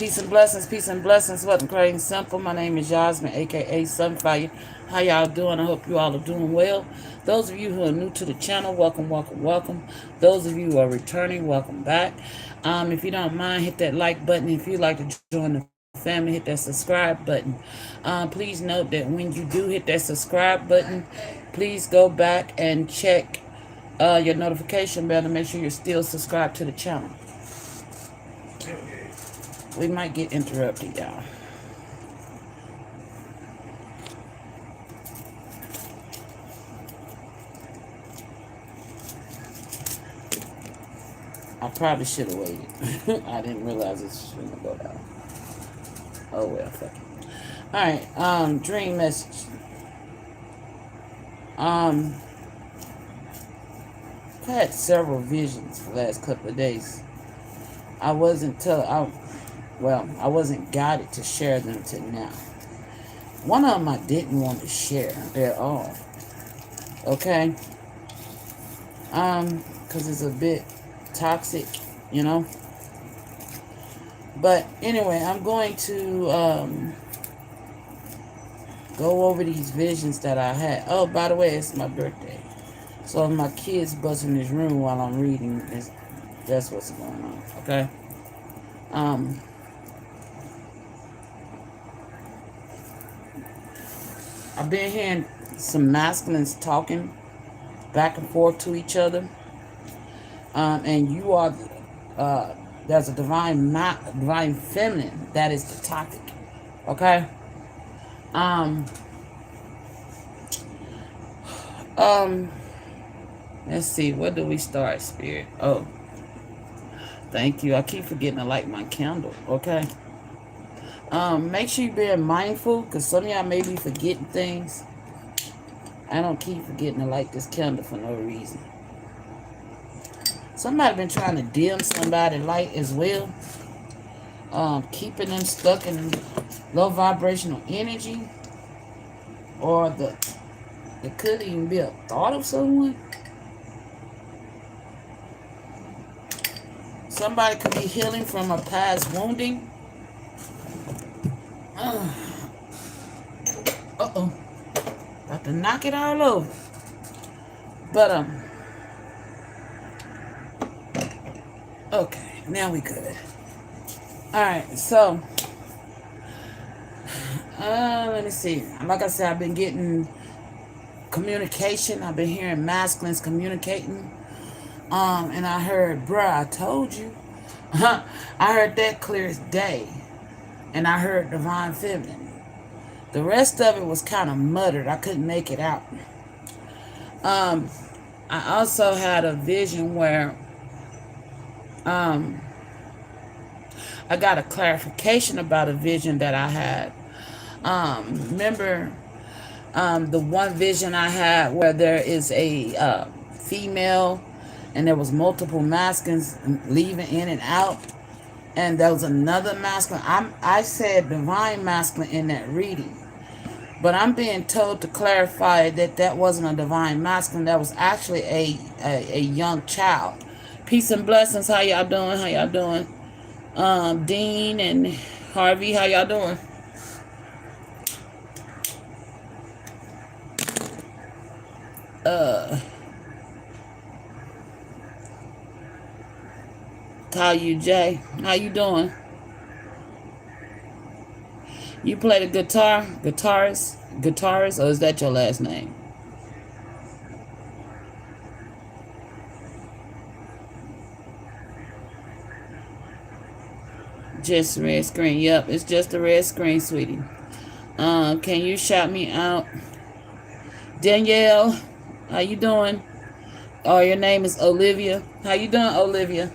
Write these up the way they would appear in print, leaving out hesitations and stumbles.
Peace and blessings, peace and blessings. Welcome, Crazy Simple. My name is Yasmin, aka Sunfire. How y'all doing? I hope you all are doing well. Those of you who are new to the channel, welcome, welcome, welcome. Those of you who are returning, welcome back. If you don't mind, hit that like button. If you'd like to join the family, hit that subscribe button. Please note that when you do hit that subscribe button, please go back and check your notification bell to make sure you're still subscribed to the channel. We might get interrupted, y'all. I probably should have waited. I didn't realize it shouldn't go down. Oh well, fuck it. Alright, dream message. I've had several visions the last couple of days. I wasn't guided to share them till now. One of them I didn't want to share at all. Okay? Because it's a bit toxic, you know. But anyway, I'm going to go over these visions that I had. Oh, by the way, it's my birthday. So if my kids bust in this room while I'm reading, that's what's going on. Okay? I've been hearing some masculines talking back and forth to each other. And you are, there's a divine feminine that is the topic. Okay? Let's see, where do we start, Spirit? Oh, thank you. I keep forgetting to light my candle. Okay? Make sure you're being mindful, because some of y'all may be forgetting things. I don't keep forgetting to light this candle for no reason. Somebody been trying to dim somebody's light as well. Keeping them stuck in low vibrational energy. Or it could even be a thought of someone. Somebody could be healing from a past wounding. Uh-oh. About to knock it all over. But, okay, now we good. Alright, so, let me see. Like I said, I've been getting communication. I've been hearing masculines communicating. And I heard, bruh, I told you. I heard that clear as day. And I heard divine feminine. The rest of it was kind of muttered. I couldn't make it out. I also had a vision where I got a clarification about a vision that I had. Remember the one vision I had where there is a female and there was multiple masculines leaving in and out, and there was another masculine. I said divine masculine in that reading, but I'm being told to clarify that that wasn't a divine masculine. That was actually a young child. Peace and blessings. How y'all doing? How y'all doing? Dean and Harvey, how y'all doing? Call you Jay. How you doing? You play the guitarist, or is that your last name? Just red screen. Yep, it's just a red screen, sweetie. Can you shout me out? Danielle, how you doing? Oh, your name is Olivia. How you doing, Olivia?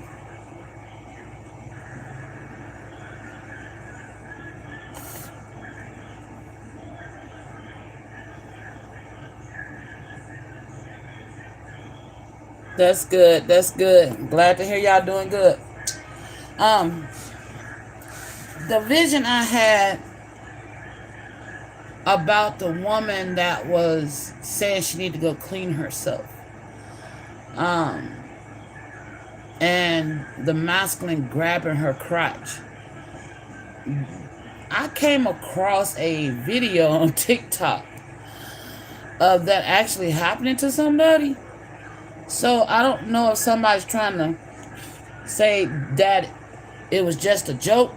That's good. That's good. Glad to hear y'all doing good. The vision I had about the woman that was saying she needed to go clean herself. And the masculine grabbing her crotch. I came across a video on TikTok of that actually happening to somebody. So I don't know if somebody's trying to say that it was just a joke.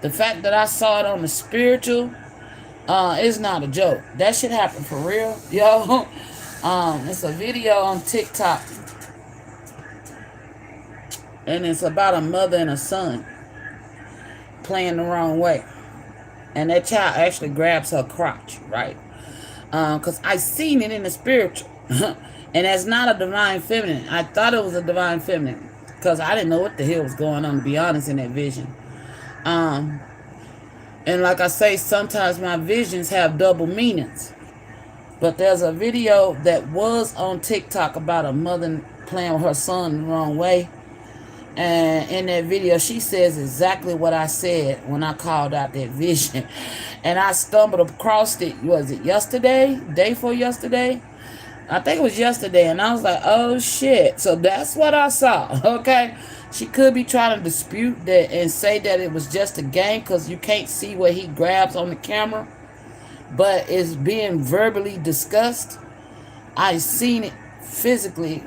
The fact that I saw it on the spiritual is not a joke. That shit happened for real, yo. It's a video on TikTok, and it's about a mother and a son playing the wrong way, and that child actually grabs her crotch, right? Because I seen it in the spiritual, and that's not a divine feminine. I thought it was a divine feminine because I didn't know what the hell was going on, to be honest, in that vision. And like I say, sometimes my visions have double meanings. But there's a video that was on TikTok about a mother playing with her son the wrong way. And in that video, she says exactly what I said when I called out that vision. And I stumbled across it, was it yesterday? Day before yesterday? I think it was yesterday. And I was like, oh shit. So that's what I saw, okay? She could be trying to dispute that and say that it was just a game because you can't see what he grabs on the camera. But it's being verbally discussed. I've seen it physically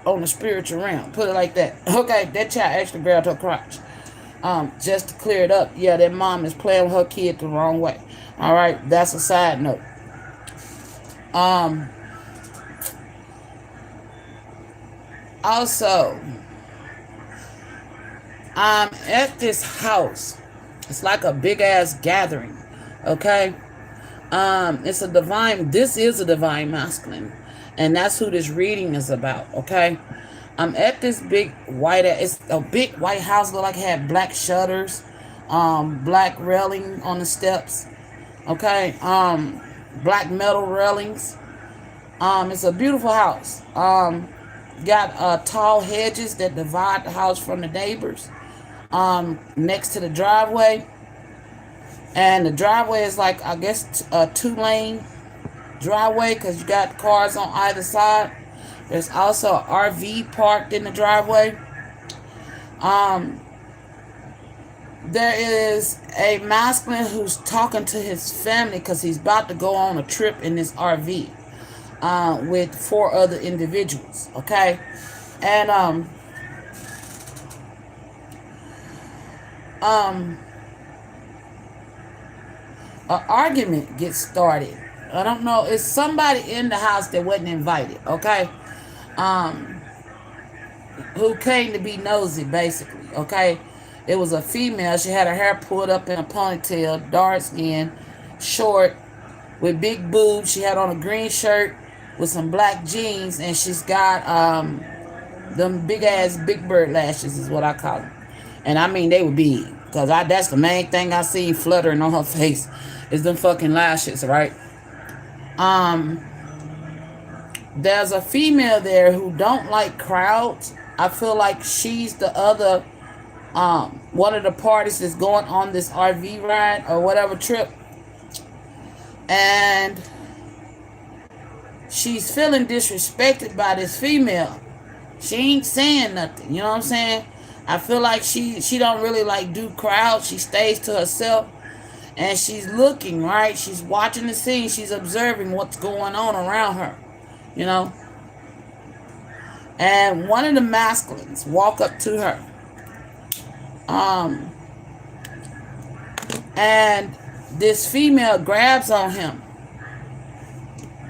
on the spiritual realm. Put it like that. Okay, that child actually grabbed her crotch. Just to clear it up. Yeah, that mom is playing with her kid the wrong way. All right, that's a side note. Also, I'm at this house. It's like a big ass gathering. Okay? It's a divine, this is a divine masculine. And that's who this reading is about, okay? I'm at this big white, it's a big white house, look like it had black shutters, black railing on the steps, okay? Black metal railings. It's a beautiful house. Got tall hedges that divide the house from the neighbors. Next to the driveway. And the driveway is like, I guess, a 2-lane driveway because you got cars on either side. There's also an RV parked in the driveway. There is a masculine who's talking to his family because he's about to go on a trip in this RV with 4 other individuals, okay? And an argument gets started. I don't know. It's somebody in the house that wasn't invited, okay? Who came to be nosy, basically, okay? It was a female. She had her hair pulled up in a ponytail, dark skin, short, with big boobs. She had on a green shirt with some black jeans, and she's got them big-ass Big Bird lashes is what I call them. And I mean, they were big. Because that's the main thing I seen fluttering on her face is them fucking lashes, right? There's a female there who don't like crowds. I feel like she's the other, one of the parties that's going on this RV ride or whatever trip. And she's feeling disrespected by this female. She ain't saying nothing, you know what I'm saying? I feel like she don't really like do crowds. She stays to herself. And she's looking, right? She's watching the scene. She's observing what's going on around her, you know? And one of the masculines walk up to her. And this female grabs on him.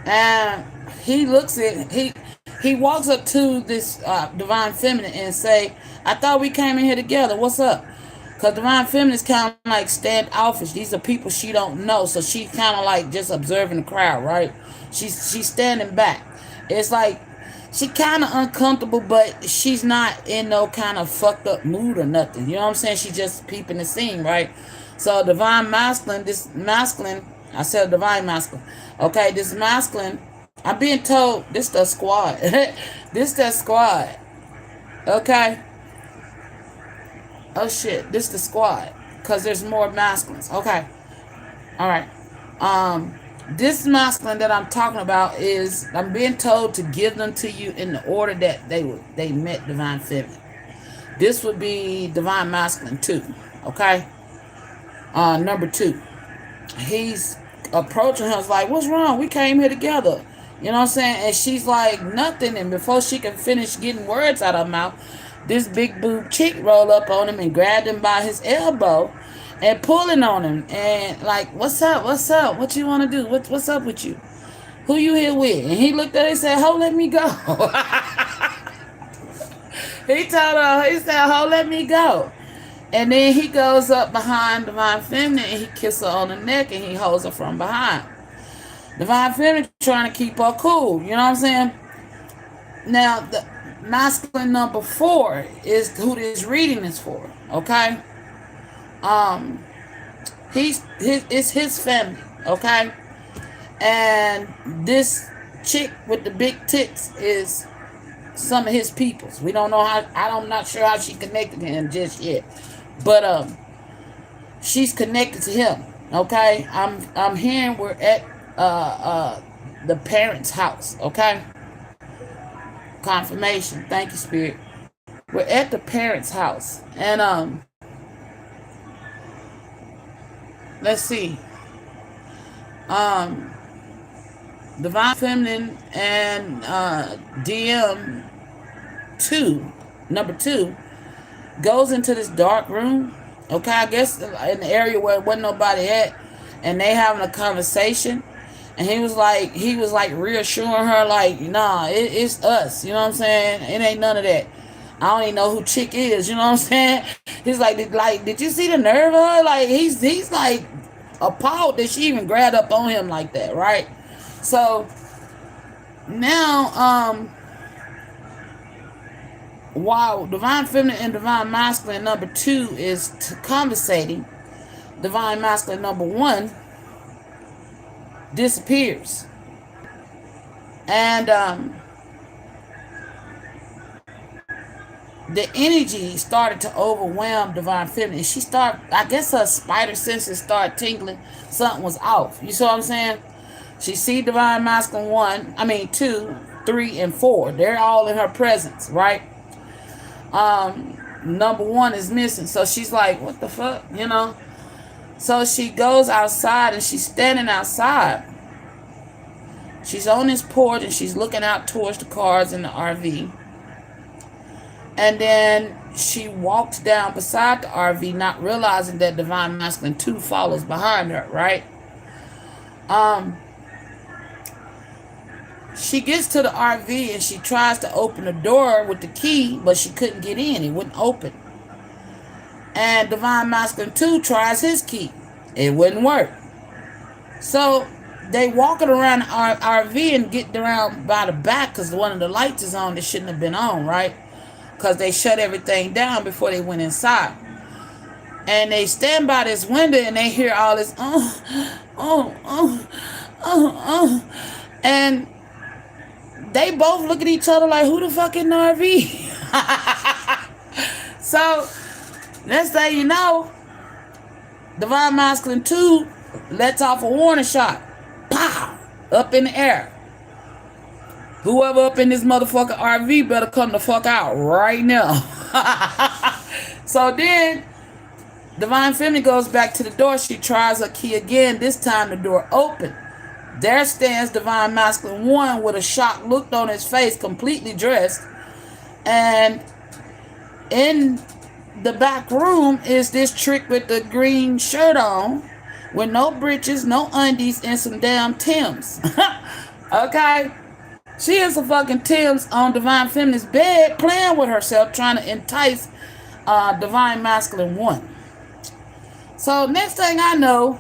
And he looks at, he walks up to this divine feminine and say, I thought we came in here together. What's up? Because divine feminine is kind of like standoffish. These are people she don't know. So she's kind of like just observing the crowd, right? She's standing back. It's like she kind of uncomfortable, but she's not in no kind of fucked up mood or nothing. You know what I'm saying? She's just peeping the scene, right? So divine masculine, this masculine, I said divine masculine. Okay, this masculine, I'm being told this the squad. This the squad. Okay. Oh shit, this the squad. Because there's more masculines. Okay. Alright. This masculine that I'm talking about is, I'm being told to give them to you in the order that they met divine feminine. This would be divine masculine too. Okay? Number 2. He's approaching her. It's like, what's wrong? We came here together. You know what I'm saying? And she's like, nothing. And before she can finish getting words out of her mouth, this big boob chick rolled up on him and grabbed him by his elbow and pulling on him. And like, what's up? What's up? What you want to do? What's up with you? Who you here with? And he looked at her and said, ho, let me go. He told her, he said, ho, let me go. And then he goes up behind Divine Feminine and he kisses her on the neck and he holds her from behind. Divine Feminine trying to keep her cool. You know what I'm saying? Now, the masculine number 4 is who this reading is for. Okay? It's his family. Okay? And this chick with the big tits is some of his peoples. We don't know how. I'm not sure how she connected to him just yet, but she's connected to him. Okay, I'm hearing we're at the parents' house. Okay, confirmation. Thank you, Spirit. We're at the parents' house, and let's see. Divine Feminine and DM 2, number 2, goes into this dark room. Okay, I guess in the area where wasn't nobody at, and they having a conversation. And he was like reassuring her, like, nah, it's us. You know what I'm saying? It ain't none of that. I don't even know who chick is. You know what I'm saying? He's like, did you see the nerve of her? Like, he's like appalled that she even grabbed up on him like that, right? So now, while Divine Feminine and Divine Masculine number 2 is conversating, Divine Masculine number 1 disappears. And the energy started to overwhelm Divine Feminine. She started, I guess her spider senses started tingling. Something was off. You see what I'm saying? She see Divine Masculine 2, 3, and 4. They're all in her presence, right? Number 1 is missing. So she's like, what the fuck? You know? So she goes outside and she's standing outside. She's on this porch and she's looking out towards the cars in the RV. And then she walks down beside the RV, not realizing that Divine Masculine 2 follows behind her, right? She gets to the RV and she tries to open the door with the key, but she couldn't get in. It wouldn't open. And Divine Masculine 2 tries his key. It wouldn't work. So they walking around the RV and get around by the back because one of the lights is on that shouldn't have been on, right? Because they shut everything down before they went inside. And they stand by this window and they hear all this, and they both look at each other like, who the fuck in the RV? So, next thing you know, Divine Masculine 2 lets off a warning shot. Pow! Up in the air. Whoever up in this motherfucking RV better come the fuck out right now. So then, Divine Feminine goes back to the door. She tries her key again. This time the door opened. There stands Divine Masculine 1 with a shocked look on his face, completely dressed. And in the back room is this trick with the green shirt on, with no breeches, no undies, and some damn Timbs. Okay? She has some fucking Timbs on Divine Feminine's bed, playing with herself, trying to entice Divine Masculine 1. So next thing I know,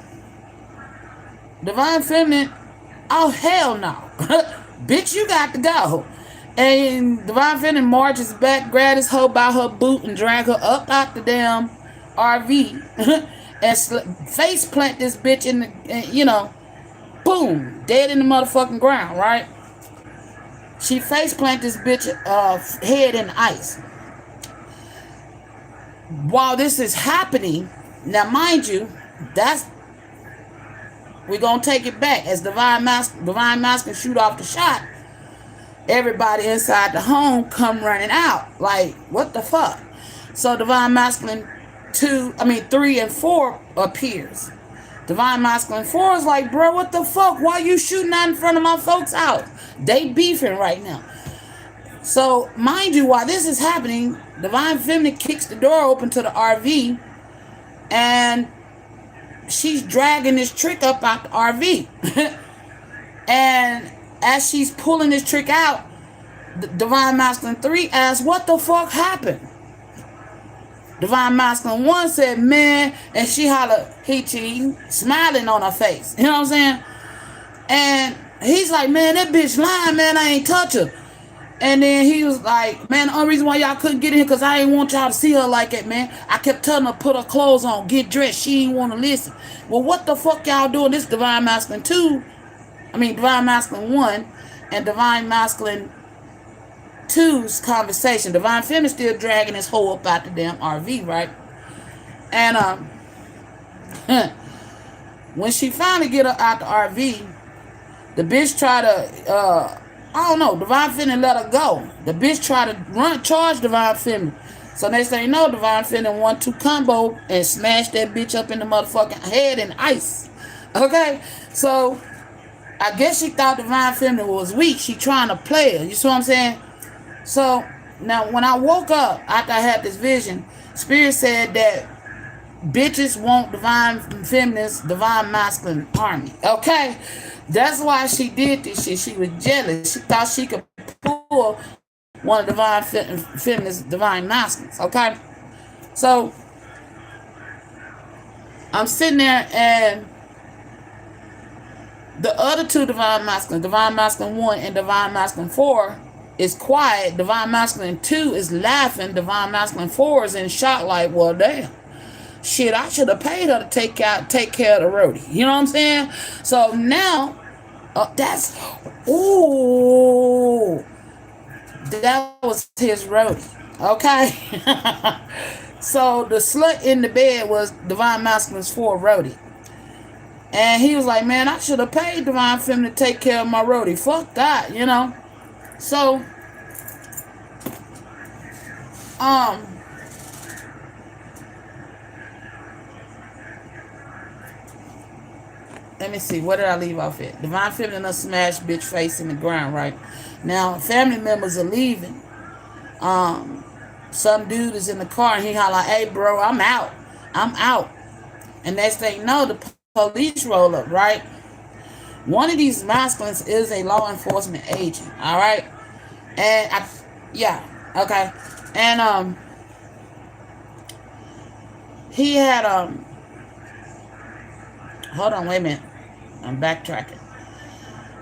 Divine Feminine, oh hell no. Bitch, you got to go. And Divine Feminine marches back, grab this hoe by her boot and drag her up out the damn RV and face plant this bitch in the, boom, dead in the motherfucking ground, right? She face plant this bitch head in the ice. While this is happening, now mind you, we're going to take it back. As Divine Masculine shoot off the shot, everybody inside the home come running out. Like, what the fuck? So Divine Masculine 3 and 4 appears. Divine Masculine 4 is like, bro, what the fuck? Why you shooting out in front of my folks' house? They beefing right now. So, mind you, while this is happening, Divine Feminine kicks the door open to the RV, and she's dragging this trick up out the RV. And as she's pulling this trick out, Divine Masculine 3 asks, what the fuck happened? Divine Masculine 1 said, man, and she hollered, he cheating, smiling on her face. You know what I'm saying? And he's like, man, that bitch lying, man, I ain't touch her. And then he was like, man, the only reason why y'all couldn't get in here because I ain't want y'all to see her like that, man. I kept telling her to put her clothes on, get dressed. She ain't want to listen. Well, what the fuck y'all doing? This Divine Masculine 2, Divine Masculine 1 and Divine Masculine 2's conversation. Divine Feminine still dragging this hoe up out the damn RV, right? And when she finally get her out the RV, the bitch try to, I don't know, Divine Feminine let her go. The bitch try to charge Divine Feminine. So next thing you know, Divine Feminine 1-2 combo and smash that bitch up in the motherfucking head in ice. Okay? So, I guess she thought Divine Feminine was weak. She trying to play her. You see what I'm saying? So, now when I woke up after I had this vision, Spirit said that bitches want Divine Feminine's Divine Masculine army. Okay? That's why she did this shit. She was jealous. She thought she could pull one of Divine Feminine's Divine Masculines. Okay? So, I'm sitting there and the other two Divine Masculine 1 and Divine Masculine 4 is quiet. Divine Masculine 2 is laughing. Divine Masculine 4 is in shock like, well, damn. Shit, I should have paid her to take care of the roadie. You know what I'm saying? So now, that was his roadie. Okay? So the slut in the bed was Divine Masculine's 4 roadie. And he was like, man, I should have paid Divine Feminine to take care of my roadie. Fuck that, you know? So, let me see, where did I leave off at? Divine Feminine done smashed bitch face in the ground, right? Now, family members are leaving. Some dude is in the car and he holler, hey, bro, I'm out. And next thing you know, the police roll up, right? One of these masculines is a law enforcement agent, all right? And okay. And he had hold on, wait a minute. I'm backtracking.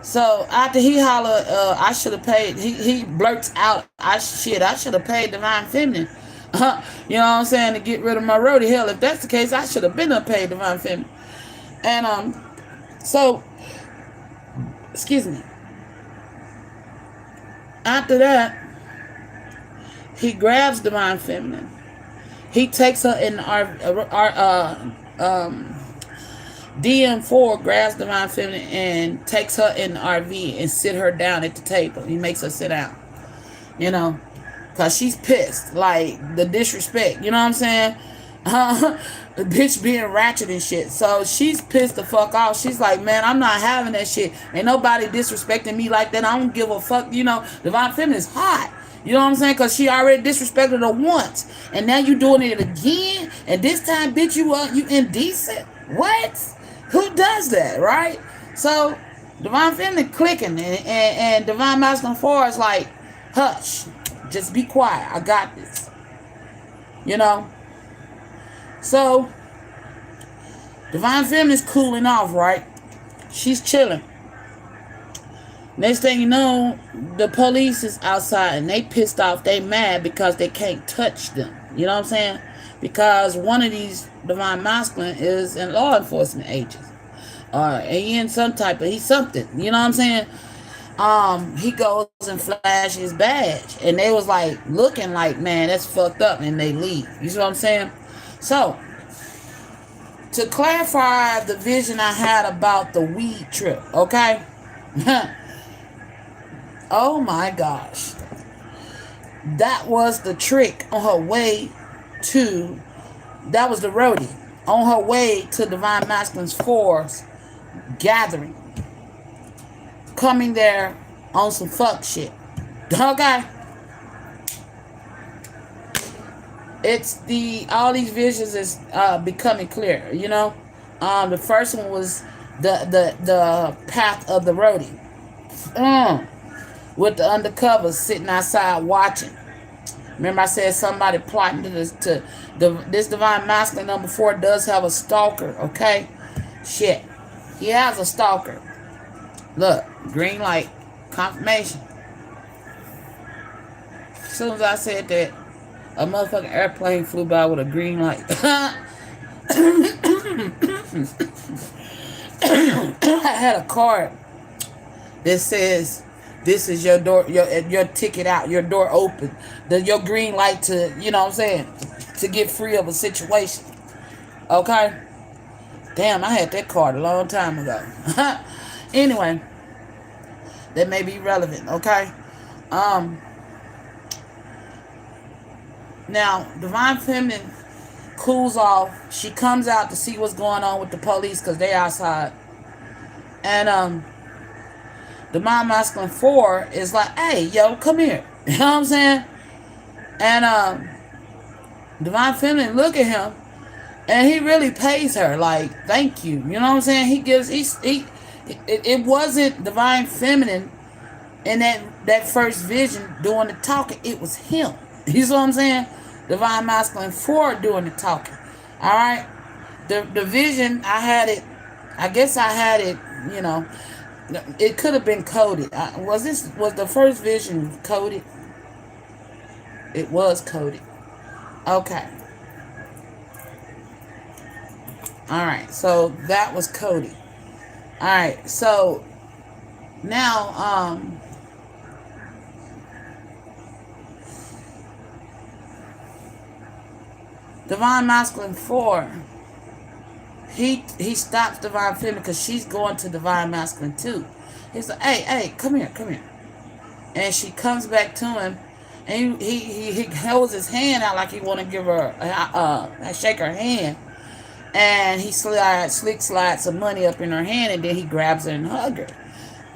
So after he hollered, I should have paid. He blurts out, I should have paid Divine Feminine. You know what I'm saying, to get rid of my roadie. Hell, if that's the case, I should have been paid Divine Feminine. And so, excuse me. After that, he grabs Divine Feminine. He takes her in DM4 grabs Divine Feminine and takes her in the RV and sit her down at the table. He makes her sit down, you know, because she's pissed, like the disrespect, you know what I'm saying? The bitch being ratchet and shit. So she's pissed the fuck off. She's like, man, I'm not having that shit. Ain't nobody disrespecting me like that. I don't give a fuck, you know. Divine Feminine is hot. You know what I'm saying? Because she already disrespected her once. And now you doing it again. And this time, bitch, you indecent. What? Who does that, right? So, Divine Feminine clicking. And Divine Masculine 4 is like, hush. Just be quiet. I got this. You know? So, Divine Feminine is cooling off, right? She's chilling. Next thing you know, the police is outside and they pissed off. They mad because they can't touch them. You know what I'm saying? Because one of these Divine Masculine is a law enforcement agent. He in some type of, he's something. You know what I'm saying? He goes and flashes his badge. And they was like, looking like, man, that's fucked up. And they leave. You see what I'm saying? So, to clarify the vision I had about the weed trip, okay? Oh my gosh. That was the trick on her way to That was the roadie on her way to Divine Masculine's Force gathering. Coming there on some fuck shit. Okay? It's all these visions is becoming clear, you know? The first one was the path of the roadie. With the undercovers sitting outside watching. Remember I said somebody plotting this Divine Masculine number 4 does have a stalker, okay? Shit. He has a stalker. Look, green light. Confirmation. As soon as I said that, a motherfucking airplane flew by with a green light. I had a card that says, this is your door, your ticket out, your door open, your green light to, you know what I'm saying, to get free of a situation. Okay? Damn, I had that card a long time ago. Anyway, that may be relevant, okay? Now, Divine Feminine cools off. She comes out to see what's going on with the police because they outside. And Divine Masculine 4 is like, hey, yo, come here. You know what I'm saying? And Divine Feminine look at him, and he really pays her, like, thank you. You know what I'm saying? It wasn't Divine Feminine in that first vision doing the talking. It was him. You see what I'm saying? Divine Masculine 4 doing the talking. Alright? The vision, I guess I had it, you know, it could have been coded. Was the first vision coded? It was coded. Okay. Alright, so that was coded. Alright, so now, Divine Masculine 4, he stops Divine Feminine because she's going to Divine Masculine 2. He's like, hey, come here. And she comes back to him, and he holds his hand out like he want to give her, shake her hand. And he slick slides some money up in her hand, and then he grabs her and hugs her.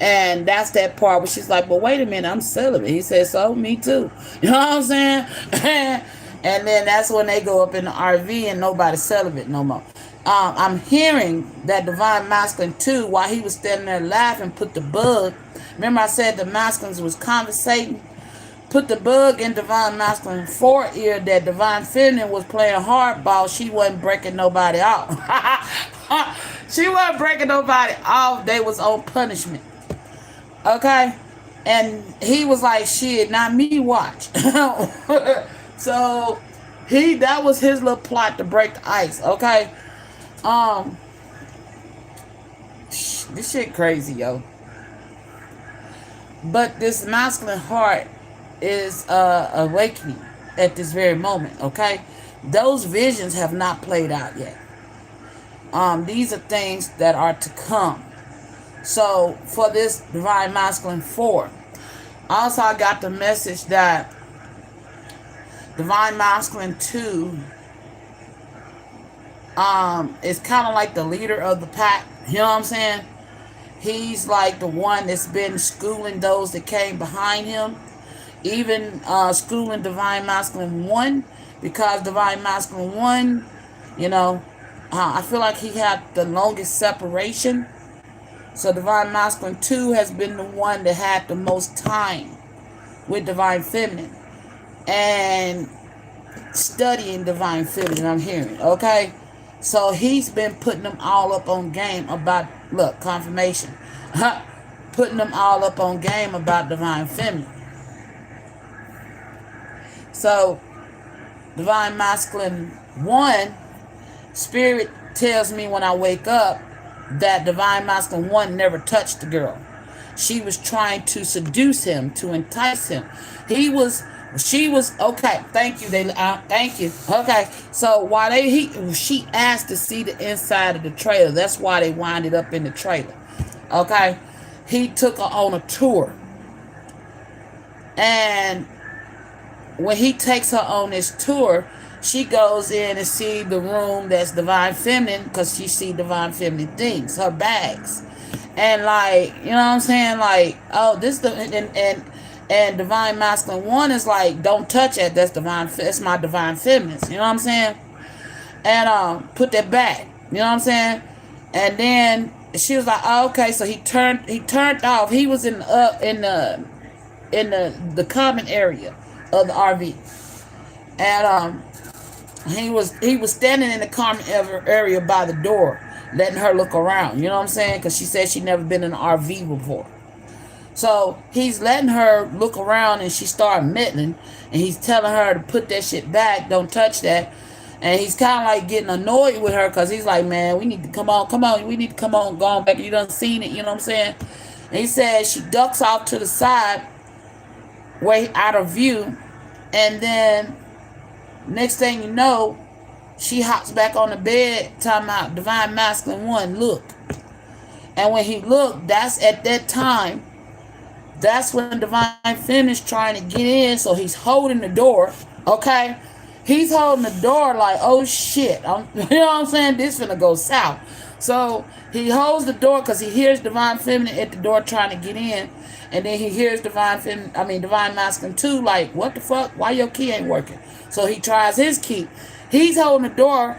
And that's that part where she's like, but wait a minute, I'm celibate. He says, so, me too. You know what I'm saying? And then that's when they go up in the RV and nobody's celibate no more. I'm hearing that Divine Masculine 2, while he was standing there laughing, put the bug. Remember I said the Masculines was conversating? Put the bug in Divine Masculine 4 ear that Divine Feminine was playing hardball. She wasn't breaking nobody off. She wasn't breaking nobody off. They was on punishment. Okay? And he was like, shit, not me, watch. So that was his little plot to break the ice, okay? This shit crazy, yo. But this masculine heart is awakening at this very moment, okay? Those visions have not played out yet. These are things that are to come. So for this Divine Masculine 4, also I got the message that Divine Masculine 2 is kind of like the leader of the pack. You know what I'm saying? He's like the one that's been schooling those that came behind him. Even schooling Divine Masculine 1. Because Divine Masculine 1, you know, I feel like he had the longest separation. So Divine Masculine 2 has been the one that had the most time with Divine Feminine. And studying Divine Feminine, I'm hearing, okay? So he's been putting them all up on game about, look, confirmation. Putting them all up on game about Divine Feminine. So, Divine Masculine 1, Spirit tells me when I wake up that Divine Masculine 1 never touched the girl. She was trying to seduce him, to entice him. She was okay. Thank you. Thank you. Okay. So while she asked to see the inside of the trailer. That's why they winded up in the trailer. Okay. He took her on a tour, and when he takes her on this tour, she goes in and see the room that's divine feminine because she see divine feminine things, her bags, and like, you know what I'm saying, like, oh, this the and divine masculine one is like, don't touch it, that's divine, it's my divine feminine, you know what I'm saying, and put that back, you know what I'm saying, and then she was like, oh, okay, so he turned off, he was in the common area of the RV, and he was standing in the common area by the door, letting her look around. You know what I'm saying? Because she said she'd never been in an RV before. So he's letting her look around, and she started meddling, and he's telling her to put that shit back, don't touch that. And he's kind of like getting annoyed with her because he's like, man, we need to come on, we need to come on, go on back. You done seen it, you know what I'm saying? And he said she ducks off to the side, way out of view, and then next thing you know, she hops back on the bed, talking about divine masculine one, look. And when he looked, that's at that time, that's when divine feminine is trying to get in, so he's holding the door, okay? He's holding the door like, oh shit, you know what I'm saying? This finna go south. So he holds the door because he hears divine feminine at the door trying to get in, and then he hears divine masculine too, like, what the fuck? Why your key ain't working? So he tries his key. He's holding the door,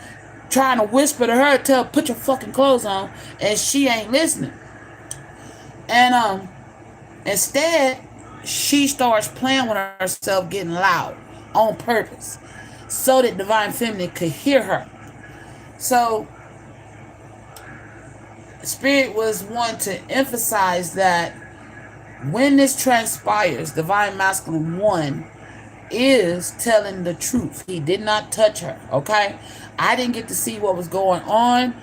trying to whisper to her, tell her, put your fucking clothes on, and she ain't listening. And instead, she starts playing with herself, getting loud on purpose, so that divine feminine could hear her. So Spirit was wanting to emphasize that when this transpires, divine masculine one is telling the truth. He did not touch her, okay? I didn't get to see what was going on,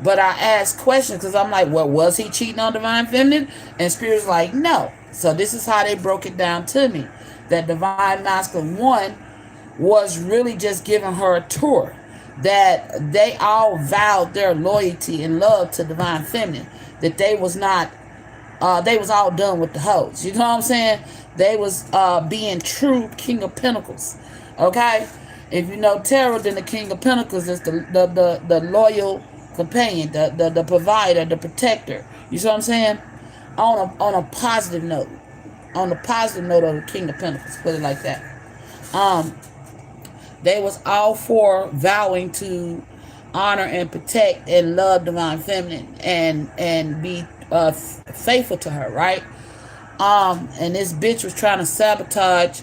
but I asked questions because I'm like, well, was he cheating on divine feminine? And Spirit's like, no. So this is how they broke it down to me, that divine masculine one was really just giving her a tour, that they all vowed their loyalty and love to divine feminine, that they was not they was all done with the hoes. You know what I'm saying? They was being true King of Pentacles. Okay? If you know tarot, then the King of Pentacles is the loyal companion, the provider, the protector. You see what I'm saying? On a positive note. On the positive note of the King of Pentacles. Put it like that. They was all for vowing to honor and protect and love divine feminine and be faithful to her, right? And this bitch was trying to sabotage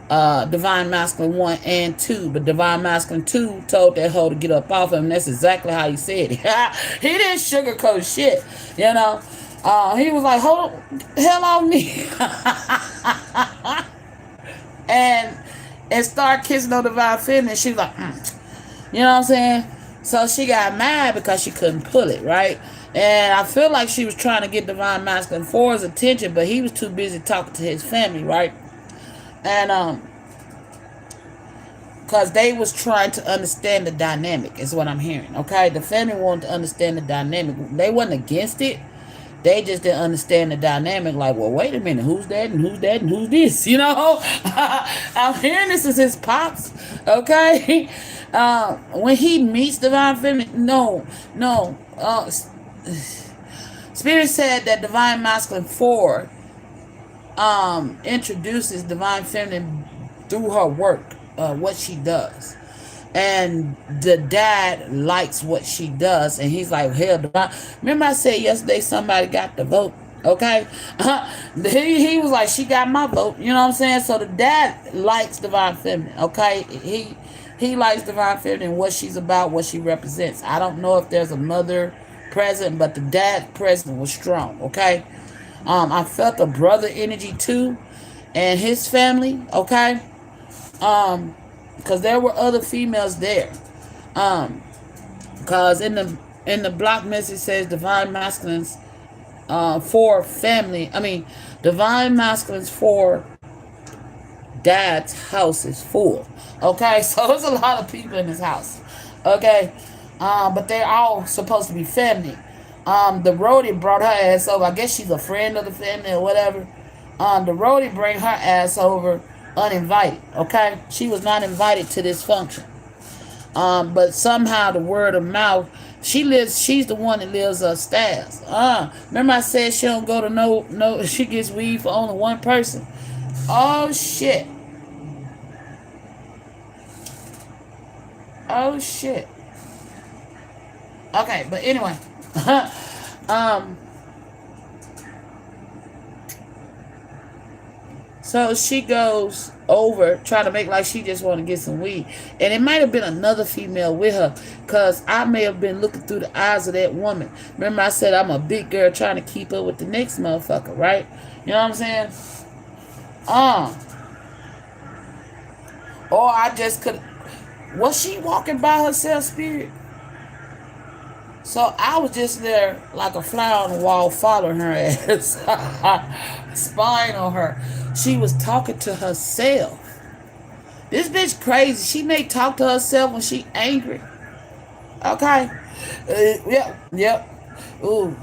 divine masculine 1 and 2, but divine masculine 2 told that hoe to get up off him. That's exactly how he said it. He didn't sugarcoat shit, you know. He was like, hold hell on me. and start kissing on divine feminine. She was like, you know what I'm saying? So she got mad because she couldn't pull it, right? And I feel like she was trying to get divine masculine 4's attention, but he was too busy talking to his family, right? And because they was trying to understand the dynamic is what I'm hearing, okay? The family wanted to understand the dynamic. They wasn't against it. They just didn't understand the dynamic. Like, well, wait a minute, who's that and who's that and who's this? You know, I'm hearing this is his pops, okay? When he meets divine feminine, Spirit said that divine masculine 4 introduces divine feminine through her work, what she does. And the dad likes what she does, and he's like, hell, divine. Remember I said yesterday somebody got the vote, okay? He was like, she got my vote, you know what I'm saying? So the dad likes divine feminine, okay? He likes divine feminine, what she's about, what she represents. I don't know if there's a mother present, but the dad present was strong, okay? I felt a brother energy too, and his family, okay? Because there were other females there. Because in the block message says divine masculines for family. Divine masculines for dad's house is full. Okay, so there's a lot of people in his house. Okay, but they're all supposed to be family. The roadie brought her ass over. I guess she's a friend of the family or whatever. The roadie bring her ass over uninvited, okay? She was not invited to this function. But somehow the word of mouth, she's the one that lives upstairs. Remember I said she don't go to no she gets weed for only one person. Oh shit. Oh shit. Okay, but anyway. So she goes over trying to make like she just want to get some weed. And it might have been another female with her, because I may have been looking through the eyes of that woman. Remember I said I'm a big girl trying to keep up with the next motherfucker, right? You know what I'm saying? Or I just could... Was she walking by herself, Spirit? So I was just there like a fly on the wall following her ass. Spying on her. She was talking to herself. This bitch crazy. She may talk to herself when she angry. Okay. Yep. Ooh.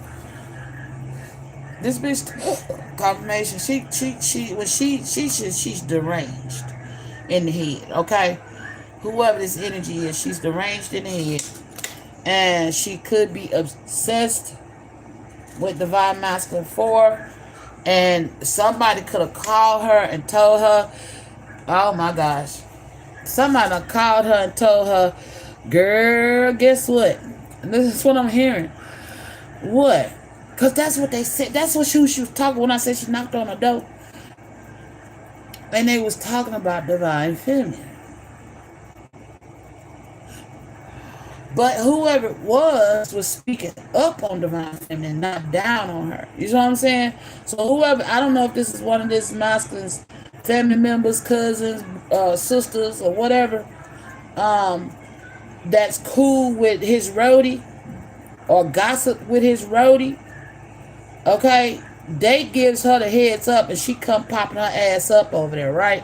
This bitch confirmation. She's deranged in the head. Okay. Whoever this energy is, she's deranged in the head. And she could be obsessed with Divine Masculine 4. And somebody could have called her and told her, oh my gosh. Somebody called her and told her, girl, guess what? And this is what I'm hearing. What? Because that's what they said. That's what she was talking when I said she knocked on the door. And they was talking about Divine Feminine. But whoever it was speaking up on Divine Feminine, not down on her. You know what I'm saying? So whoever, I don't know if this is one of this masculine's family members, cousins, sisters, or whatever, that's cool with his roadie or gossip with his roadie. Okay? They gives her the heads up and she come popping her ass up over there, right?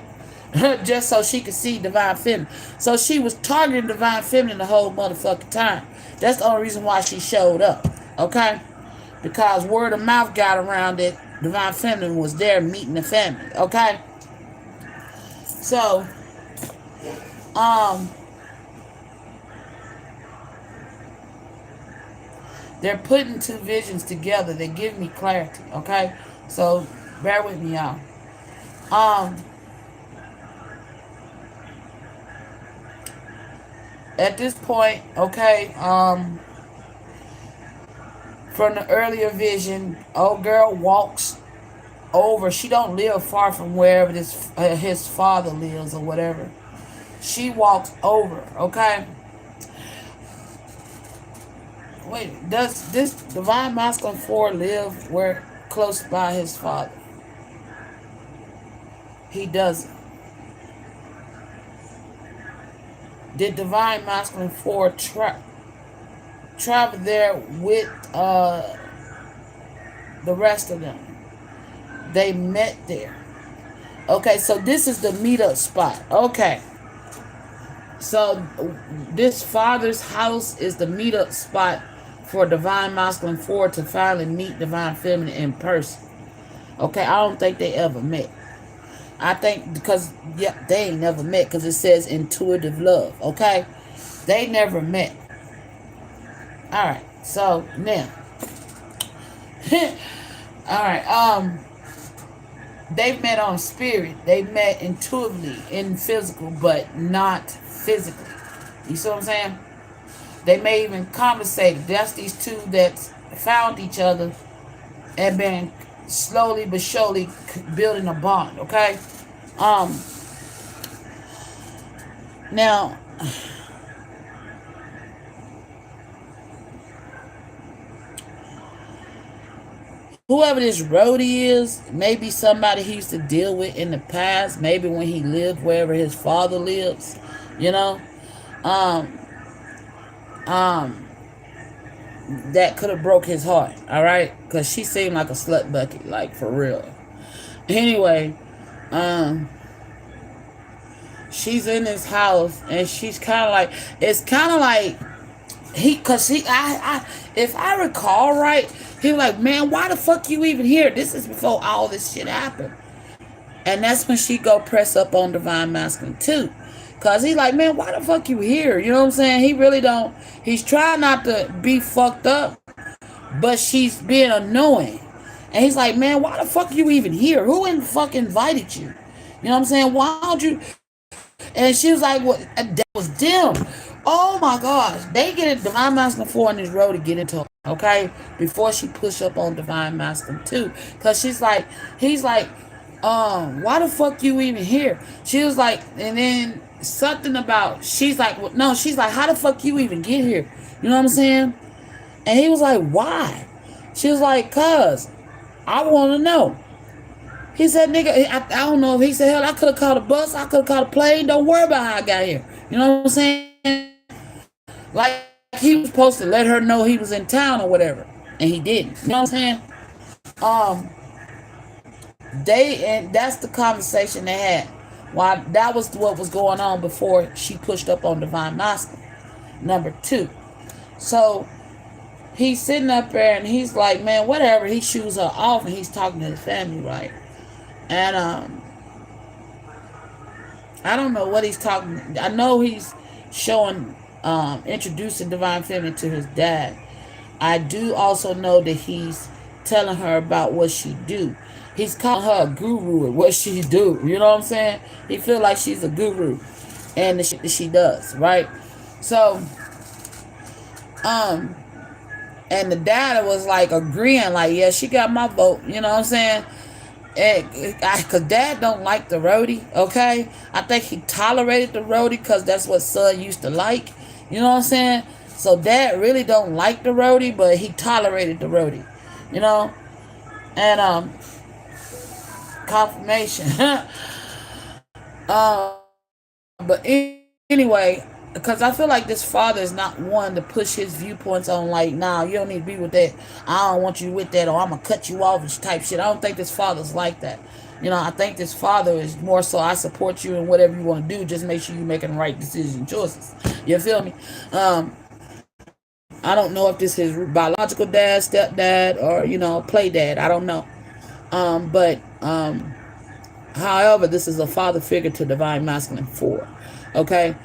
Just so she could see Divine Feminine. So she was targeting Divine Feminine the whole motherfucking time. That's the only reason why she showed up. Okay? Because word of mouth got around that Divine Feminine was there meeting the family. Okay? So, they're putting two visions together. They give me clarity. Okay? So, bear with me, y'all. At this point, okay, from the earlier vision, old girl walks over. She don't live far from wherever his father lives or whatever. She walks over, okay? Wait, does this Divine Masculine 4 live where close by his father? He doesn't. Did Divine Masculine 4 travel there with the rest of them? They met there. Okay, so this is the meetup spot. Okay. So this father's house is the meetup spot for Divine Masculine 4 to finally meet Divine Feminine in person. Okay, I don't think they ever met. I think because, yeah, they ain't never met because it says intuitive love, okay? They never met. All right, so now. All right, they've met on spirit. They met intuitively in physical, but not physically. You see what I'm saying? They may even conversate. That's these two that found each other and been slowly but surely building a bond, okay? Now, whoever this roadie is, maybe somebody he used to deal with in the past, maybe when he lived wherever his father lives, you know? That could have broke his heart, all right? Because she seemed like a slut bucket, like, for real. Anyway, she's in his house, and she's kind of like, it's kind of like, if I recall right, he was like, man, why the fuck you even here? This is before all this shit happened. And that's when she go press up on Divine Masculine 2. Cause he's like, man, why the fuck you here? You know what I'm saying? He really don't. He's trying not to be fucked up, but she's being annoying. And he's like, man, why the fuck are you even here? Who in fuck invited you? You know what I'm saying? Why don't you? And she was like, what? That was them. Oh my gosh. They get it. Divine Masculine 4 on this road to get into, okay? Before she push up on Divine Masculine 2. Because he's like, why the fuck you even here? She was like, and then something about, she's like, well, no, she's like, how the fuck you even get here? You know what I'm saying? And he was like, why? She was like, cuz, I want to know. He said, nigga, I don't know if he said, hell, I could have called a bus, I could have called a plane. Don't worry about how I got here. You know what I'm saying? Like, he was supposed to let her know he was in town or whatever. And he didn't. You know what I'm saying? And that's the conversation they had. Why that was what was going on before she pushed up on Divine Masculine. Number 2. So he's sitting up there and he's like, man, whatever. He shoos her off and he's talking to his family, right? And I don't know what he's talking. I know he's showing, introducing Divine Feminine to his dad. I do also know that he's telling her about what she do. He's calling her a guru at what she do. You know what I'm saying? He feel like she's a guru and the shit that she does, right? So, and the dad was like agreeing, like, yeah, she got my vote. You know what I'm saying? Because dad don't like the roadie, okay? I think he tolerated the roadie because that's what son used to like. You know what I'm saying? So dad really don't like the roadie, but he tolerated the roadie. You know? And confirmation. But anyway, because I feel like this father is not one to push his viewpoints on, like, nah, you don't need to be with that. I don't want you with that, or I'm going to cut you off and type shit. I don't think this father's like that. You know, I think this father is more so, I support you in whatever you want to do. Just make sure you're making the right decisions and choices. You feel me? I don't know if this is his biological dad, stepdad, or, you know, play dad. I don't know. However, this is a father figure to Divine Masculine 4. Okay?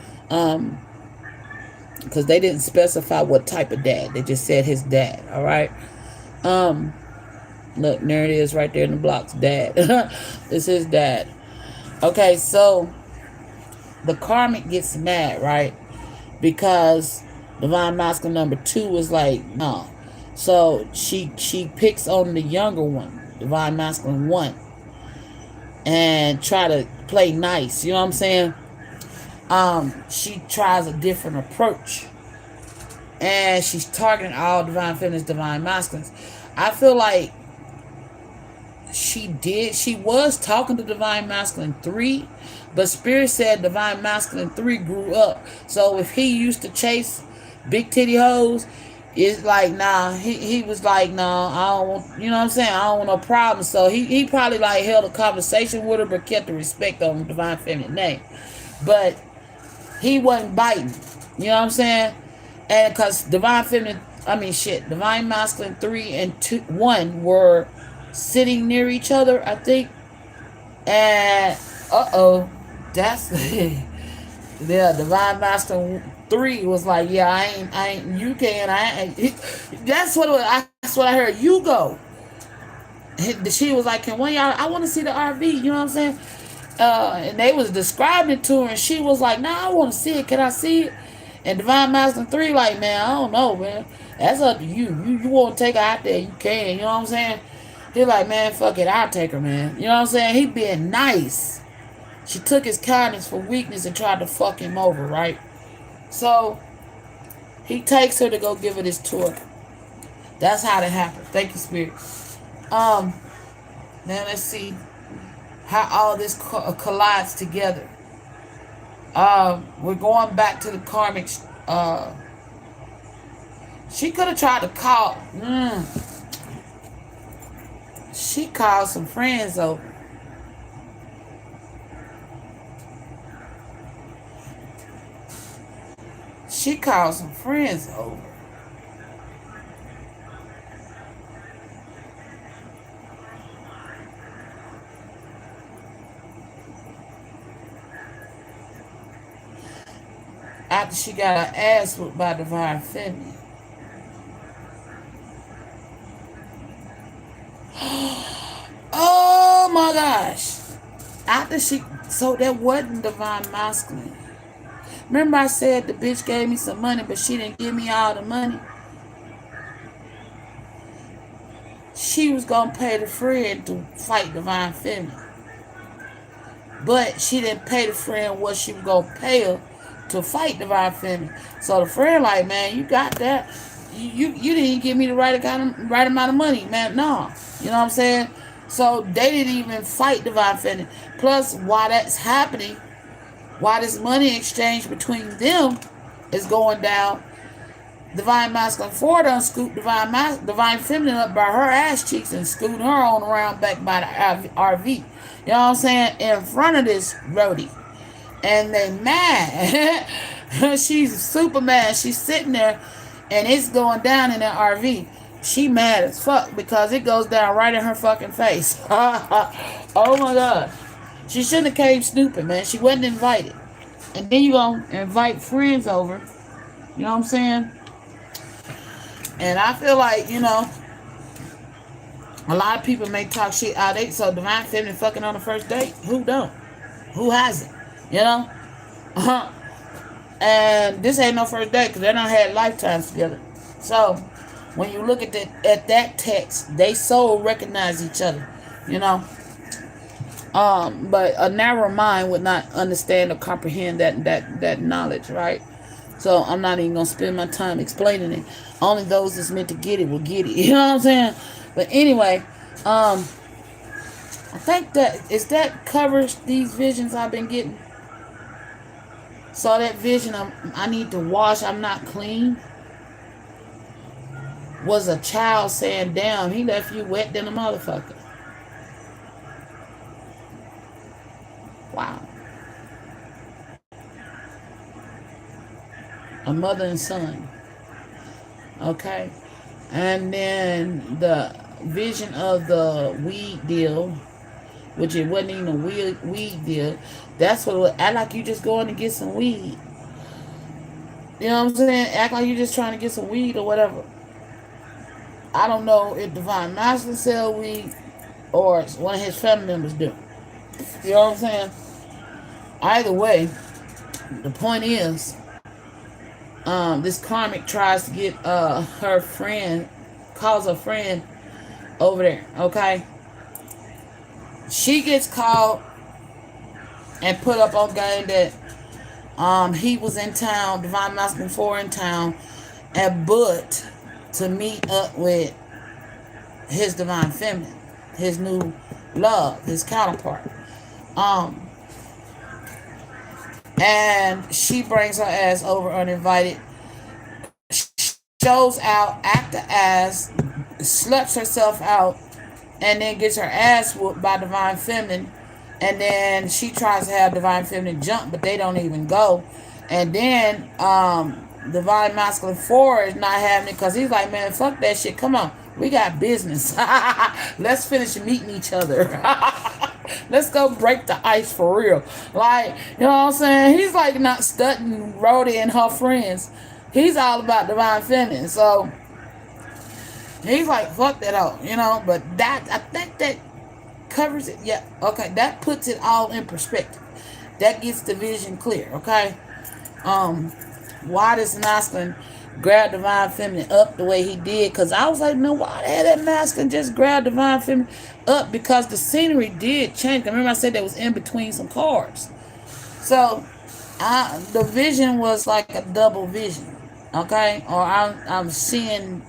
Because they didn't specify what type of dad. They just said his dad. All right? Look, there it is right there in the blocks. Dad. It's his dad. Okay, so the karmic gets mad, right? Because Divine Masculine number 2 was like, no. So she picks on the younger one, Divine Masculine 1, and try to play nice. You know what I'm saying? She tries a different approach. And she's targeting all Divine Feminines, Divine Masculines. I feel like she was talking to Divine Masculine 3, but Spirit said Divine Masculine 3 grew up. So if he used to chase big titty hoes, it's like, nah, he was like, nah, I don't want, you know what I'm saying? I don't want no problem. So he probably like held a conversation with her, but kept the respect on Divine Feminine name. But he wasn't biting. You know what I'm saying? And because Divine Masculine 3 and 1 were sitting near each other, I think. And that's yeah, Divine Masculine 3 was like, yeah, I ain't you can, that's what that's what I heard. You go. She was like, can one of y'all, I want to see the RV, you know what I'm saying? And they was describing it to her, and she was like, nah, I want to see it. Can I see it? And Divine Masculine 3 like, man, I don't know, man. That's up to you. You want to take her out there, you can. You know what I'm saying? He like, man, fuck it, I'll take her, man. You know what I'm saying? He being nice. She took his kindness for weakness and tried to fuck him over, right? So he takes her to go give her this tour. That's how that happened. Thank you, Spirit. Now let's see how all this collides together. We're going back to the karmic. She could have tried to call. She called some friends over. She called some friends over. after she got her ass whooped by Divine Feminine. Oh my gosh. After so that wasn't Divine Masculine. Remember I said the bitch gave me some money, but she didn't give me all the money? She was going to pay the friend to fight Divine Feminine. But she didn't pay the friend what she was going to pay her to fight Divine Feminine. So the friend like, man, you got that. You didn't give me the right amount of money, man. No. You know what I'm saying? So they didn't even fight Divine Feminine. Plus, while that's happening, while this money exchange between them is going down, Divine Masculine 4 done scooped Divine Feminine up by her ass cheeks and scooted her on around back by the RV. You know what I'm saying? In front of this roadie. And they mad. She's super mad. She's sitting there and it's going down in that RV. She mad as fuck because it goes down right in her fucking face. Oh my God. She shouldn't have came snooping, man. She wasn't invited. And then you gonna invite friends over. You know what I'm saying? And I feel like, you know, a lot of people may talk shit out there. So Divine Feminine fucking on the first date. Who don't? Who hasn't? You know? And this ain't no first date because they done had lifetimes together. So when you look at that text, they so recognize each other. You know? But a narrow mind would not understand or comprehend that knowledge, right? So I'm not even gonna spend my time explaining it. Only those that's meant to get it will get it. You know what I'm saying? But anyway, I think that covers these visions I've been getting. So that vision I need to wash, I'm not clean, was a child saying, damn, he left you wet than a motherfucker. Wow. A mother and son. Okay. And then the vision of the weed deal, which it wasn't even a weed deal. That's what it was. Act like you just going to get some weed. You know what I'm saying? Act like you just trying to get some weed or whatever. I don't know if Divine Masculine sell weed or one of his family members do. You know what I'm saying? Either way, the point is, this karmic tries to get her friend, calls her friend over there, okay? She gets called and put up on game that he was in town, Divine Masculine 4 in town, and but to meet up with his Divine Feminine, his new love, his counterpart. And she brings her ass over uninvited, shows out, act the ass, slaps herself out, and then gets her ass whooped by Divine Feminine. And then she tries to have Divine Feminine jump, but they don't even go. And then Divine Masculine 4 is not having it because he's like, man, fuck that shit. Come on. We got business. Let's finish meeting each other. Let's go break the ice for real. Like, you know what I'm saying? He's like not studying Rhodey and her friends. He's all about Divine Feminine. So he's like, fuck that out, you know. But that, I think that covers it. Yeah, okay. That puts it all in perspective. That gets the vision clear, okay? Why does masculine grab Divine Feminine up the way he did? Because I was like, no, why the hell that masculine just grab Divine Feminine up? Because the scenery did change. Remember I said that was in between some cards. So the vision was like a double vision, okay? Or I'm seeing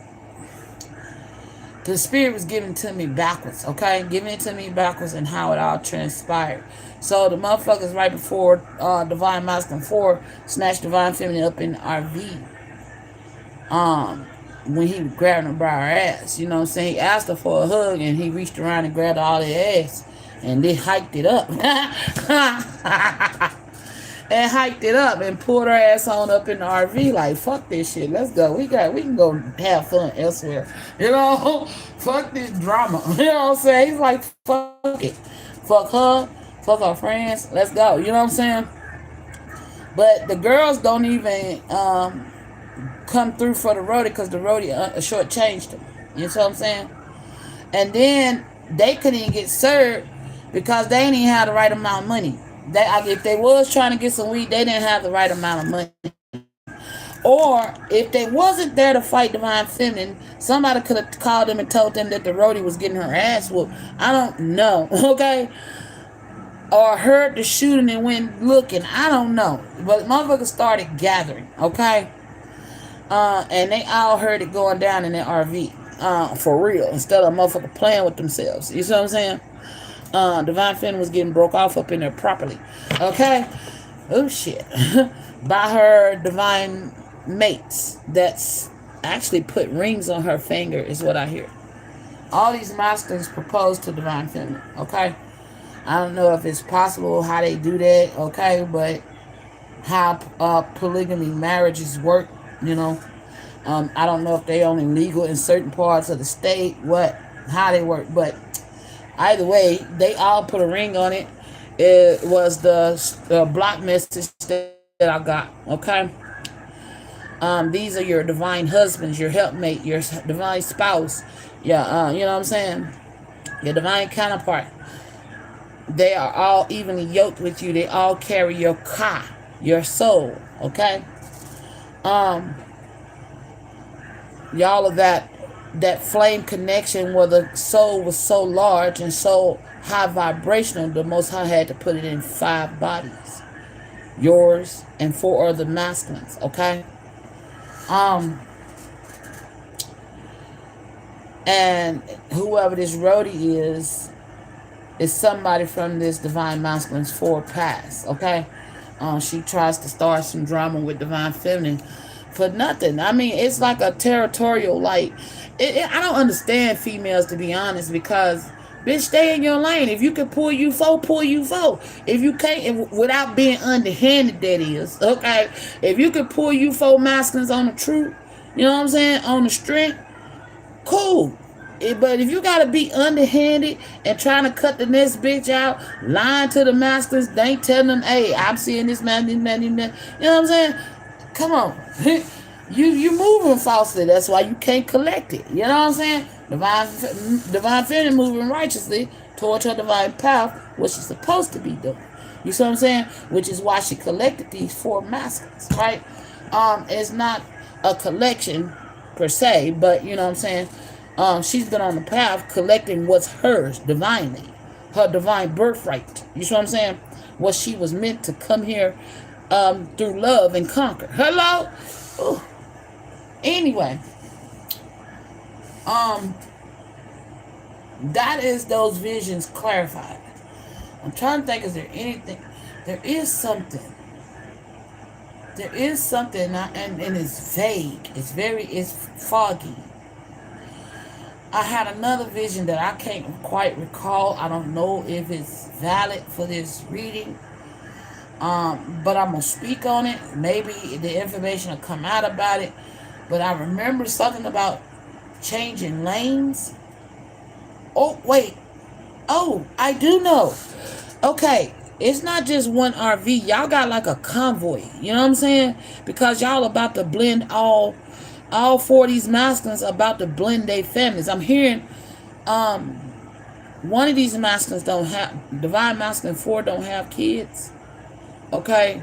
the spirit was given to me backwards, okay? Giving it to me backwards and how it all transpired. So the motherfuckers right before Divine Masculine 4 snatched Divine Feminine up in the RV. When he was grabbing her by her ass, you know what I'm saying? He asked her for a hug and he reached around and grabbed all her ass and they hiked it up. And hiked it up and pulled her ass on up in the RV like, fuck this shit, let's go. We can go have fun elsewhere. You know? Fuck this drama. You know what I'm saying? He's like, fuck it. Fuck her. Fuck our friends. Let's go. You know what I'm saying? But the girls don't even come through for the roadie because the roadie shortchanged them. You know what I'm saying? And then they couldn't even get served because they didn't even have the right amount of money. If they was trying to get some weed, they didn't have the right amount of money. Or if they wasn't there to fight Divine Feminine, somebody could have called them and told them that the roadie was getting her ass whooped. I don't know, okay? Or heard the shooting and went looking. I don't know. But motherfuckers started gathering, okay? And they all heard it going down in their RV. For real. Instead of motherfucker playing with themselves. You see what I'm saying? Divine Feminine was getting broke off up in there properly. Okay? Oh shit. By her divine mates that's actually put rings on her finger is what I hear. All these masculines propose to Divine Feminine. Okay? I don't know if it's possible how they do that, okay, but how polygamy marriages work, you know. I don't know if they only legal in certain parts of the state, how they work, but either way, they all put a ring on it. It was the block message that I got, okay. These are your divine husbands, your helpmate, your divine spouse, yeah, you know what I'm saying, your divine counterpart. They are all evenly yoked with you. They all carry your ka, your soul. Okay? Y'all of that flame connection where the soul was so large and so high vibrational, the Most High had to put it in 5 bodies. Yours and 4 other masculines. Okay? And whoever this roadie is somebody from this Divine Masculine's 4 past, okay? She tries to start some drama with Divine Feminine for nothing. I mean, it's like a territorial, like, I don't understand females, to be honest, because, bitch, stay in your lane. If you can pull you four, pull you four. If you can't, without being underhanded, that is, okay? If you can pull you 4 masculines on the truth, you know what I'm saying, on the strength, cool. But if you gotta be underhanded and trying to cut the next bitch out, lying to the masters, they ain't telling them, hey, I'm seeing this man, this man, this man. You know what I'm saying? Come on. you moving falsely. That's why you can't collect it. You know what I'm saying? Divine Feminine moving righteously towards her divine path, what she's supposed to be doing. You see what I'm saying? Which is why she collected these 4 masculines, right? It's not a collection per se, but you know what I'm saying? She's been on the path collecting what's hers divinely, her divine birthright. You see what I'm saying? What she was meant to come here through love and conquer. Hello? Ooh. Anyway, that is those visions clarified. I'm trying to think, is there anything? There is something. There is something, and it's vague. It's foggy. I had another vision that I can't quite recall. I don't know if it's valid for this reading. But I'm going to speak on it. Maybe the information will come out about it. But I remember something about changing lanes. Oh, wait. Oh, I do know. Okay. It's not just one RV. Y'all got like a convoy. You know what I'm saying? Because y'all about to blend all 4 of these masculines about to blend their families. I'm hearing one of these masculines don't have, Divine Masculine 4 don't have kids. Okay.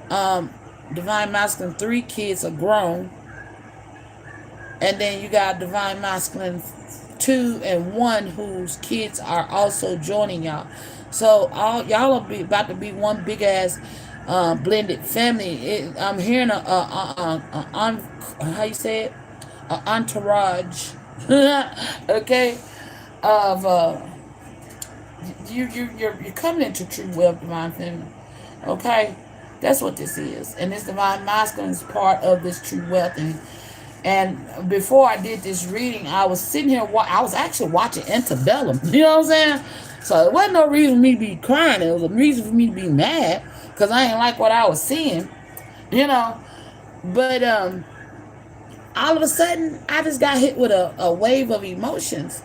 Divine Masculine 3 kids are grown. And then you got Divine Masculine 2 and 1 whose kids are also joining y'all. So y'all are about to be one big ass blended family. I'm hearing how you say it? An entourage, okay, of you're coming into true wealth, Divine Feminine, okay. That's what this is, and this Divine Masculine is part of this true wealth. And before I did this reading, I was sitting here. I was actually watching Antebellum. You know what I'm saying? So it wasn't no reason for me to be crying. It was a reason for me to be mad because I ain't like what I was seeing. You know, but all of a sudden, I just got hit with a wave of emotions,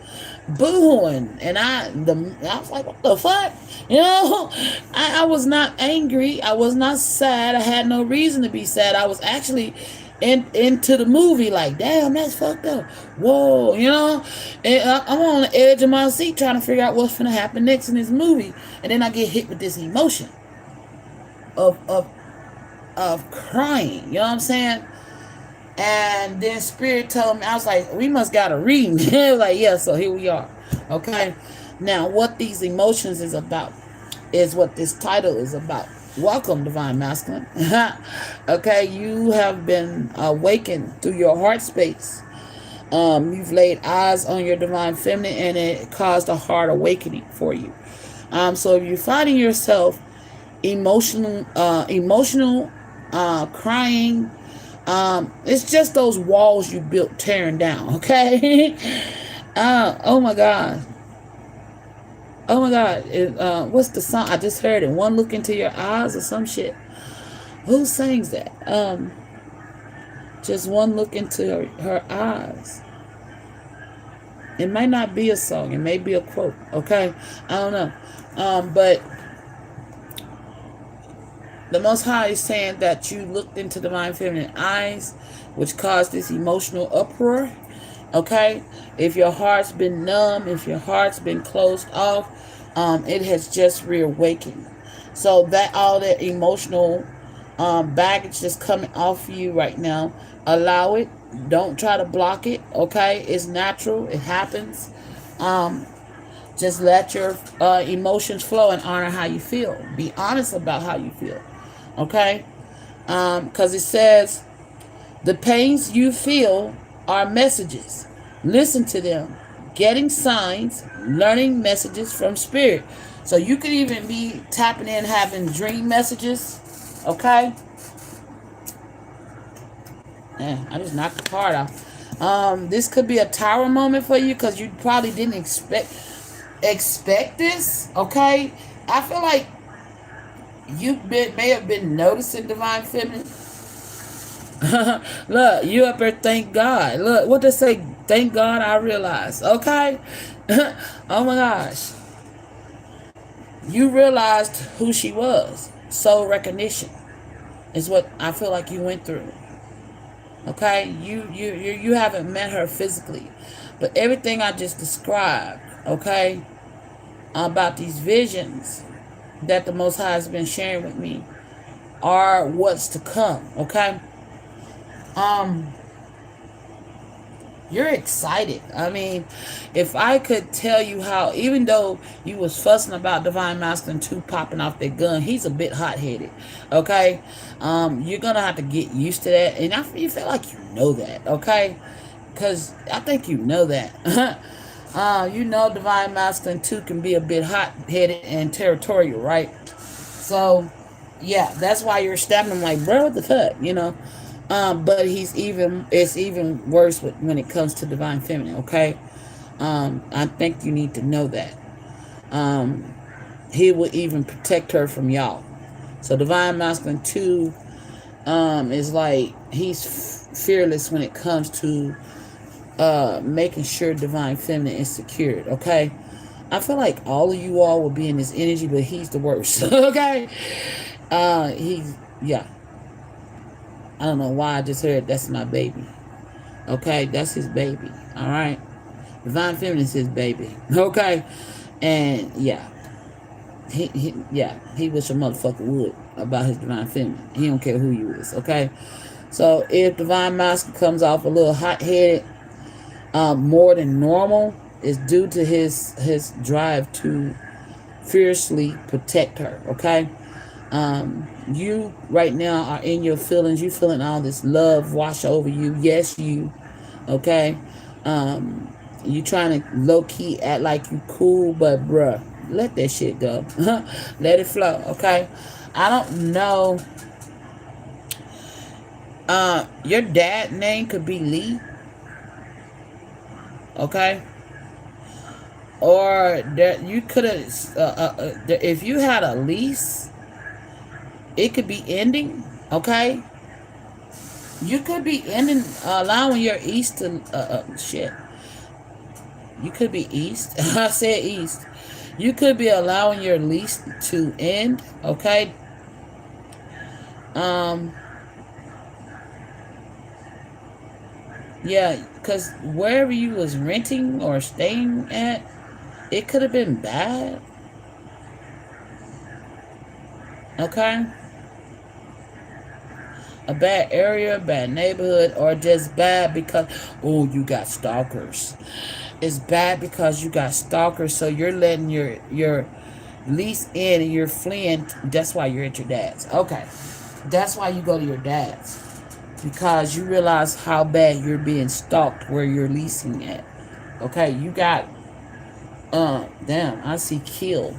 boohooing, and I was like, what the fuck? You know, I was not angry. I was not sad. I had no reason to be sad. I was actually into the movie, like, damn, that's fucked up. Whoa, you know, and I'm on the edge of my seat trying to figure out what's gonna happen next in this movie, and then I get hit with this emotion of crying. You know what I'm saying? And then Spirit told me, I was like, we must got a reading. He was like, yeah, so here we are. Okay. Now, what these emotions is about is what this title is about. Welcome, Divine Masculine. Okay, you have been awakened through your heart space. You've laid eyes on your Divine Feminine, and it caused a heart awakening for you. So if you're finding yourself emotional, crying, it's just those walls you built tearing down, okay? Oh my God. Oh my God. What's the song? I just heard it. One look into your eyes or some shit. Who sings that? Just one look into her eyes. It might not be a song. It may be a quote, okay? I don't know. But the Most High is saying that you looked into Divine Feminine eyes, which caused this emotional uproar. Okay? If your heart's been numb, if your heart's been closed off, it has just reawakened. So that all that emotional baggage that's coming off of you right now, allow it. Don't try to block it. Okay? It's natural. It happens. Just let your emotions flow and honor how you feel. Be honest about how you feel. Okay? Because it says, the pains you feel are messages. Listen to them. Getting signs, learning messages from Spirit. So you could even be tapping in, having dream messages. Okay? Yeah, I just knocked the card off. This could be a tower moment for you because you probably didn't expect this. Okay? I feel like you may have been noticing Divine Feminine. Look, you up there, thank God. Look, what they say, thank God I realized. Okay? Oh my gosh. You realized who she was. Soul recognition is what I feel like you went through. Okay? You haven't met her physically. But everything I just described, okay, about these visions that the Most High has been sharing with me are what's to come, okay? You're excited. I mean, if I could tell you how, even though you was fussing about Divine Masculine 2 popping off that gun, he's a bit hot-headed, okay? You're gonna have to get used to that, and you feel like you know that, okay? Because I think you know that. You know Divine Masculine 2 can be a bit hot-headed and territorial, right? So, yeah, that's why you're stabbing him like, bro, what the fuck, you know? But it's even worse when it comes to Divine Feminine, okay? I think you need to know that. He will even protect her from y'all. So Divine Masculine 2 is like, he's fearless when it comes to making sure Divine Feminine is secured, okay? I feel like all of you all will be in this energy, but he's the worst, okay? Yeah. I don't know why I just heard that's my baby. Okay, that's his baby. All right, Divine Feminine is his baby. Okay, and yeah, he wish a motherfucker would about his Divine Feminine. He don't care who you is. Okay, so if Divine Masculine comes off a little hot-headed, more than normal, is due to his drive to fiercely protect her. Okay. You right now are in your feelings. You feeling all this love wash over you. Yes, you. Okay. You trying to low-key act like you cool, but bruh, let that shit go. Let it flow. Okay. I don't know. Your dad name could be Lee. Okay. Or that you could have, if you had a lease, it could be ending, okay? You could be ending, allowing your east to, shit. You could be east. I said east. You could be allowing your lease to end, okay? Um, yeah, because wherever you was renting or staying at, it could have been bad, okay? A bad area, bad neighborhood, or just bad because, oh, you got stalkers. It's bad because you got stalkers, so you're letting your lease in and you're fleeing. That's why you're at your dad's. Okay. That's why you go to your dad's. Because you realize how bad you're being stalked where you're leasing at. Okay, you got damn, I see kill.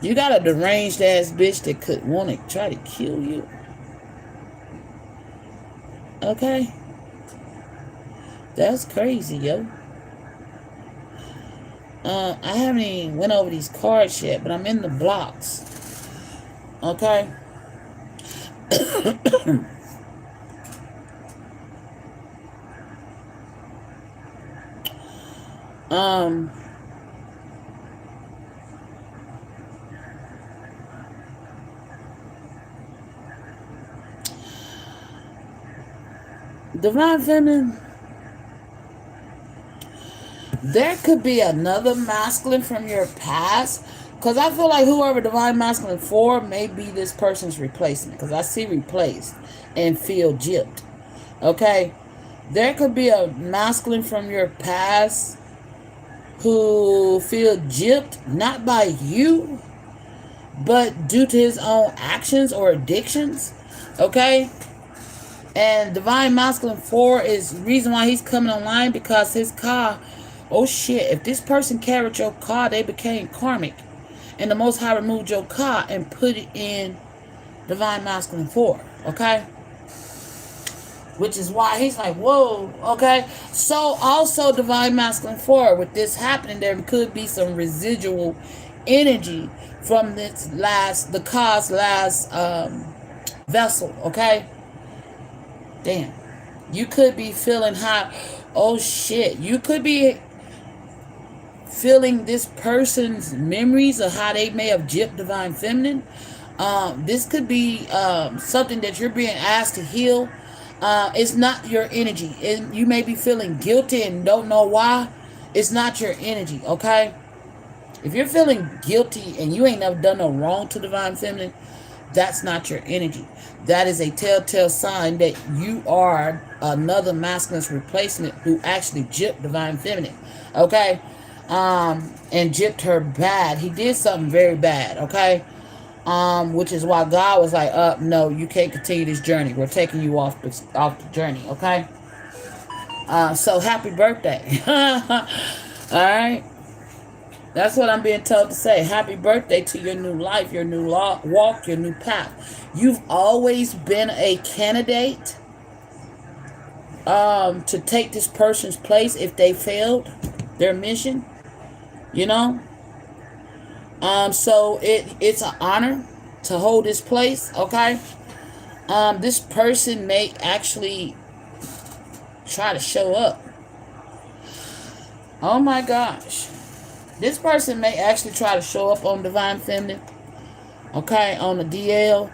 You got a deranged ass bitch that could want to try to kill you. Okay? That's crazy, yo. I haven't even went over these cards yet, but I'm in the blocks. Okay? um Divine Feminine, there could be another masculine from your past. Because I feel like whoever Divine Masculine for may be this person's replacement. Because I see replaced and feel gypped. Okay? There could be a masculine from your past who feel gypped, not by you, but due to his own actions or addictions. Okay? And Divine Masculine 4 is the reason why he's coming online, because his car, oh shit, if this person carried your car, they became karmic. And the Most High removed your car and put it in Divine Masculine 4. Okay? Which is why he's like, whoa, okay? So also Divine Masculine 4, with this happening, there could be some residual energy from the car's last vessel, okay? Damn. You could be feeling hot. Oh shit. You could be feeling this person's memories of how they may have gypped Divine Feminine. This could be something that you're being asked to heal. It's not your energy. You may be feeling guilty and don't know why. It's not your energy, okay? If you're feeling guilty and you ain't never done no wrong to Divine Feminine, that's not your energy. That is a telltale sign that you are another masculine's replacement who actually gypped Divine Feminine, okay? And gypped her bad. He did something very bad, okay? Which is why God was like, no, you can't continue this journey. We're taking you off the journey, okay? So happy birthday. All right? That's what I'm being told to say. Happy birthday to your new life, your new walk, your new path. You've always been a candidate to take this person's place if they failed their mission, you know? So it's an honor to hold this place, okay? This person may actually try to show up. Oh my gosh. This person may actually try to show up on Divine Feminine, okay, on the DL.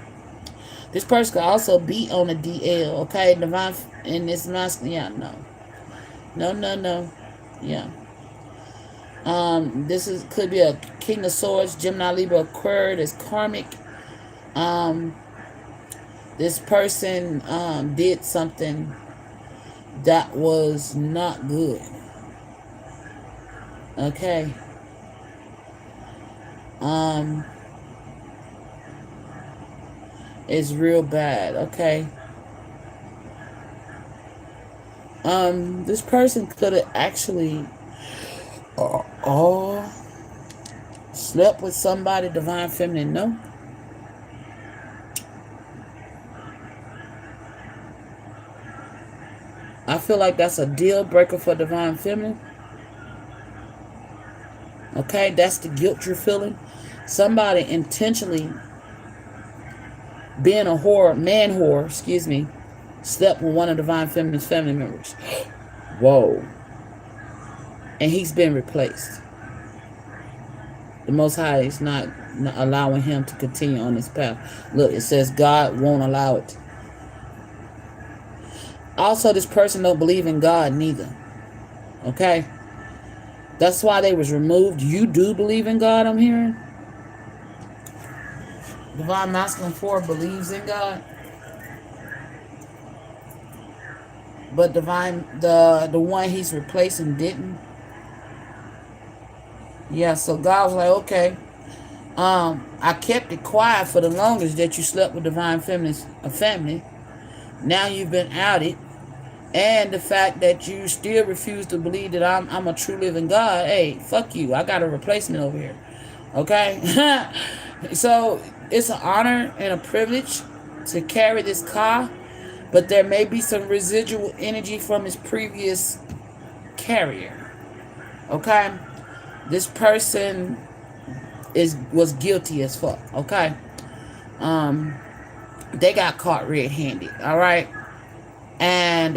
This person could also be on the DL, okay, Divine in this masculine. Yeah, no, yeah. This could be a King of Swords, Gemini, Libra, Aquarius, karmic. This person did something that was not good. Okay. It's real bad, okay? This person could have actually slept with somebody Divine Feminine, no? I feel like that's a deal breaker for Divine Feminine. Okay, that's the guilt you're feeling. Somebody intentionally being a whore, man whore, slept with one of Divine Feminine's family members. Whoa. And he's been replaced. The Most High is not allowing him to continue on this path. Look, it says God won't allow it. Also, this person don't believe in God neither. Okay? That's why they was removed. You do believe in God, I'm hearing? Divine Masculine 4 believes in God. But the one he's replacing didn't. Yeah, so God was like, okay. I kept it quiet for the longest that you slept with Divine Feminine's family. Now you've been outed. And the fact that you still refuse to believe that I'm a true living God. Hey, fuck you. I got a replacement over here. Okay? So it's an honor and a privilege to carry this car. But there may be some residual energy from his previous carrier. Okay? This person was guilty as fuck. Okay? They got caught red-handed. Alright? And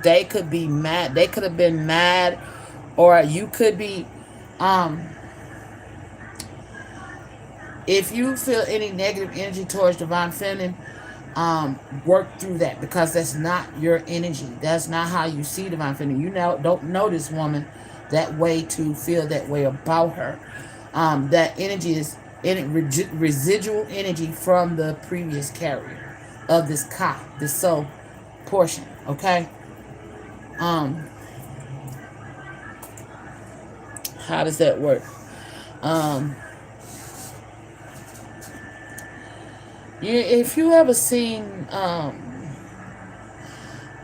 they could be mad. They could have been mad. Or you could be... if you feel any negative energy towards Divine Feminine, work through that, because that's not your energy. That's not how you see Divine Feminine. You don't know this woman that way to feel that way about her. That energy is residual energy from the previous carrier of this ka, this soul portion. Okay. How does that work? If you ever seen,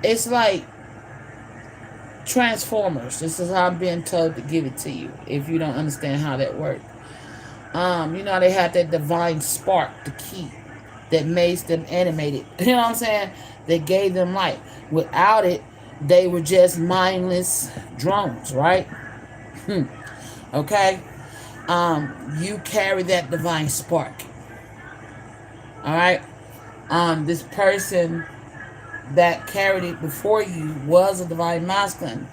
it's like Transformers. This is how I'm being told to give it to you. If you don't understand how that works, you know they had that divine spark, the key that made them animated. You know what I'm saying? That gave them light. Without it, they were just mindless drones, right? Okay. You carry that divine spark. All right. This person that carried it before you was a Divine Masculine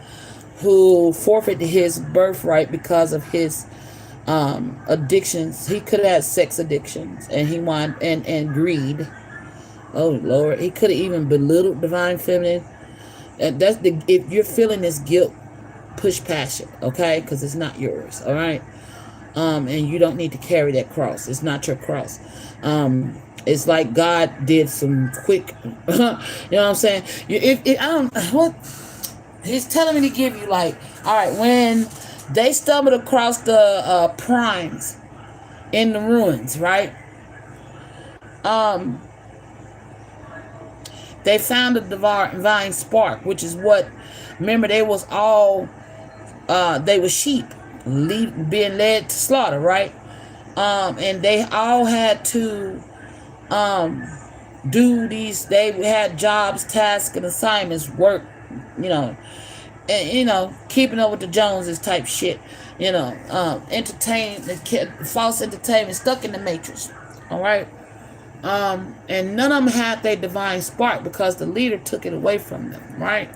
who forfeited his birthright because of his addictions. He could have had sex addictions, and he wanted and greed. Oh Lord, he could have even belittled Divine Feminine. And that's if you're feeling this guilt, push past it, okay? Because it's not yours. All right. And you don't need to carry that cross. It's not your cross. It's like God did some quick, you know what I'm saying? He's telling me to give you, like, all right, when they stumbled across the primes in the ruins, right? They found a divine spark, which is what, remember, they was all, they were sheep being led to slaughter, right? And they all had to do these, they had jobs, tasks, and assignments, work, you know, and, keeping up with the Joneses type shit, false entertainment, stuck in the matrix, all right? And none of them had their divine spark because the leader took it away from them, right?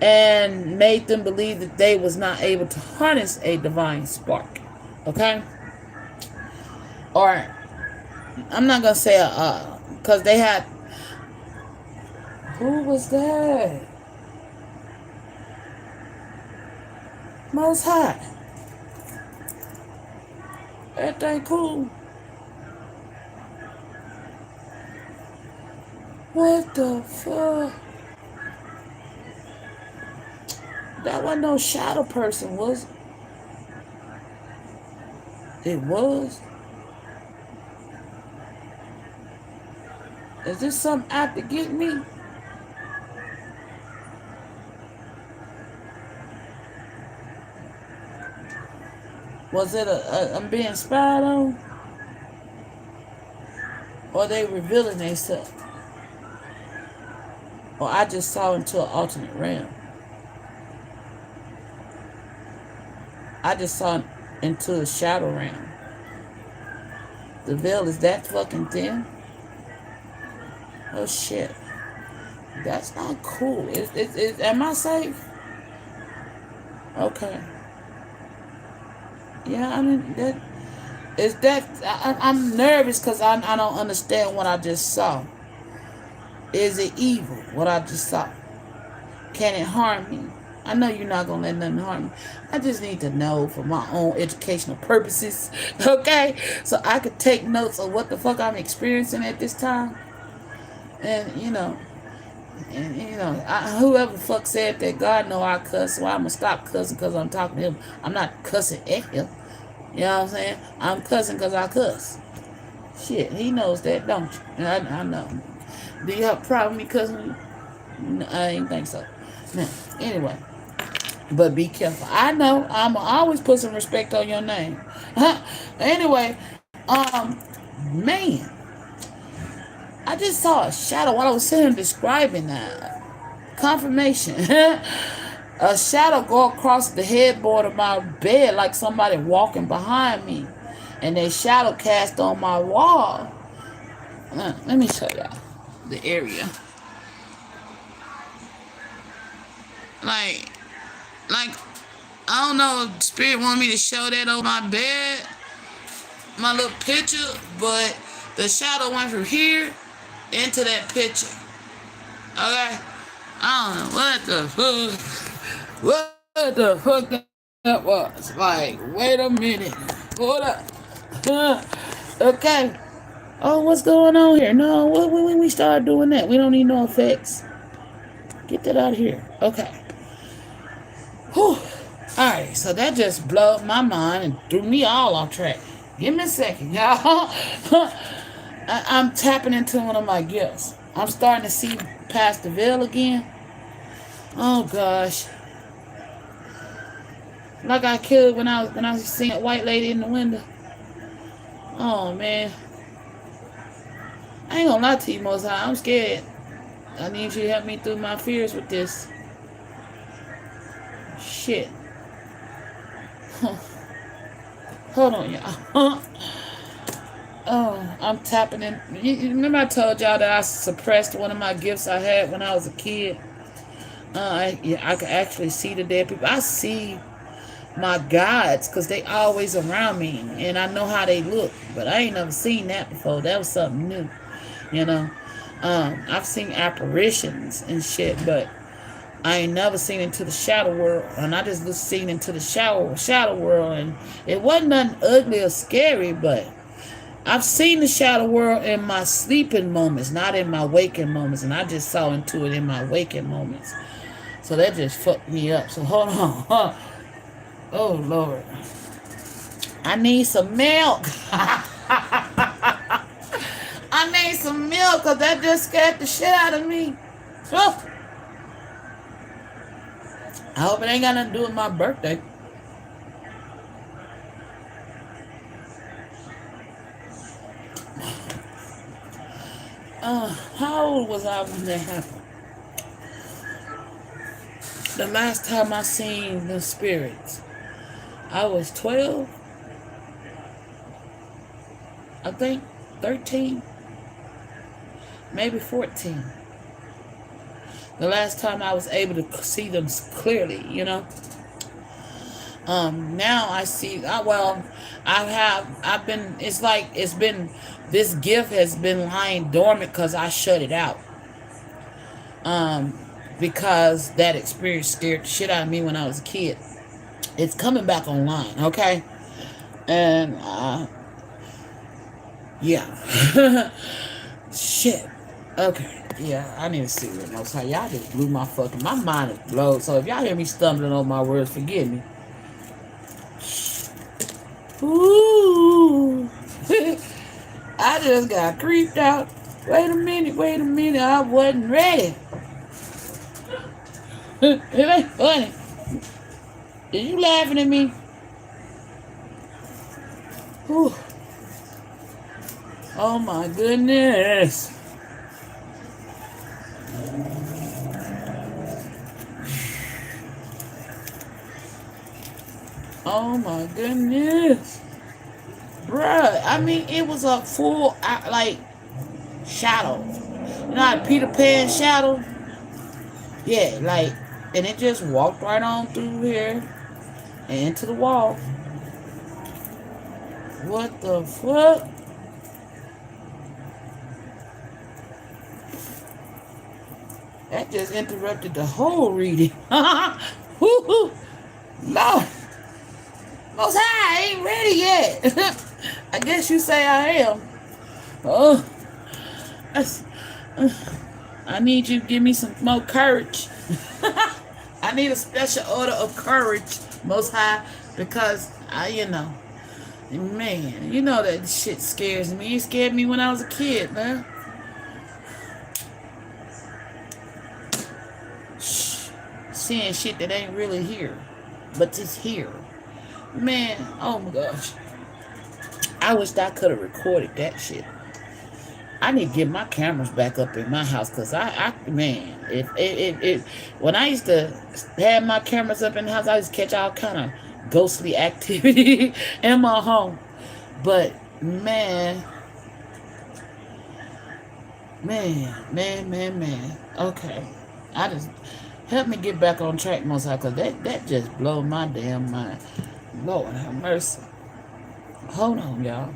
And made them believe that they was not able to harness a divine spark, okay? Or, I'm not going to say, because they had, who was that? Most High. Everything cool. What the fuck? That wasn't no shadow person, was it? It was? Is this something out to get me? Was it I'm being spied on? Or they revealing themselves? Or I just saw into an alternate realm? I just saw into a shadow realm. The veil is that fucking thin? Oh shit. That's not cool. Am I safe? Okay. Yeah, I mean that is that I'm nervous because I don't understand what I just saw. Is it evil? What I just saw? Can it harm me? I know you're not gonna let nothing harm me. I just need to know for my own educational purposes, okay? So I could take notes of what the fuck I'm experiencing at this time, and whoever the fuck said that, God know I cuss, so I'm gonna stop cussing because I'm talking to him. I'm not cussing at him. You know what I'm saying? I'm cussing because I cuss. Shit, he knows that, don't you? I know. Do you have a problem with me cussing? No, I ain't think so. Now, anyway, but be careful. I know I'm always put some respect on your name. Anyway, man, I just saw a shadow while I was sitting describing that. Confirmation. A shadow go across the headboard of my bed like somebody walking behind me. And that shadow cast on my wall. Let me show y'all the area. Like, I don't know if Spirit want me to show that on my bed, my little picture, but the shadow went from here into that picture. Okay? I don't know what the fuck. What the fuck that was. Like, wait a minute. Hold up. Okay. Oh, what's going on here? No, when we start doing that, we don't need no effects. Get that out of here. Okay. Whew. Alright, so that just blew my mind and threw me all off track. Give me a second, y'all. I'm tapping into one of my gifts. I'm starting to see past the veil again. Oh gosh. Like I killed when I was seeing that white lady in the window. Oh man. I ain't gonna lie to you, Most High. I'm scared. I need you to help me through my fears with this. Shit. Hold on, y'all. Oh, I'm tapping in. You remember I told y'all that I suppressed one of my gifts I had when I was a kid? I could actually see the dead people. I see my gods because they always around me, and I know how they look. But I ain't never seen that before. That was something new, you know. I've seen apparitions and shit, but I ain't never seen into the shadow world, and I just seen into the shadow world, and it wasn't nothing ugly or scary, but I've seen the shadow world in my sleeping moments, not in my waking moments, and I just saw into it in my waking moments. So that just fucked me up. So hold on. Oh Lord, I need some milk. I need some milk because that just scared the shit out of me. Oh. I hope it ain't got nothing to do with my birthday. How old was I when that happened? The last time I seen the spirits, I was 12, I think, 13, maybe 14. The last time I was able to see them clearly, you know. Now I see. I've been. It's been. This gift has been lying dormant because I shut it out. Because that experience scared the shit out of me when I was a kid. It's coming back online, okay? And yeah. Shit. Okay. Yeah, I need to see what else. Y'all just blew my mind is blown. So if y'all hear me stumbling on my words, forgive me. Ooh. I just got creeped out. Wait a minute. I wasn't ready. It ain't funny. Is you laughing at me? Whew. Oh my goodness. Oh my goodness. Bruh, I mean, it was a full, shadow. You know how Peter Pan shadow? Yeah, like, and it just walked right on through here and into the wall. What the fuck? That just interrupted the whole reading. Woo-hoo. Lord. Most High, I ain't ready yet. I guess you say I am. Oh, I need you to give me some more courage. I need a special order of courage, Most High, because man, you know that shit scares me. It scared me when I was a kid, man. Seeing shit that ain't really here, but it's here. Man, oh my gosh. I wish I could have recorded that shit. I need to get my cameras back up in my house, because man, if when I used to have my cameras up in the house, I used to catch all kind of ghostly activity in my home. But man. Okay. I just help me get back on track, Most High, because that just blow my damn mind. Lord have mercy. Hold on, y'all.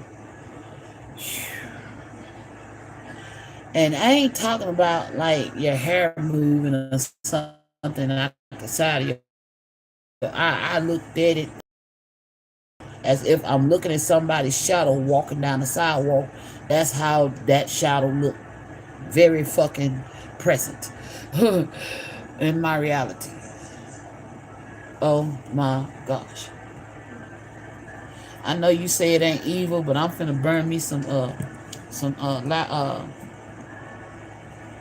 And I ain't talking about like your hair moving or something out the side of your. I looked at it as if I'm looking at somebody's shadow walking down the sidewalk. That's how that shadow looked. Very fucking present in my reality. Oh my gosh. I know you say it ain't evil, but I'm finna burn me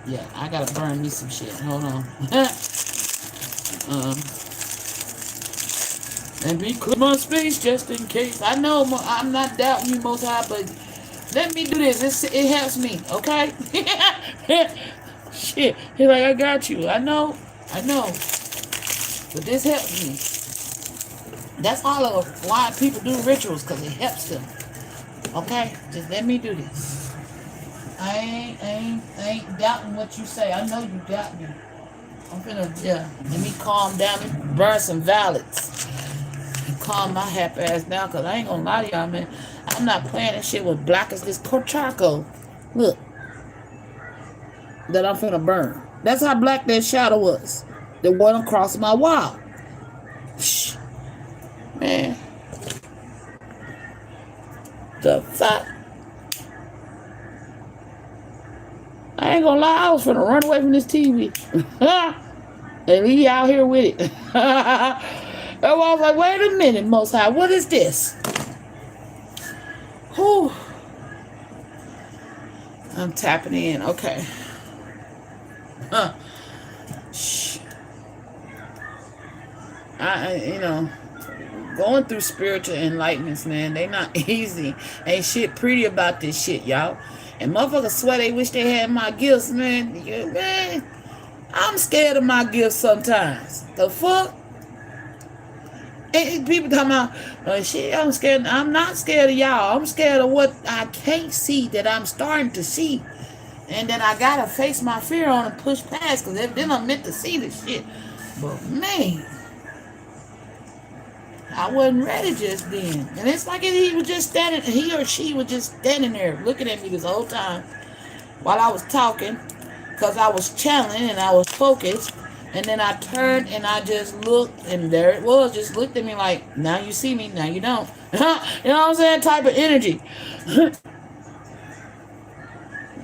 yeah, I gotta burn me some shit. Hold on. And be clear my space just in case. I know I'm not doubting you, Most High, but let me do this. It helps me, okay? Shit. He's like, I got you. I know. But this helps me. That's all of why people do rituals, because it helps them. Okay? Just let me do this. I ain't doubting what you say. I know you doubt me. I'm finna, let me calm down and burn some violets. And calm my happy ass down, because I ain't gonna lie to y'all, man. I'm not playing that shit with black as this charcoal. Look. That I'm finna burn. That's how black that shadow was. The one across my wall. Shh. Man. The fuck? I ain't gonna lie, I was finna run away from this TV. And he out here with it. I was like, wait a minute, Most High, what is this? Whew. I'm tapping in, okay. Shh. Going through spiritual enlightenments, man, they not easy. Ain't shit pretty about this shit, y'all. And motherfuckers swear they wish they had my gifts, man. Man, I'm scared of my gifts sometimes. The fuck? And people talking about, shit, I'm scared. I'm not scared of y'all. I'm scared of what I can't see that I'm starting to see. And then I gotta face my fear on and push past, because then I'm meant to see this shit. But man, I wasn't ready just then. And it's like he was just standing, he or she was just standing there looking at me this whole time while I was talking, because I was channeling and I was focused. And then I turned and I just looked, and there it was, just looked at me like, now you see me, now you don't. You know what I'm saying? Type of energy.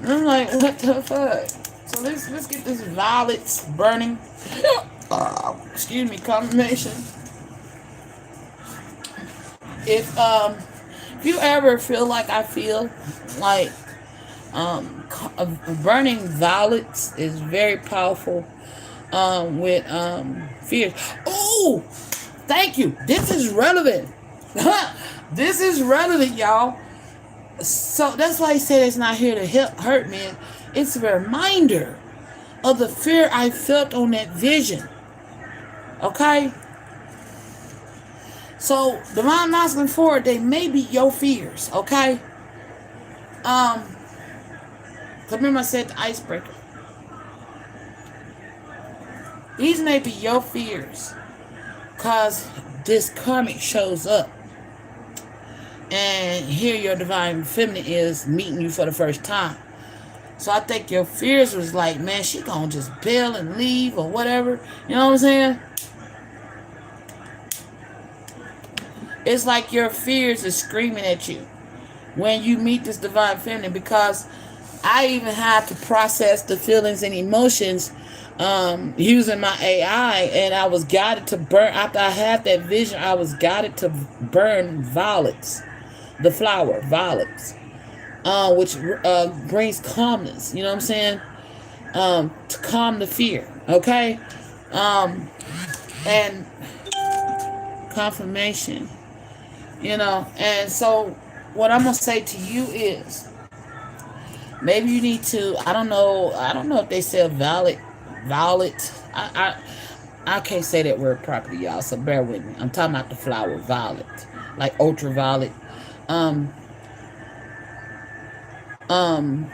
I'm like, what the fuck? So let's get this violets burning. Excuse me, confirmation. If you ever feel like I feel like burning violets is very powerful with fears. Oh, thank you. This is relevant. This is relevant, y'all. So that's why he said it's not here to hurt me. It's a reminder of the fear I felt on that vision. Okay? So, Divine Masculine Forward, they may be your fears, okay? Remember I said the icebreaker. These may be your fears. Because this karmic shows up. And here your divine feminine is meeting you for the first time. So I think your fears was like, man, she gonna just bail and leave or whatever. You know what I'm saying? It's like your fears is screaming at you when you meet this divine feminine, because I even had to process the feelings and emotions using my AI, and I was guided to burn. After I had that vision, I was guided to burn violets, the flower violets, which brings calmness. You know what I'm saying? To calm the fear. Okay, and confirmation. You know, and so what I'm gonna say to you is, maybe you need to. I don't know if they sell violet. I can't say that word properly, y'all. So bear with me. I'm talking about the flower violet, like ultraviolet. Um, um,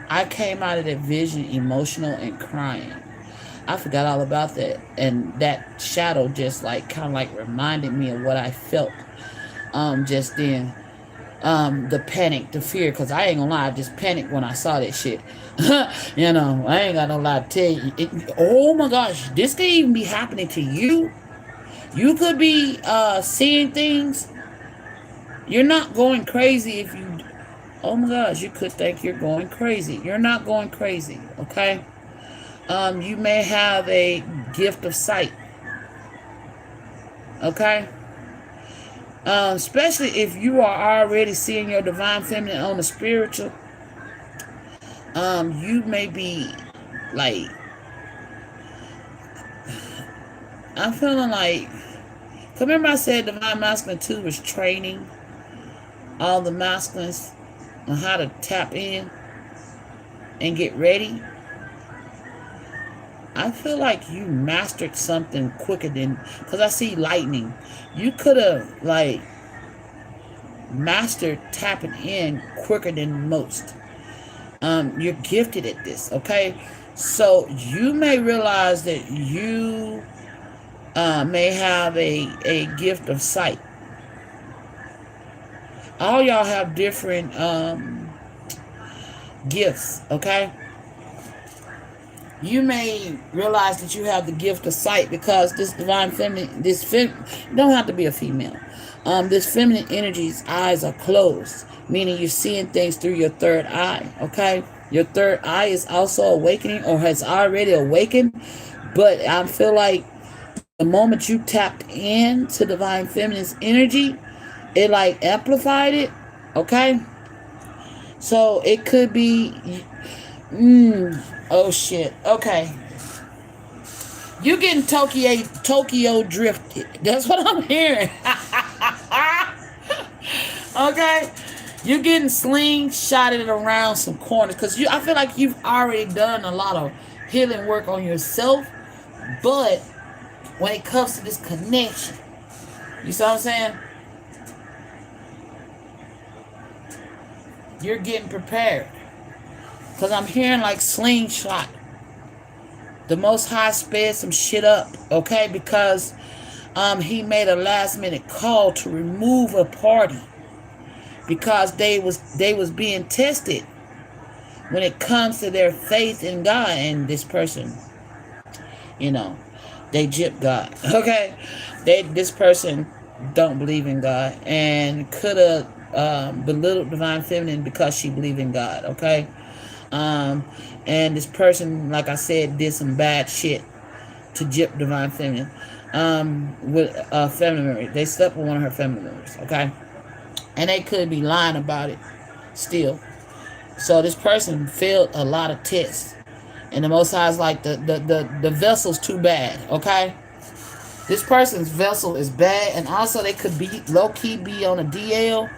I came out of that vision emotional and crying. I forgot all about that, and that shadow just like kind of like reminded me of what I felt just then. The panic, the fear, because I ain't gonna lie, I just panicked when I saw that shit. You know, I ain't got no lie to tell you. Oh my gosh, this could even be happening to you. You could be seeing things. You're not going crazy if you. Oh my gosh, you could think you're going crazy. You're not going crazy, okay? You may have a gift of sight, okay? Especially if you are already seeing your divine feminine on the spiritual, you may be like, I'm feeling like, remember I said divine masculine 2 was training all the masculines on how to tap in and get ready. I feel like you mastered something quicker than, because I see lightning. You could have like mastered tapping in quicker than most. You're gifted at this, okay? So you may realize that you may have a gift of sight. All y'all have different gifts, okay? You may realize that you have the gift of sight because this divine feminine, you don't have to be a female. This feminine energy's eyes are closed, meaning you're seeing things through your third eye, okay? Your third eye is also awakening or has already awakened, but I feel like the moment you tapped into divine feminine's energy, it like amplified it, okay? So it could be, oh shit, okay. You getting Tokyo drifted. That's what I'm hearing. Okay? You're getting slingshotted around some corners because I feel like you've already done a lot of healing work on yourself, but when it comes to this connection, you see what I'm saying? You're getting prepared. Because I'm hearing like slingshot. The Most High sped some shit up, okay? Because he made a last minute call to remove a party. Because they was being tested when it comes to their faith in God. And this person, you know, they gypped God, okay? This person don't believe in God and could have belittled divine feminine because she believed in God, okay? And this person, like I said, did some bad shit to gyp divine feminine with feminine memory. They slept with one of her feminine members, okay? And they could be lying about it still. So this person failed a lot of tests. And the Most High is like, the vessel's too bad, okay? This person's vessel is bad, and also they could be low-key be on a DL.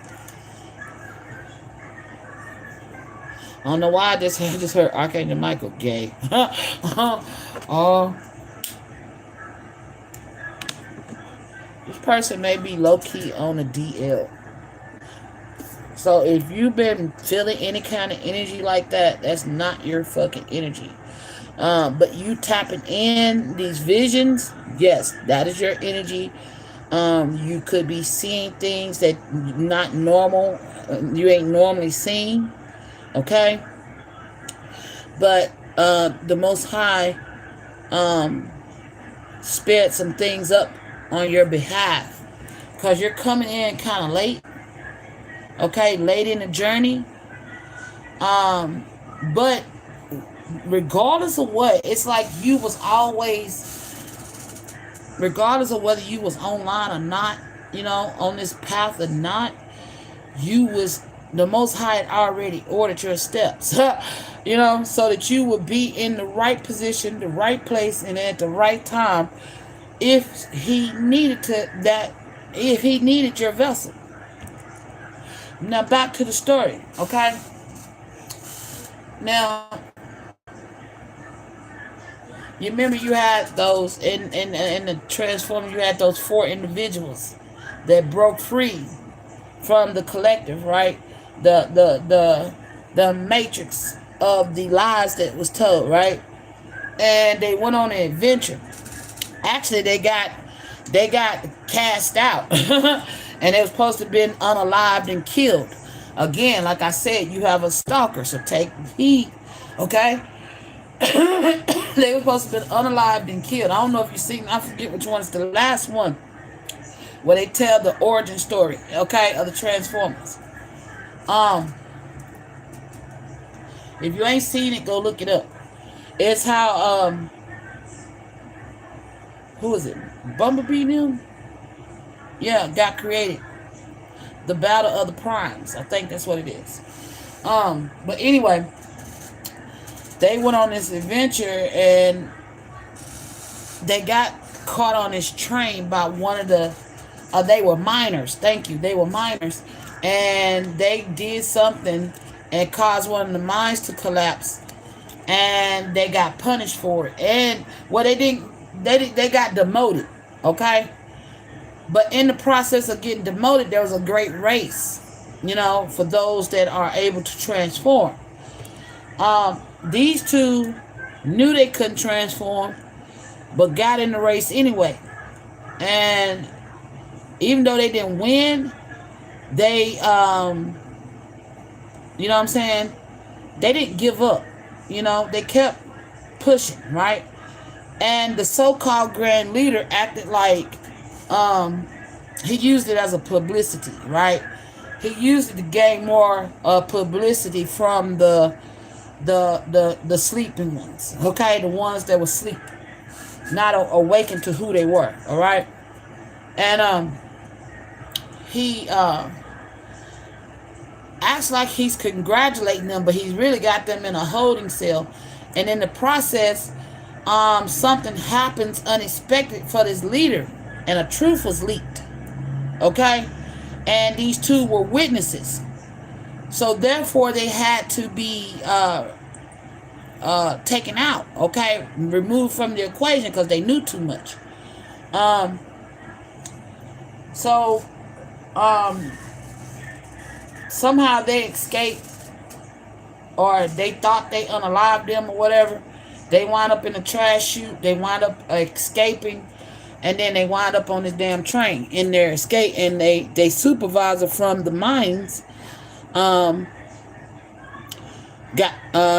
I don't know why I just heard Archangel Michael gay. This person may be low-key on a DL. So if you've been feeling any kind of energy like that, that's not your fucking energy. But you tapping in these visions, yes, that is your energy. You could be seeing things that not normal, you ain't normally seeing. Okay, but the Most High sped some things up on your behalf because you're coming in kind of late. Okay, late in the journey. But regardless of what, it's like you was always, regardless of whether you was online or not, on this path or not, you was, the Most High had already ordered your steps, so that you would be in the right position, the right place, and at the right time if he needed if he needed your vessel. Now back to the story, okay? Now, you remember you had those in the Transformer, you had those 4 individuals that broke free from the collective, right? The matrix of the lies that was told, right? And they went on an adventure. Actually, they got cast out. And they were supposed to have been unalived and killed. Again, like I said, you have a stalker, so take heed, okay? They were supposed to have been unalived and killed. I don't know if you've seen, I forget which one. It's the last one where they tell the origin story, okay, of the Transformers. If you ain't seen it, go look it up. It's how, who is it? Bumblebee now? Yeah, got created. The Battle of the Primes. I think that's what it is. But anyway, they went on this adventure and they got caught on this train by one of the, they were miners. Thank you. They were miners. And they did something and caused one of the mines to collapse. And they got punished for it. And well, they got demoted. Okay? But in the process of getting demoted, there was a great race, for those that are able to transform. These two knew they couldn't transform, but got in the race anyway. And even though they didn't win, they, you know what I'm saying? They didn't give up. They kept pushing, right? And the so-called grand leader acted like, he used it as a publicity, right? He used it to gain more publicity from the sleeping ones, okay? The ones that were sleeping, not awakened to who they were, all right? And he acts like he's congratulating them, but he's really got them in a holding cell. And in the process, something happens unexpected for this leader, and a truth was leaked, okay? And these two were witnesses, so therefore they had to be taken out, okay, removed from the equation because they knew too much. Somehow they escaped, or they thought they unalived them or whatever. They wound up in a trash chute. They wound up escaping, and then they wind up on this damn train in their escape. And they supervisor from the mines got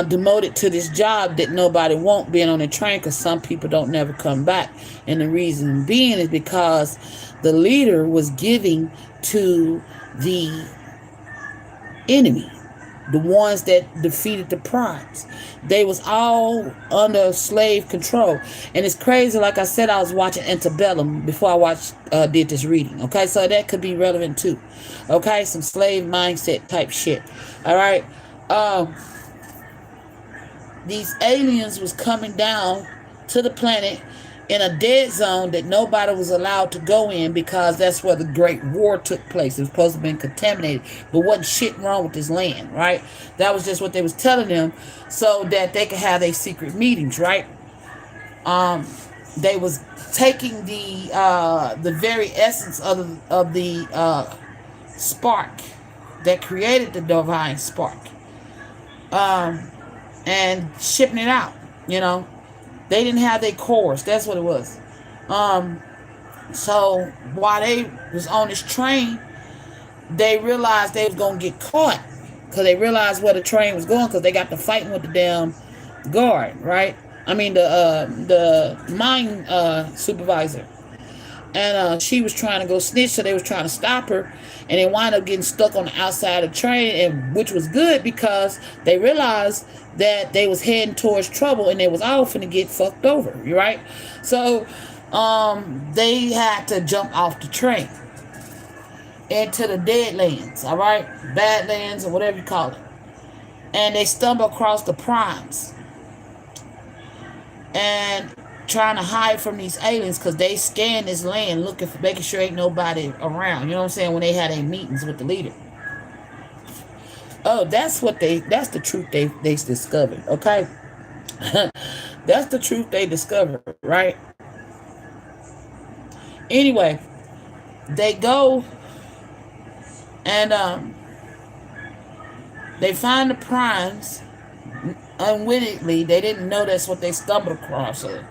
demoted to this job that nobody want, being on the train, because some people don't never come back. And the reason being is because the leader was giving to the enemy, the ones that defeated the primes. They was all under slave control. And it's crazy. Like I said, I was watching Antebellum before I did this reading. Okay, so that could be relevant too. Okay, some slave mindset type shit. All right. These aliens was coming down to the planet in a dead zone that nobody was allowed to go in, because that's where the Great War took place. It was supposed to have been contaminated, but wasn't shit wrong with this land, right? That was just what they was telling them, so that they could have their secret meetings, right? They was taking the very essence of the spark, that created the divine spark, and shipping it out. You know, they didn't have their cores. That's what it was. So while they was on this train, they realized they was gonna get caught because they realized where the train was going because they got to fighting with the damn guard, right? I mean the mine supervisor, and she was trying to go snitch, so they was trying to stop her, and they wound up getting stuck on the outside of the train, and which was good because they realized that they was heading towards trouble and they was all finna get fucked over, right? So they had to jump off the train into the Deadlands, all right, Badlands or whatever you call it, and they stumble across the primes and trying to hide from these aliens because they scanned this land looking for, making sure ain't nobody around. You know what I'm saying? When they had their meetings with the leader. Oh, that's the truth they discovered. Okay, that's the truth they discovered, right? Anyway, they go and they find the primes unwittingly. They didn't know that's what they stumbled across. So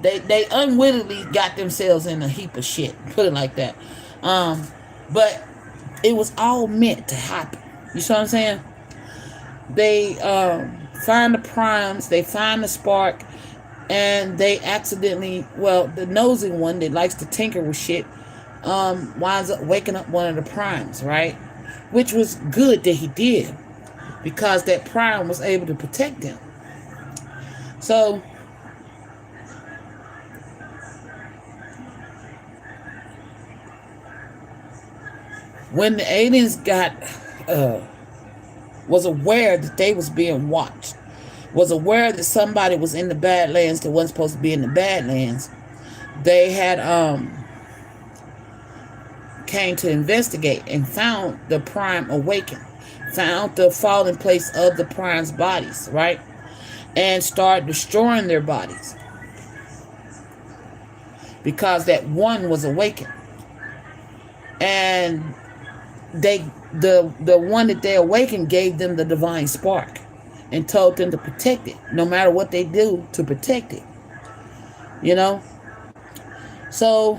they unwittingly got themselves in a heap of shit. Put it like that. But it was all meant to happen. You see what I'm saying? They find the primes. They find the spark. And they accidentally, well, the nosy one that likes to tinker with shit winds up waking up one of the primes, right? Which was good that he did, because that prime was able to protect them. So when the aliens was aware that they was being watched, was aware that somebody was in the Badlands that wasn't supposed to be in the Badlands, they had came to investigate and found the prime awakened, found the falling place of the prime's bodies, right? And start destroying their bodies because that one was awakened. And the one that they awakened gave them the divine spark and told them to protect it, no matter what they do to protect it. You know? So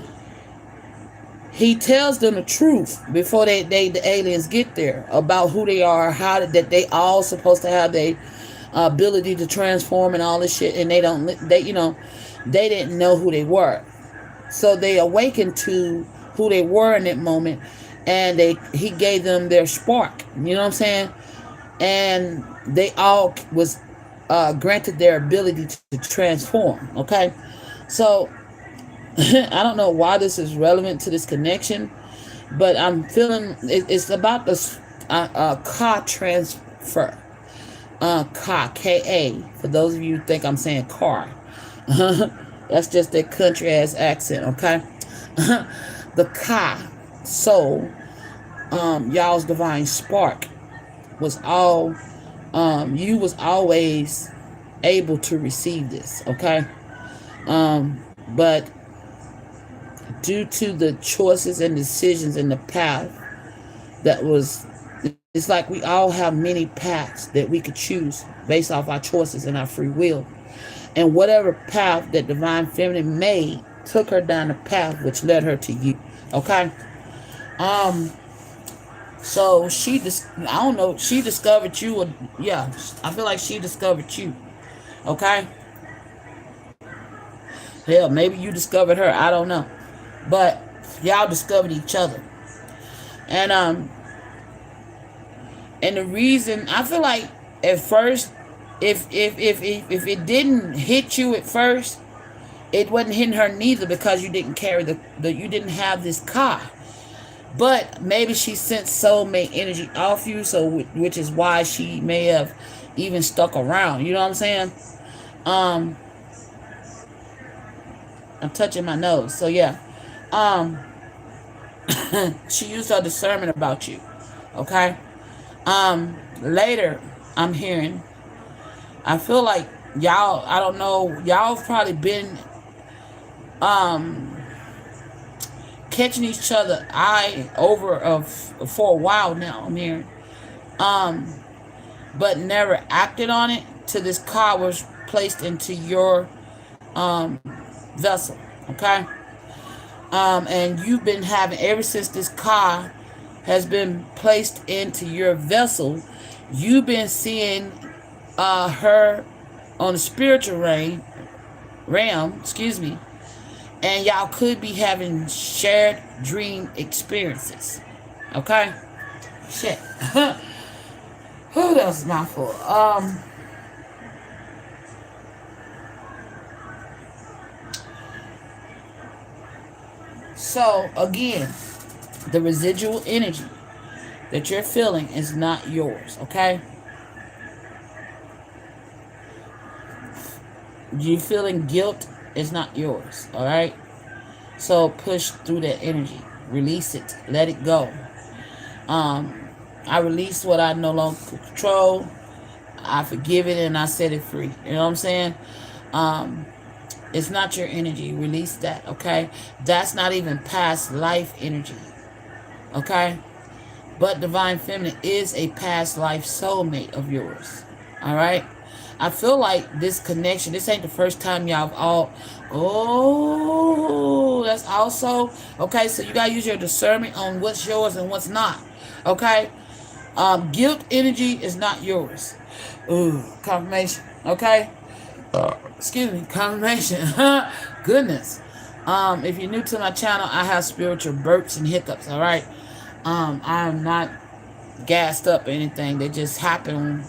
he tells them the truth before the aliens get there about who they are, how that they all supposed to have their ability to transform and all this shit, and they didn't know who they were. So they awakened to who they were in that moment, and he gave them their spark. You know what I'm saying? And they all was granted their ability to transform. Okay, so I don't know why this is relevant to this connection, but I'm feeling it's about this Ka transfer. Ka, K-A, for those of you who think I'm saying car. That's just that country ass accent, okay? The Ka, soul, y'all's divine spark was all, you was always able to receive this, okay? But due to the choices and decisions in the path it's like we all have many paths that we could choose based off our choices and our free will. And whatever path that Divine Feminine made took her down the path which led her to you. Okay? So she discovered you, or yeah, I feel like she discovered you. Okay? Hell, maybe you discovered her, I don't know. But y'all discovered each other. And the reason I feel like at first, if it didn't hit you at first, it wasn't hitting her neither, because you didn't carry you didn't have this car. But maybe she sensed soulmate energy off you, so which is why she may have even stuck around. You know what I'm saying? I'm touching my nose, so yeah. She used her discernment about you. Okay. Later, I'm hearing, I feel like y'all, I don't know, y'all have probably been catching each other eye over for a while now. I'm hearing um, but never acted on it till this car was placed into your um, vessel. Okay, and you've been having ever since this car has been placed into your vessel. You've been seeing her on the spiritual realm, excuse me, and y'all could be having shared dream experiences. Okay, shit. Who else is mouthful? So again, the residual energy that you're feeling is not yours. Okay, you feeling guilt is not yours. All right. So push through that energy, release it, let it go. I release what I no longer control. I forgive it and I set it free. You know what I'm saying? It's not your energy. Release that, okay? That's not even past life energy, okay? But Divine Feminine is a past life soulmate of yours, all right? I feel like this connection, this ain't the first time y'all all, oh, that's also, okay, so you got to use your discernment on what's yours and what's not, okay? Guilt energy is not yours. Ooh, confirmation, okay? Excuse me, confirmation. Goodness. If you're new to my channel, I have spiritual burps and hiccups, all right? I'm not gassed up or anything. They just happen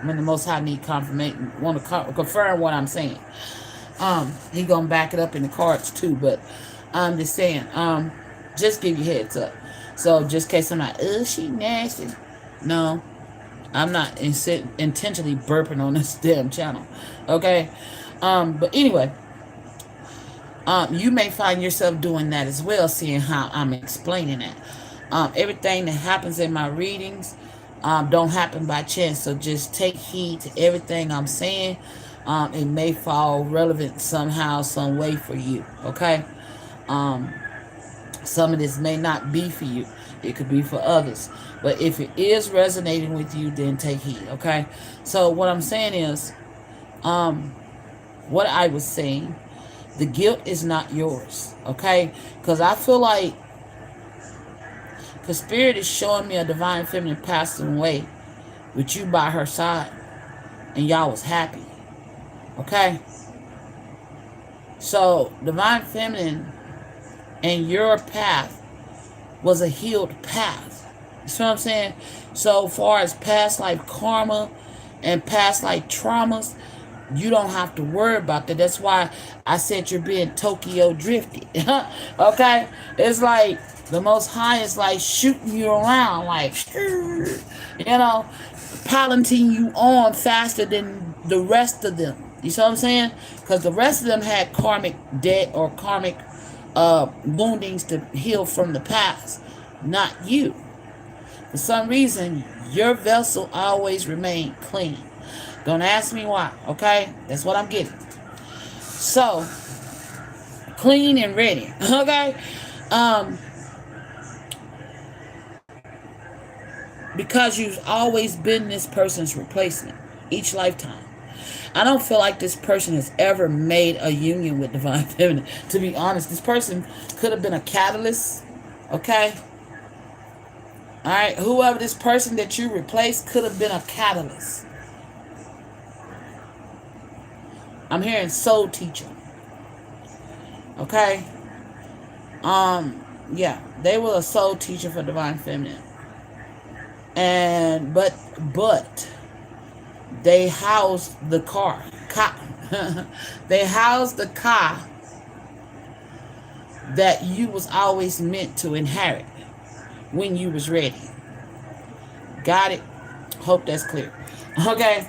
when the Most High need confirmation, want to confirm what I'm saying. He gonna back it up in the cards too, but I'm just saying, just give you heads up. So just in case somebody, oh, she nasty. No, I'm not intentionally burping on this damn channel. Okay? But anyway, you may find yourself doing that as well, seeing how I'm explaining that. Everything that happens in my readings don't happen by chance. So just take heed to everything I'm saying. It may fall relevant somehow, some way for you. Okay? Some of this may not be for you. It could be for others. But if it is resonating with you, then take heed. Okay? So what I'm saying is, what I was saying, the guilt is not yours. Okay? Because I feel like, because Spirit is showing me a Divine Feminine passing away with you by her side. And y'all was happy. Okay? So, Divine Feminine and your path was a healed path. You see what I'm saying? So far as past life karma and past life traumas, you don't have to worry about that. That's why I said you're being Tokyo drifted. Okay? It's like the Most High is like shooting you around, like, you know, piloting you on faster than the rest of them. You see what I'm saying? Because the rest of them had karmic debt or karmic woundings to heal from the past. Not you. For some reason, your vessel always remained clean. Don't ask me why, okay? That's what I'm getting. So, clean and ready, okay? Because you've always been this person's replacement each lifetime. I don't feel like this person has ever made a union with Divine Feminine. To be honest, this person could have been a catalyst, okay? All right, whoever this person that you replaced could have been a catalyst. I'm hearing soul teacher. Okay? Yeah, they were a soul teacher for Divine Feminine. And but they housed the car. They housed the car that you was always meant to inherit when you was ready. Got it? Hope that's clear. Okay?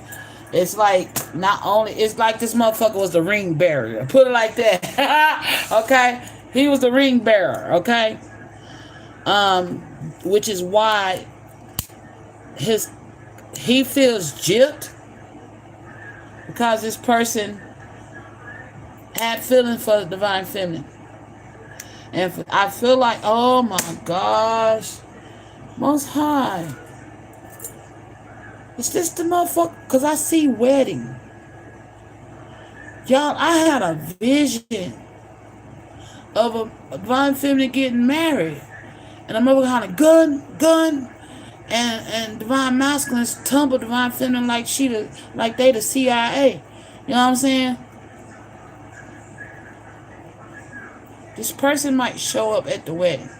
It's like, not only, it's like this motherfucker was the ring bearer. Put it like that. Okay? He was the ring bearer. Okay? Which is why he feels gypped, because this person had feelings for the Divine Feminine. And I feel like, oh my gosh, Most High, It's just the motherfucker, because I see wedding. Y'all, I had a vision of a divine feminine getting married. And I'm over kind of gun, and divine masculines tumble divine feminine like they the CIA. You know what I'm saying? This person might show up at the wedding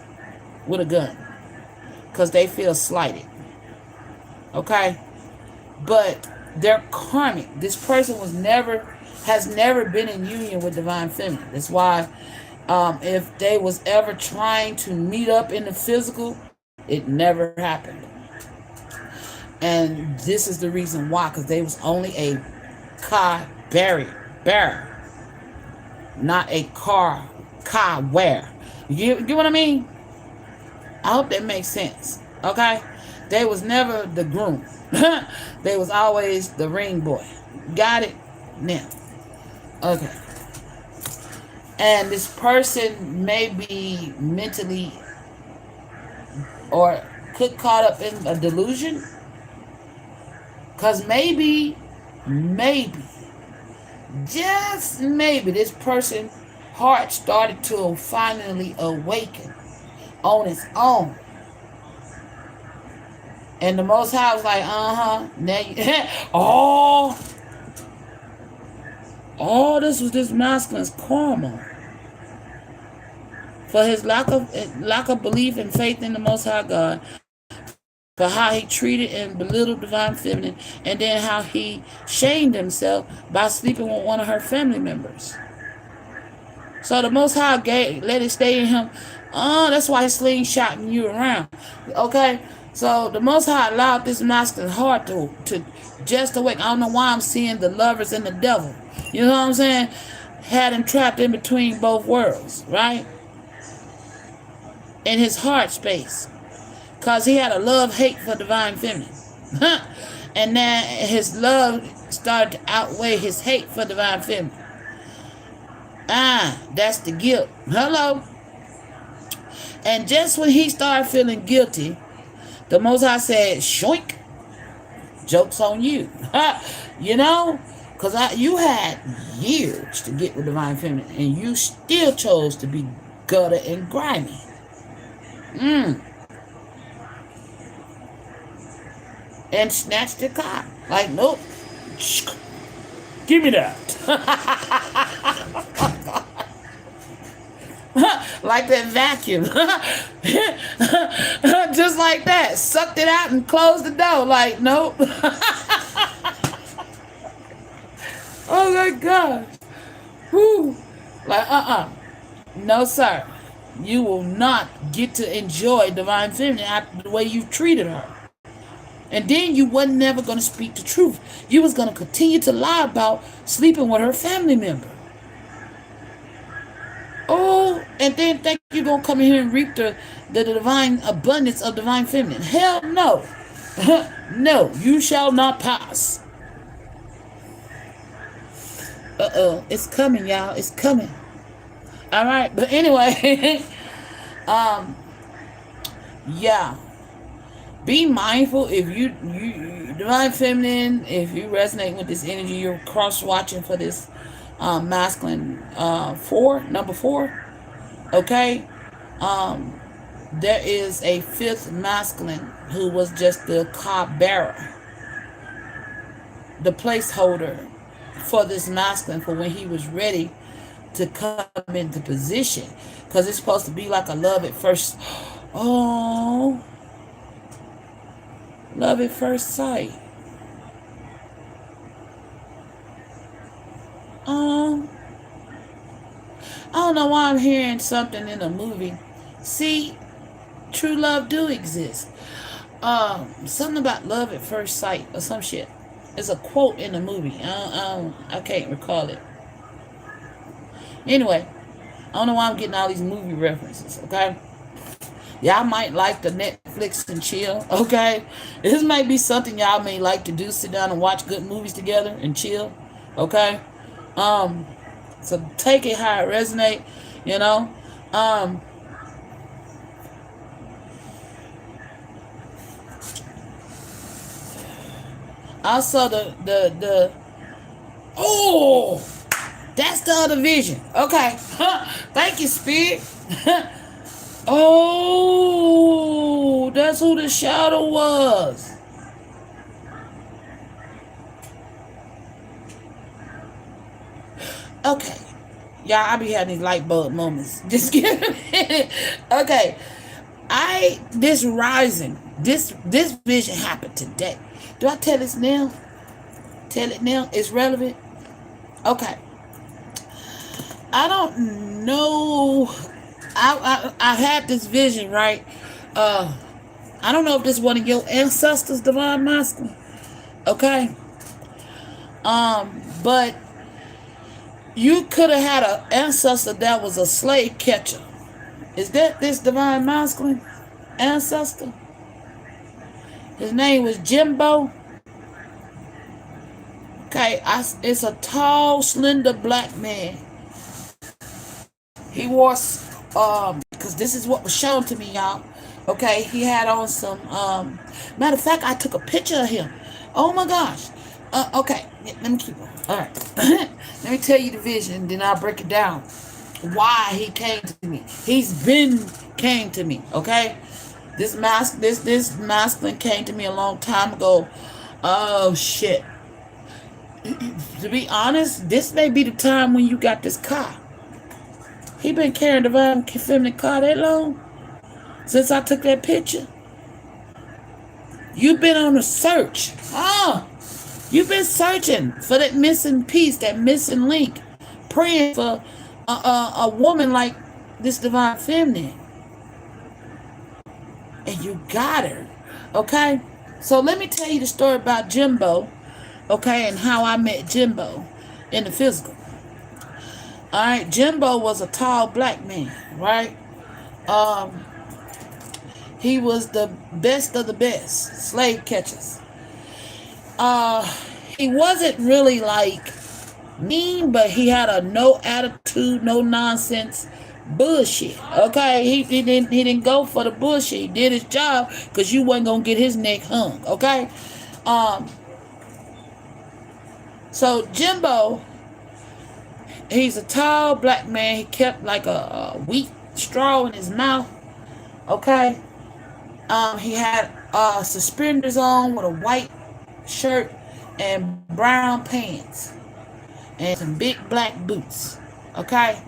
with a gun because they feel slighted. Okay? But they're karmic. This person has never been in union with divine feminine. That's why if they was ever trying to meet up in the physical, it never happened. And this is the reason why, because they was only a car bearer, not a car wearer. You get what I mean? I hope that makes sense. Okay? They was never the groom. They was always the ring boy. Got it? Now. Okay. And this person may be mentally or could caught up in a delusion. Because maybe, just maybe, this person's heart started to finally awaken on its own. And the Most High was like, now you, all this was this masculine's karma for his lack of belief and faith in the Most High God, for how he treated and belittled divine feminine, and then how he shamed himself by sleeping with one of her family members. So the Most High let it stay in him. That's why he's slingshotting you around. Okay? So the Most High allowed this masculine heart to just awake. I don't know why I'm seeing the lovers and the devil. You know what I'm saying? Had him trapped in between both worlds, right? In his heart space. Because he had a love-hate for divine feminine. And then his love started to outweigh his hate for divine feminine. That's the guilt. Hello. And just when he started feeling guilty, the Most High said, shoink, joke's on you. You know? Because you had years to get with divine feminine, and you still chose to be gutter and grimy. And snatched the cock. Like, nope. Give me that. Like that vacuum. Just like that. Sucked it out and closed the door. Like, nope. Oh my God. Whew. Like, no, sir. You will not get to enjoy divine feminine after the way you treated her. And then you wasn't never going to speak the truth. You was going to continue to lie about sleeping with her family member. Oh, and then think you're going to come in here and reap the divine abundance of divine feminine. Hell no. No, you shall not pass. It's coming, y'all. It's coming. All right. But anyway, yeah. Be mindful if you divine feminine, if you resonate with this energy, you're cross-watching for this masculine number 4. Okay? There is a 5th masculine who was just the card bearer, the placeholder for this masculine for when he was ready to come into position. Because it's supposed to be like a love at first. Oh, love at first sight. I don't know why I'm hearing something in a movie. See, true love do exist. Something about love at first sight or some shit. It's a quote in the movie. I can't recall it. Anyway, I don't know why I'm getting all these movie references, okay? Y'all might like the Netflix and chill, okay? This might be something y'all may like to do, sit down and watch good movies together and chill, okay? So take it how it resonate, you know? Also the oh, that's the other vision. Okay. Thank you, Spirit. Oh, that's who the shadow was. Okay. Yeah, I be having these light bulb moments. Just give me a minute. Okay. This rising, this vision happened today. Do I tell this now? Tell it now? It's relevant? Okay. I don't know. I had this vision, right? I don't know if this is one of your ancestors, Divine Masculine. Okay. But you could have had an ancestor that was a slave catcher. Is that this Divine Masculine ancestor? His name was Jimbo. Okay, it's a tall, slender black man. He wore, because this is what was shown to me, y'all. Okay, he had on some, matter of fact, I took a picture of him. Oh my gosh. Okay, let me keep on. All right. Let me tell you the vision, then I'll break it down. Why he came to me. Came to me, okay? This masculine came to me a long time ago. Oh, shit. To be honest, this may be the time when you got this car. He been carrying Divine Feminine car that long? Since I took that picture? You've been on a search. You've been searching for that missing piece, that missing link. Praying for a woman like this Divine Feminine. And you got her. Okay? So let me tell you the story about Jimbo. Okay? And how I met Jimbo in the physical. Alright? Jimbo was a tall black man. Right? He was the best of the best. Slave catchers. He wasn't really like mean, but he had a no attitude, no nonsense bullshit. Okay, he didn't go for the bullshit. He did his job because you wasn't gonna get his neck hung. Okay, so Jimbo, he's a tall black man. He kept like a wheat straw in his mouth. Okay, he had suspenders on with a white shirt and brown pants and some big black boots. Okay,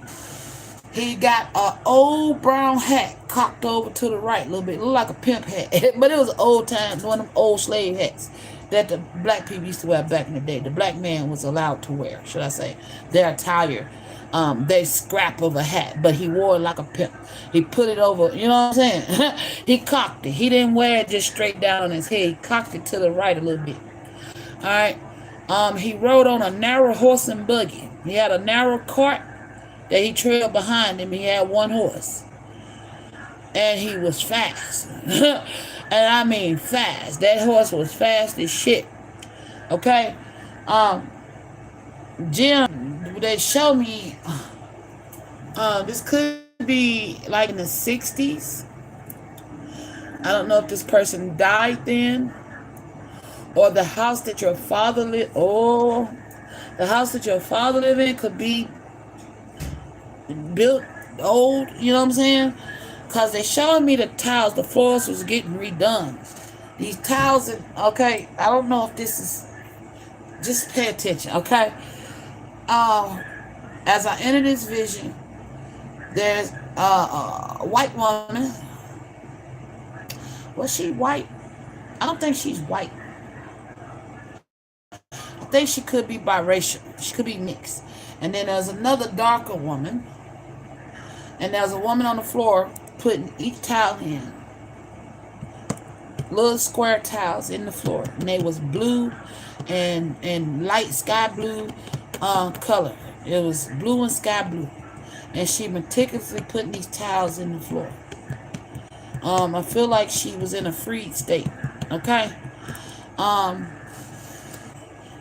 he got an old brown hat cocked over to the right a little bit, looked like a pimp hat, but it was old time, one of them old slave hats that the black people used to wear back in the day. The black man was allowed to wear, should I say, their attire. They scrap of a hat, but he wore it like a pimp. He put it over, you know what I'm saying? He cocked it. He didn't wear it just straight down on his head. He cocked it to the right a little bit. All right. He rode on a narrow horse and buggy. He had a narrow cart that he trailed behind him. He had one horse. And he was fast. And I mean fast. That horse was fast as shit. Okay? Jim, they show me, this could be like in the 60s. I don't know if this person died then. Or the house that your father lived. Oh, the house that your father lived in could be built old. You know what I'm saying? Because they showed me the tiles. The floors was getting redone. These tiles. Okay, I don't know if this is. Just pay attention. Okay. As I enter this vision, there's a white woman. Was she white? I don't think she's white. I think she could be biracial. She could be mixed. And then there's another darker woman. And there's a woman on the floor putting each tile in. Little square tiles in the floor. And they was blue and light sky blue color. It was blue and sky blue. And she meticulously putting these tiles in the floor. I feel like she was in a freed state. Okay?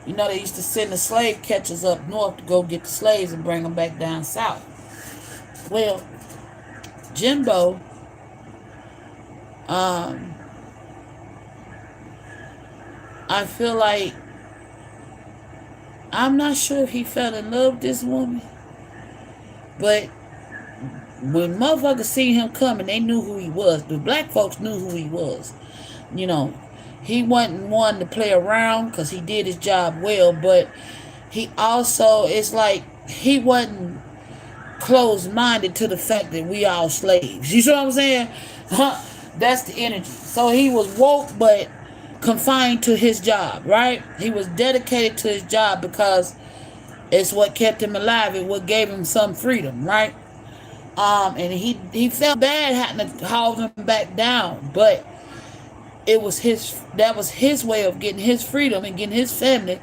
You know, they used to send the slave catchers up north to go get the slaves and bring them back down south. Well, Jimbo, I feel like I'm not sure if he fell in love with this woman, but when motherfuckers seen him coming, they knew who he was. The black folks knew who he was. You know, he wasn't one to play around because he did his job well, but he also, it's like, he wasn't closed-minded to the fact that we all slaves. You see what I'm saying? That's the energy. So he was woke, but confined to his job, right? He was dedicated to his job because it's what kept him alive. It what gave him some freedom, right? And he felt bad having to haul him back down, but it was that was his way of getting his freedom and getting his family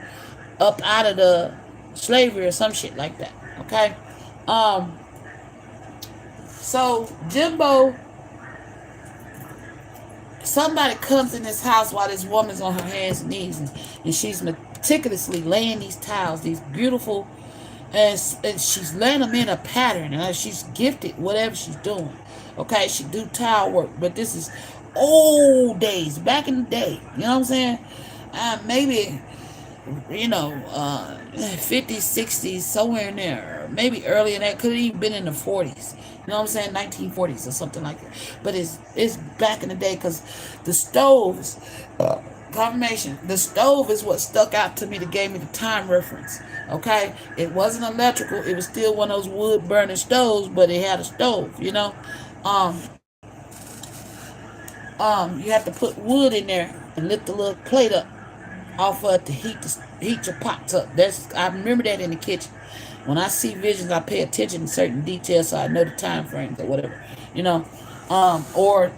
up out of the slavery or some shit like that. Okay. So Jimbo, somebody comes in this house while this woman's on her hands and knees, and she's meticulously laying these tiles, these beautiful, and she's laying them in a pattern, and she's gifted whatever she's doing. Okay, she do tile work, but this is old days, back in the day. You know what I'm saying? Maybe, 50s, 60s, somewhere in there, or maybe earlier than that. Could have even been in the 40s. You know what I'm saying? 1940s or something like that. But it's back in the day because the stoves, confirmation, the stove is what stuck out to me that gave me the time reference. Okay? It wasn't electrical. It was still one of those wood burning stoves, but it had a stove, you know? You have to put wood in there and lift the little plate up off of it to heat your pots up. I remember that in the kitchen. When I see visions, I pay attention to certain details so I know the time frames or whatever, or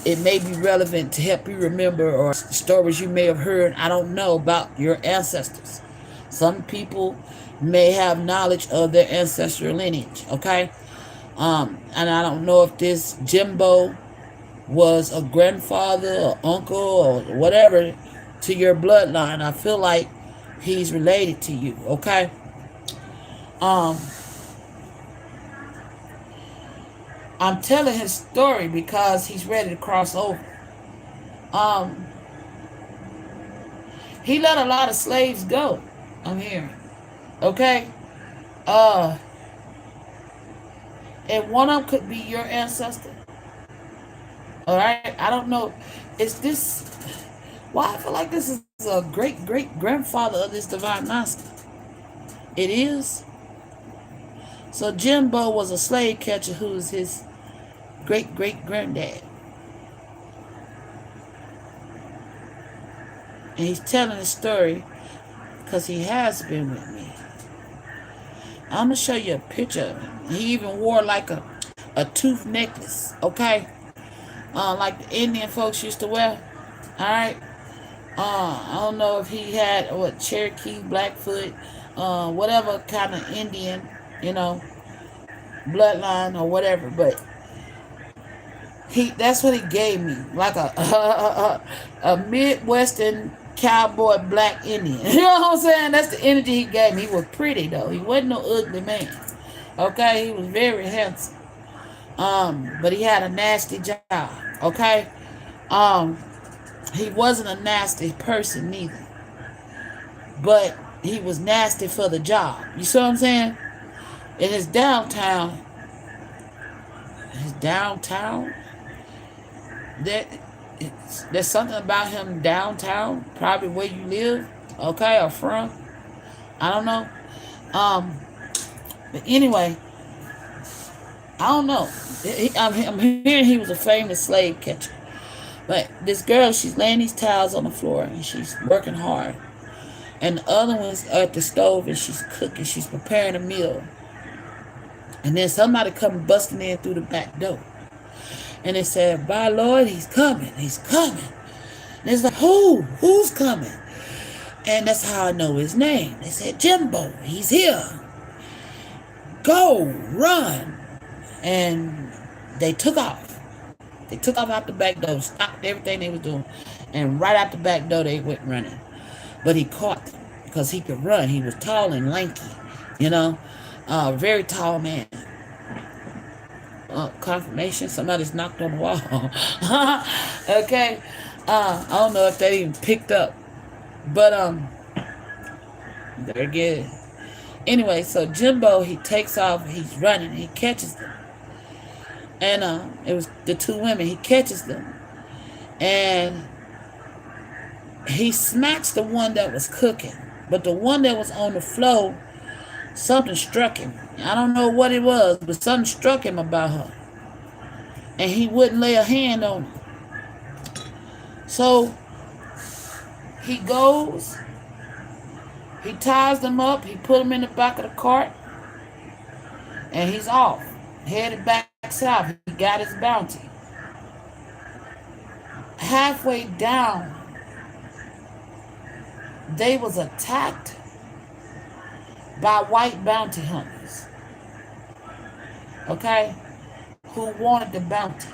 it may be relevant to help you remember or stories you may have heard, I don't know, about your ancestors. Some people may have knowledge of their ancestral lineage, okay? And I don't know if this Jimbo was a grandfather or uncle or whatever to your bloodline. I feel like he's related to you, okay? I'm telling his story because he's ready to cross over. He let a lot of slaves go, I'm hearing. Okay? And one of them could be your ancestor. Alright? I don't know. Is this... Why I feel like this is a great-great-grandfather of this divine master. It is. So Jimbo was a slave catcher who was his great-great-granddad. And he's telling a story because he has been with me. I'm going to show you a picture of him. He even wore like a tooth necklace, okay? Like the Indian folks used to wear. Alright? I don't know if he had, Cherokee, Blackfoot, whatever kind of Indian, bloodline or whatever, but that's what he gave me, like a Midwestern cowboy black Indian. You know what I'm saying? That's the energy he gave me. He was pretty though. He wasn't no ugly man. Okay, he was very handsome. But he had a nasty job. Okay, he wasn't a nasty person neither, but he was nasty for the job. You see what I'm saying? In his downtown, there's something about him downtown, probably where you live, okay, or from. I don't know. But anyway, I don't know. I'm hearing he was a famous slave catcher. But this girl, she's laying these towels on the floor and she's working hard. And the other one's at the stove and she's cooking. She's preparing a meal. And then somebody come busting in through the back door. And they said, by Lord, he's coming. He's coming. And it's like, who? Who's coming? And that's how I know his name. They said, Jimbo, he's here. Go, run. And they took off. They took off out the back door, stopped everything they was doing. And right out the back door, they went running. But he caught them because he could run. He was tall and lanky, very tall man. Confirmation, somebody's knocked on the wall. Okay. I don't know if that even picked up. But Very good. Anyway, so Jimbo, he takes off. He's running. He catches them. And it was the two women. He catches them. And he smacks the one that was cooking. But the one that was on the floor, something struck him. I don't know what it was, but something struck him about her. And he wouldn't lay a hand on her. So he goes, he ties them up, he put them in the back of the cart, and he's off, headed back south. He got his bounty. Halfway down, they was attacked by white bounty hunters, okay, who wanted the bounty.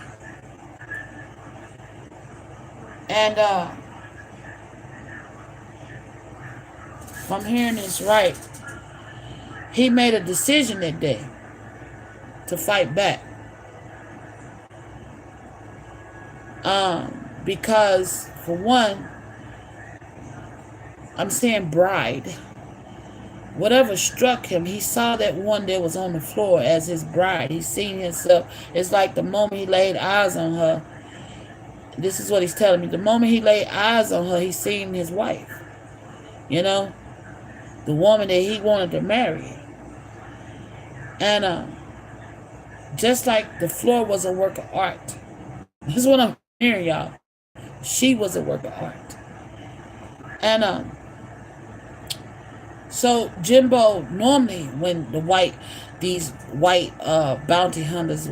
And if I'm hearing this right, he made a decision that day to fight back. Because, for one, I'm saying bride. Whatever struck him, he saw that one that was on the floor as his bride. He seen himself. It's like the moment he laid eyes on her, this is what he's telling me. The moment he laid eyes on her, he seen his wife. You know? The woman that he wanted to marry. And just like the floor was a work of art. This is what I'm hearing, y'all. She was a work of art. And so Jimbo, normally when these white bounty hunters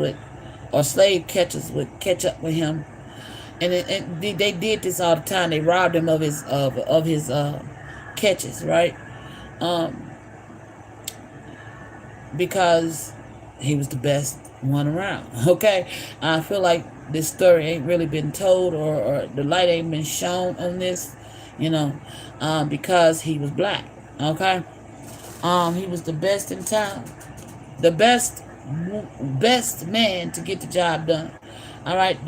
or slave catchers would catch up with him, and they did this all the time. They robbed him of his catches, right? Because he was the best one around. Okay, I feel like this story ain't really been told, or the light ain't been shown on this, because he was black. Okay, he was the best in town, the best man to get the job done. All right,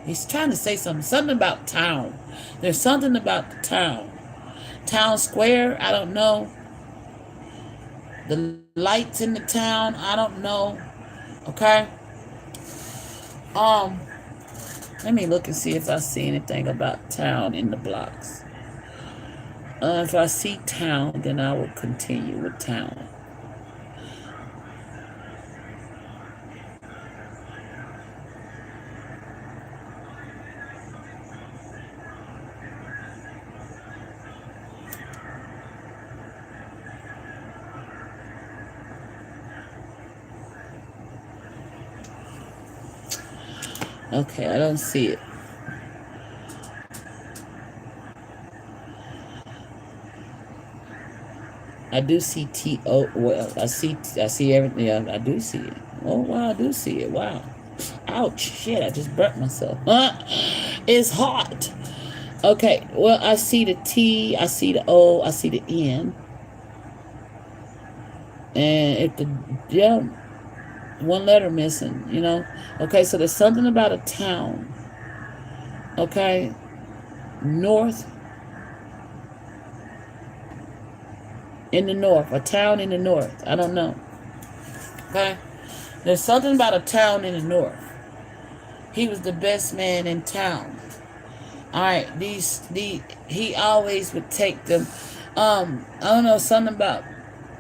he's trying to say something about town. There's something about the town square. I don't know. The lights in the town, I don't know. Okay. Let me look and see if I see anything about town in the blocks. If I see town, then I will continue with town. Okay, I don't see it. I do see T-O. Well, I see everything. Yeah, I do see it. Oh, wow, I do see it. Wow. Ouch. Shit, I just burnt myself. It's hot. Okay, well, I see the T, I see the O, I see the N. And if one letter missing, Okay, so there's something about a town. Okay, north. In the north, a town in the north. I don't know. Okay, there's something about a town in the north. He was the best man in town. All right, he always would take them. I don't know, something about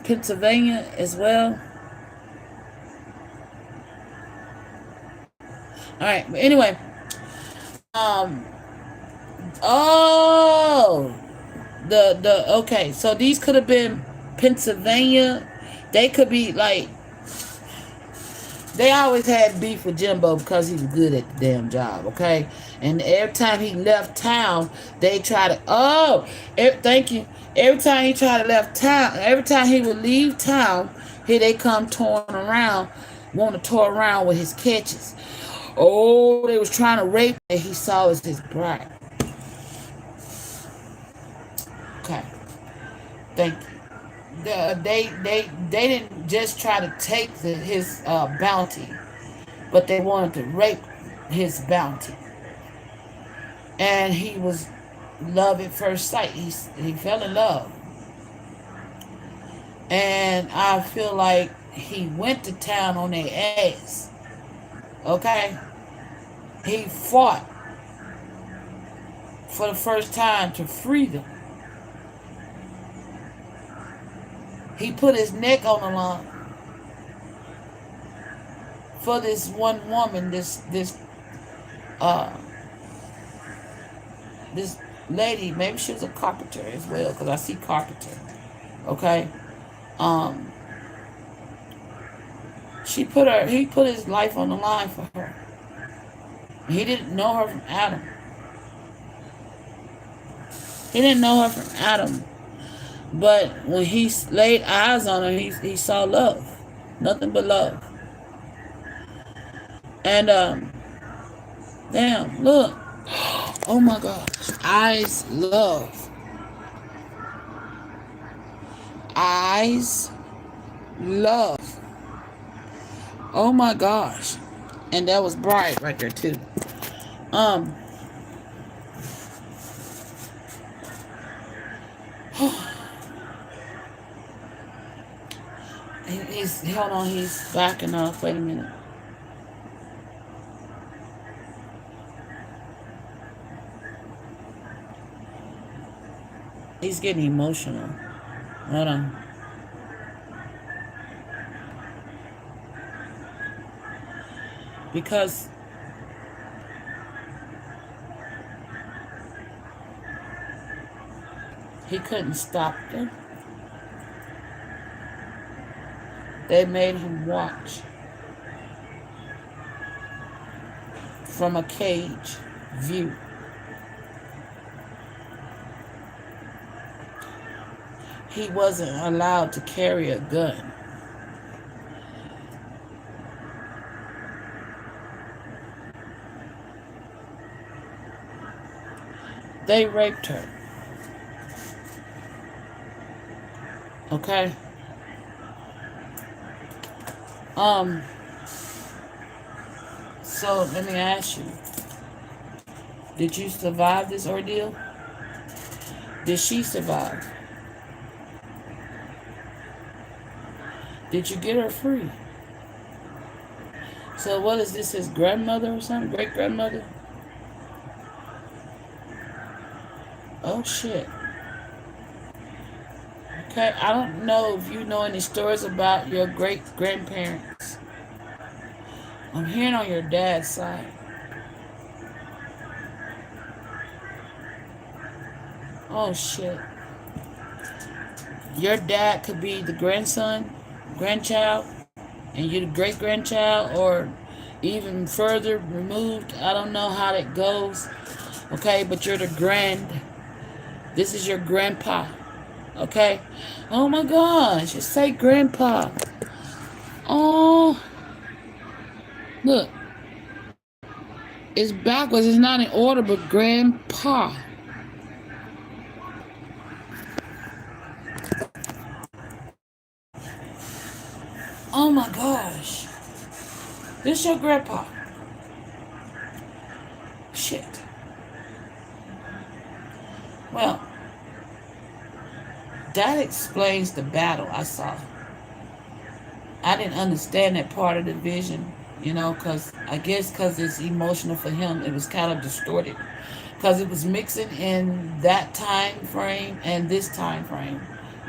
Pennsylvania as well. All right, but anyway, okay, so these could have been Pennsylvania. They could be like, they always had beef with Jimbo because he was good at the damn job, okay? And every time he left town, they try to, thank you. Every time he tried to left town, every time he would leave town, here they come touring around, want to tour around with his catches. Oh, they was trying to rape that he saw as his bride. Okay. Thank you. They didn't just try to take his bounty, but they wanted to rape his bounty. And he was love at first sight. He fell in love. And I feel like he went to town on their ass. Okay? He fought for the first time to free them. He put his neck on the line for this one woman, uh this lady. Maybe she was a carpenter as well, because I see carpenter. Okay? Um he put his life on the line for her. He didn't know her from Adam. He didn't know her from Adam. But when he laid eyes on her, he saw love. Nothing but love. And damn, look. Oh my gosh. Eyes love. Eyes love. Oh my gosh. And that was bright right there too. Hold on, he's backing off. Wait a minute. He's getting emotional. Hold on. Because he couldn't stop them. They made him watch from a cage view. He wasn't allowed to carry a gun. They raped her. Okay? So let me ask you, did you survive this ordeal? Did she survive? Did you get her free? So what is this, his grandmother or something? Great grandmother? Oh shit. Okay, I don't know if you know any stories about your great grandparents. I'm hearing on your dad's side. Oh shit. Your dad could be the grandchild, and you're the great grandchild, or even further removed. I don't know how that goes. Okay, but you're this is your grandpa. Okay? Oh my gosh, just say grandpa. Oh, look. It's backwards. It's not in order, but grandpa. Oh my gosh. This your grandpa. Shit. Well, that explains the battle I saw. I didn't understand that part of the vision, because I guess because it's emotional for him, it was kind of distorted. Because it was mixing in that time frame and this time frame,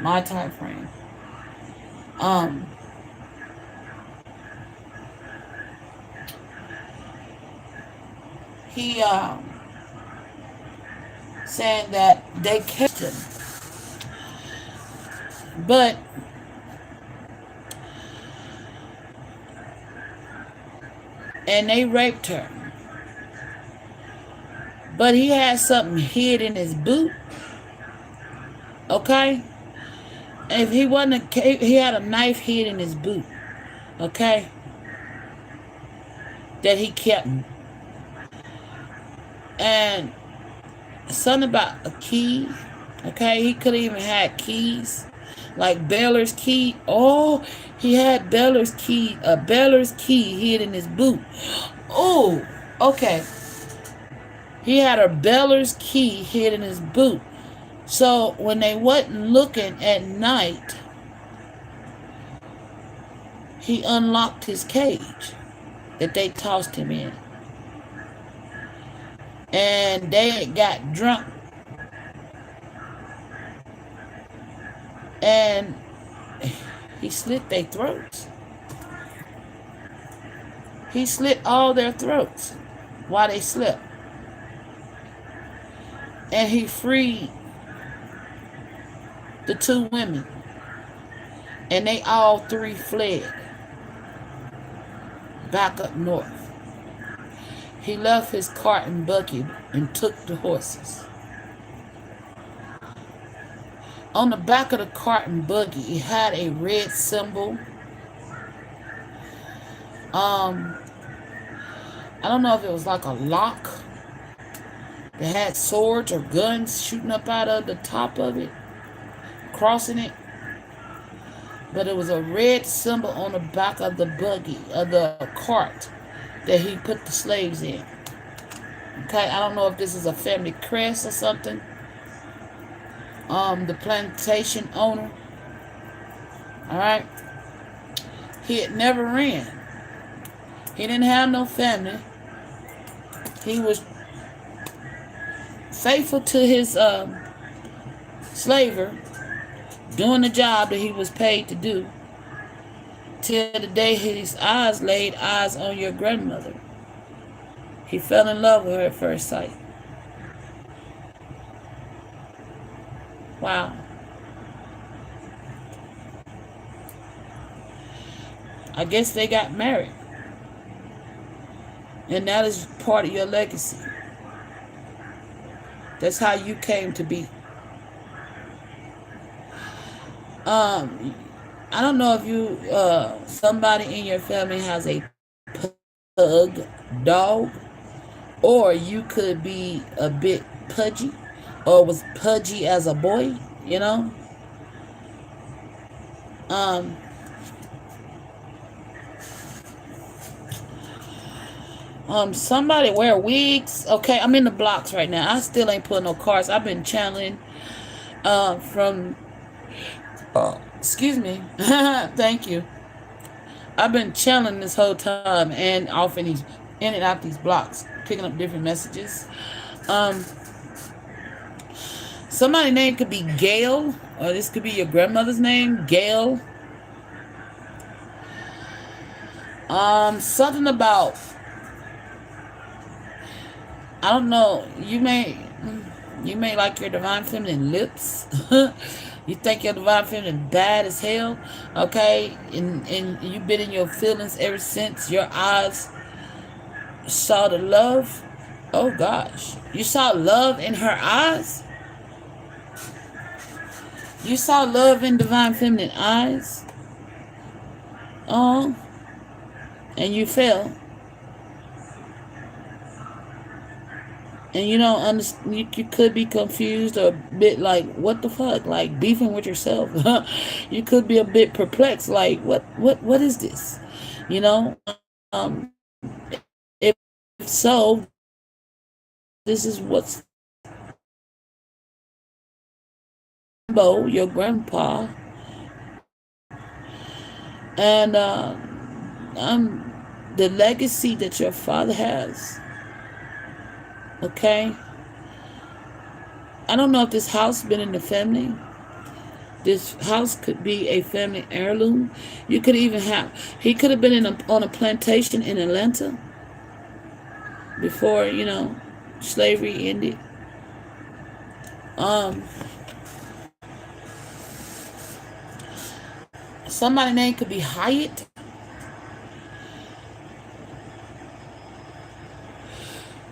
my time frame. He saying that they kept him, but and they raped her, but he had something hid in his boot. Okay, and if he wasn't he had a knife hid in his boot. Okay, that he kept. And something about a key. Okay, he could have even had keys, like Beller's key. Oh, he had Beller's key hid in his boot. Oh, okay. He had a Beller's key hid in his boot. So when they wasn't looking at night, he unlocked his cage that they tossed him in. And they got drunk. And he slit their throats. He slit all their throats while they slept. And he freed the two women. And they all three fled back up north. He left his cart and buggy and took the horses. On the back of the cart and buggy, it had a red symbol. I don't know if it was like a lock that had swords or guns shooting up out of the top of it, crossing it. But it was a red symbol on the back of the buggy, of the cart that he put the slaves in. Okay, I don't know if this is a family crest or something. The plantation owner, all right, he had never ran. He didn't have no family. He was faithful to his slaver, doing the job that he was paid to do, till the day his eyes laid eyes on your grandmother. He fell in love with her at first sight. Wow. I guess they got married. And that is part of your legacy. That's how you came to be. I don't know if you, somebody in your family has a pug dog, or you could be a bit pudgy, or was pudgy as a boy, you know. Somebody wear wigs. Okay, I'm in the blocks right now. I still ain't putting no cards. I've been channeling from excuse me. Thank you. I've been channeling this whole time and off in and out these blocks, picking up different messages. Somebody's name could be Gail, or this could be your grandmother's name, Gail. Something about, I don't know, you may like your divine feminine lips. You think your divine feminine bad as hell, okay? And you've been in your feelings ever since your eyes saw the love. Oh gosh, you saw love in her eyes. You saw love in divine feminine eyes. Oh, and you fell. And you don't understand. You could be confused or a bit like, what the fuck? Like beefing with yourself. You could be a bit perplexed. Like, what is this? You know. If so, this is what's your grandpa, and the legacy that your father has. Okay, I don't know if this house been in the family. This house could be a family heirloom. You could even have, he could have been on a plantation in Atlanta before, you know, slavery ended. Somebody's name could be Hyatt.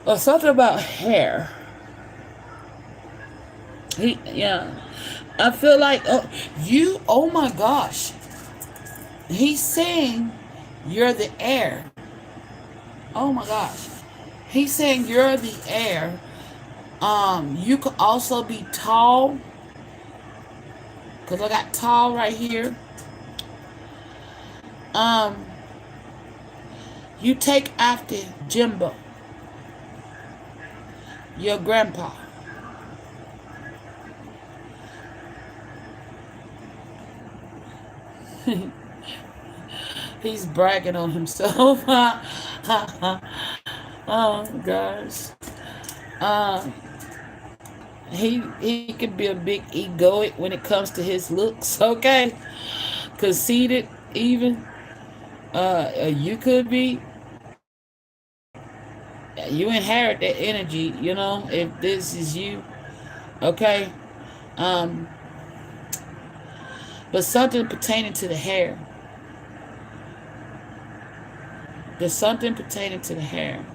Or something about hair. Yeah. I feel like, oh my gosh. He's saying you're the heir. Oh my gosh. He's saying you're the heir. You could also be tall. Because I got tall right here. You take after Jimbo. Your grandpa. He's bragging on himself. Oh gosh. Uh, he could be a big egoic when it comes to his looks. Okay, conceited even. You could be. You inherit that energy. You know, if this is you. Okay. Um, but something pertaining to the hair. There's something pertaining to the hair.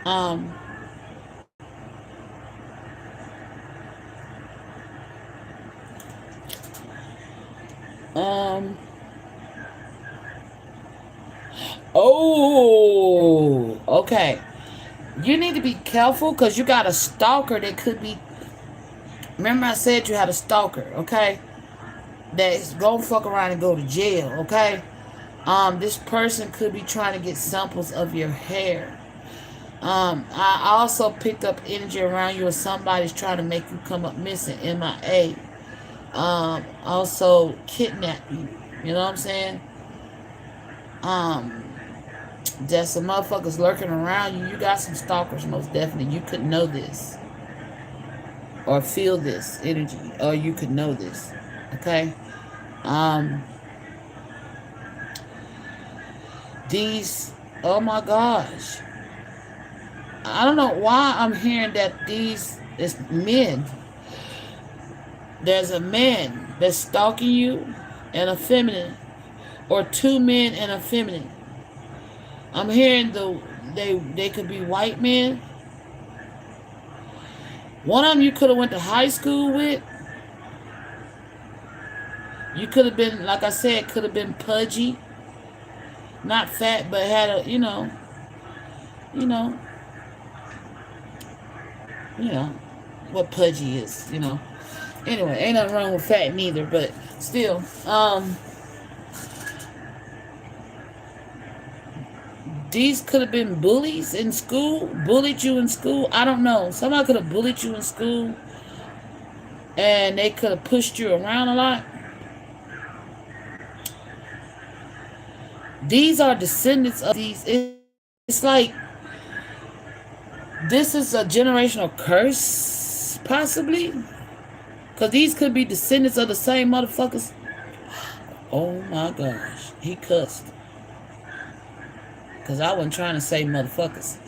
Um, um, oh, okay. You need to be careful because you got a stalker that could be. Remember, I said you had a stalker, okay? That's gonna fuck around and go to jail, okay? This person could be trying to get samples of your hair. I also picked up energy around you, or somebody's trying to make you come up missing, MIA. Also kidnap you. You know what I'm saying? Um, there's some motherfuckers lurking around you. You got some stalkers, most definitely. You could know this or feel this energy, or you could know this. Okay. Um, these. Oh my gosh. I don't know why I'm hearing that these is men. There's a man that's stalking you and a feminine, or two men and a feminine. I'm hearing they could be white men. One of them you could have went to high school with. You could have been, like I said, could have been pudgy, not fat, but had a you know, you know what pudgy is. Anyway, ain't nothing wrong with fat neither, but still, these could have been bullies in school, bullied you in school. I don't know. Somebody could have bullied you in school, and they could have pushed you around a lot. These are descendants of these. It's like this is a generational curse, possibly, because these could be descendants of the same motherfuckers. Oh my gosh, he cussed. Because I wasn't trying to say motherfuckers.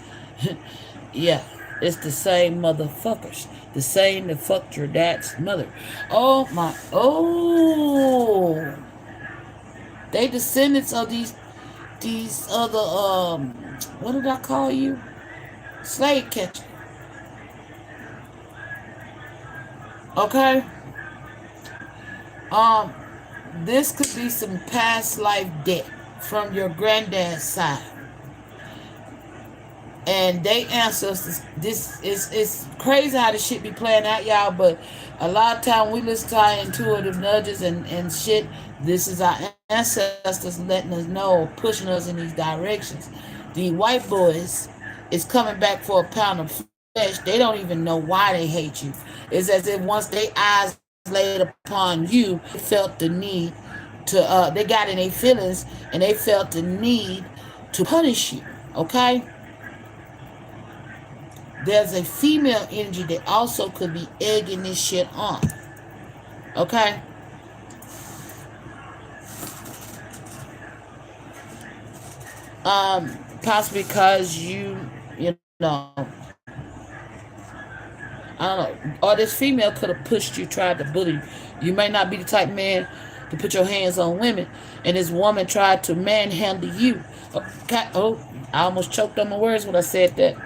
Yeah, it's the same motherfuckers. The same that fucked your dad's mother. Oh my. Oh. They descendants of these other, what did I call you? Slave catcher. Okay? Um, this could be some past life debt from your granddad's side. And they ancestors, this is it's crazy how this shit be playing out, y'all, but a lot of time we listen to our intuitive nudges and shit. This is our ancestors letting us know, pushing us in these directions. The white boys is coming back for a pound of flesh. They don't even know why they hate you. It's as if once their eyes laid upon you, they felt the need to they got in their feelings and they felt the need to punish you. Okay? There's a female energy that also could be egging this shit on. Okay? Possibly because you know, I don't know, or this female could have pushed you, tried to bully you. You may not be the type man to put your hands on women, and this woman tried to manhandle you. Okay, oh, I almost choked on my words when I said that.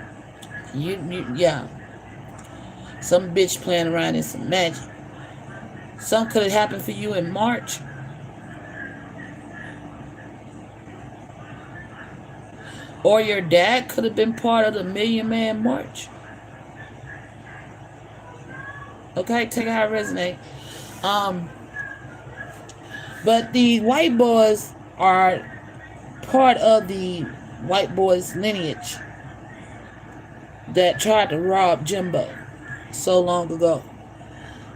Yeah. Some bitch playing around in some magic. Something could have happened for you in March. Or your dad could have been part of the Million Man March. Okay, take it how it resonate. But the white boys are part of the white boys lineage. that tried to rob Jimbo so long ago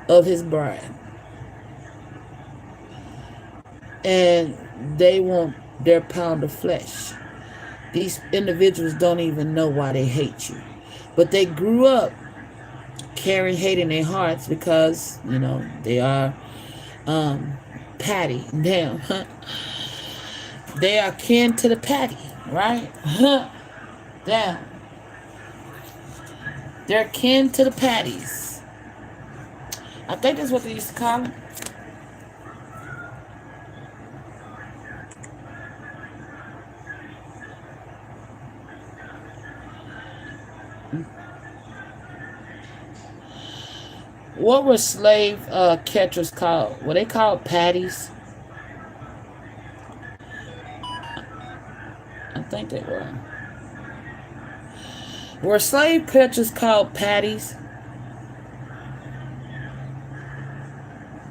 of his bride. And they want their pound of flesh. These individuals don't even know why they hate you. But they grew up carrying hate in their hearts because, they are patty. Damn. They are kin to the patty, right? Damn. They're kin to the patties. I think that's what they used to call them. What were slave catchers called? Were they called patties? I think they were. Were slave catchers called patties?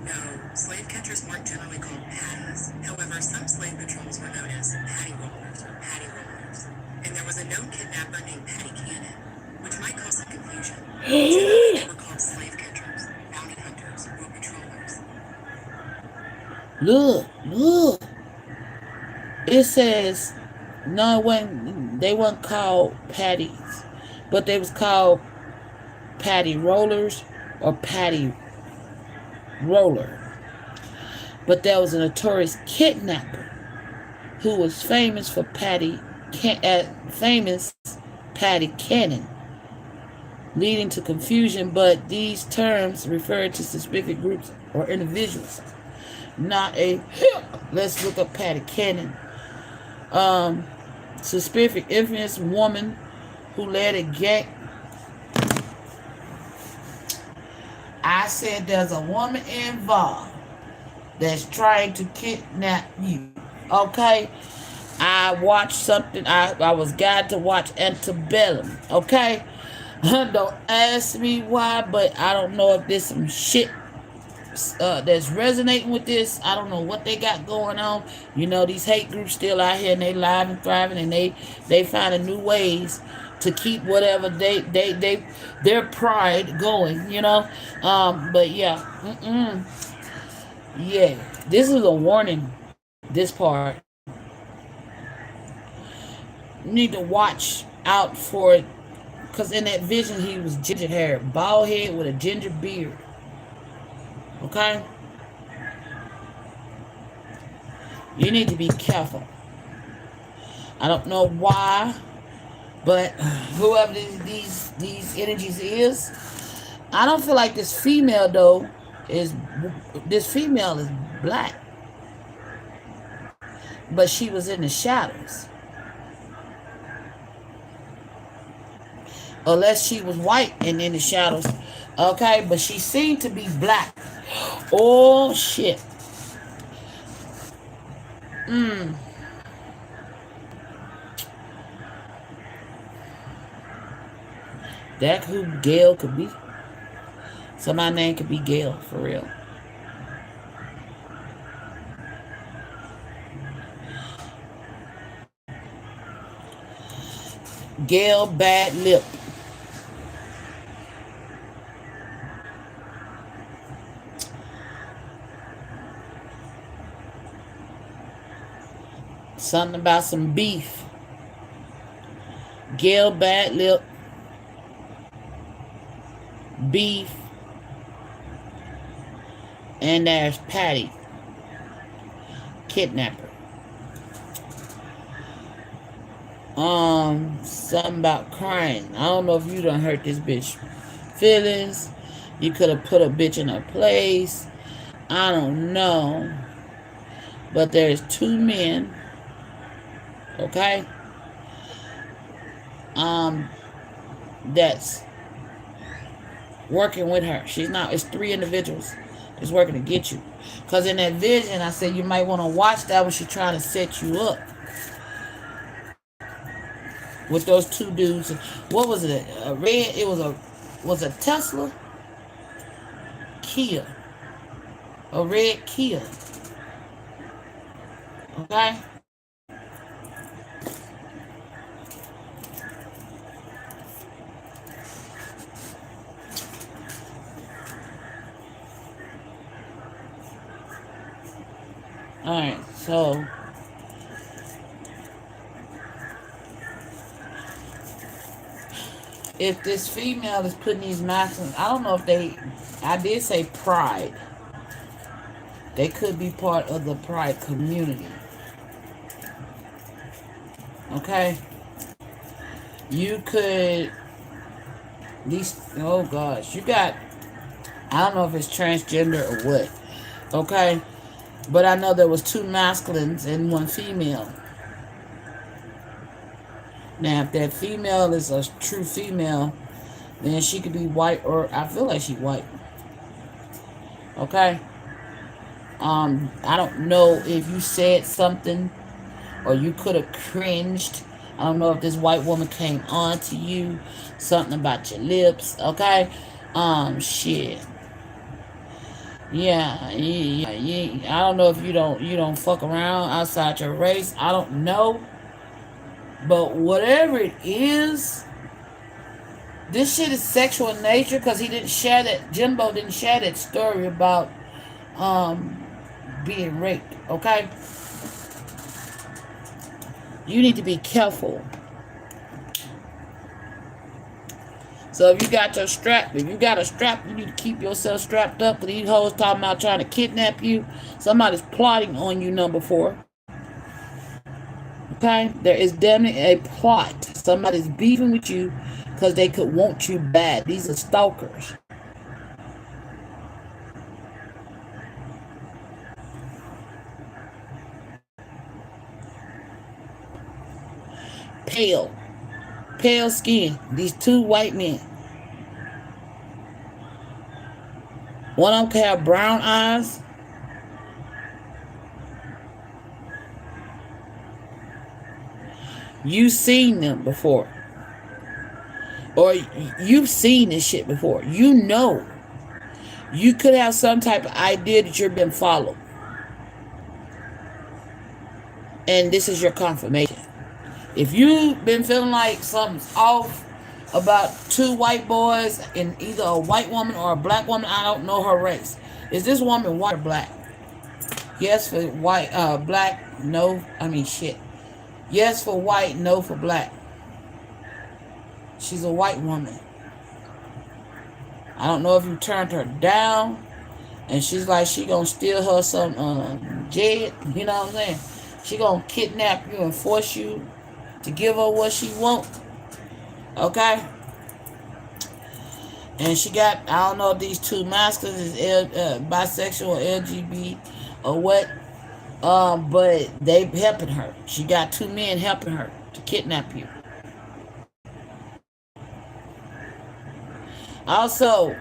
No, slave catchers weren't generally called patties. However, some slave patrols were known as patty rollers or patty rollers. And there was a known kidnapper named Patty Cannon, which might cause some confusion. Generally, they were called slave catchers, bounty hunters, or patrollers. Look. It says no, when they weren't called patties, but they was called patty rollers or patty roller. But there was a notorious kidnapper who was famous for famous Patty Cannon, leading to confusion. But these terms refer to specific groups or individuals, not a. Let's look up Patty Cannon. Specific infamous woman who led a gang. I said there's a woman involved that's trying to kidnap you. Okay? I watched something. I was guided to watch Antebellum. Okay? Don't ask me why, but I don't know if there's some shit that's resonating with this. I don't know what they got going on. These hate groups still out here and they live and thriving, and they finding new ways to keep whatever their pride going. But yeah, yeah. This is a warning. This part, you need to watch out for it, because in that vision he was ginger hair, bald head with a ginger beard. Okay? You need to be careful. I don't know why, but whoever these energies is, I don't feel like this female though is black. But she was in the shadows. Unless she was white and in the shadows. Okay, but she seemed to be black. Oh shit. That who Gail could be. So my name could be Gail, for real. Gail Bad Lip. Something about some beef. Gail Bad Lip. Beef. And there's Patty. Kidnapper. Something about crying. I don't know if you done hurt this bitch feelings. You could have put a bitch in her place. I don't know. But there's two men. Okay? That's working with her. It's three individuals that's working to get you. Because in that vision, I said you might want to watch that when she's trying to set you up. With those two dudes. What was it? A red? It was a Tesla? Kia. A red Kia. Okay? Alright, so if this female is putting these masks, I don't know if I did say pride. They could be part of the pride community. Okay? You could, oh gosh, you got, I don't know if it's transgender or what. Okay? But I know there was 2 masculines and 1 female. Now, if that female is a true female, then she could be white, or I feel like she's white. Okay? I don't know if you said something or you could have cringed. I don't know if this white woman came on to you, something about your lips, okay? Shit. Yeah. I don't know if you don't fuck around outside your race. I don't know. But whatever it is, this shit is sexual in nature, because Jimbo didn't share that story about being raped, okay? You need to be careful. So if you got a strap, you need to keep yourself strapped up, because these hoes talking about trying to kidnap you. Somebody's plotting on you, number 4. Okay? There is definitely a plot. Somebody's beefing with you because they could want you bad. These are stalkers. Pale skin. These 2 white men. One of them can have brown eyes. You've seen them before. Or you've seen this shit before. You know. You could have some type of idea that you're being followed. And this is your confirmation. If you've been feeling like something's off about 2 white boys and either a white woman or a black woman, I don't know her race. Is this woman white or black? Yes for white, black, no, shit. Yes for white, no for black. She's a white woman. I don't know if you turned her down and she's like, she gonna steal her some jet, you know what I'm saying? She gonna kidnap you and force you to give her what she want. Okay? And she got, I don't know if these 2 masculines is bisexual or LGBT or what, but they helping her. She got 2 men helping her to kidnap you. Also,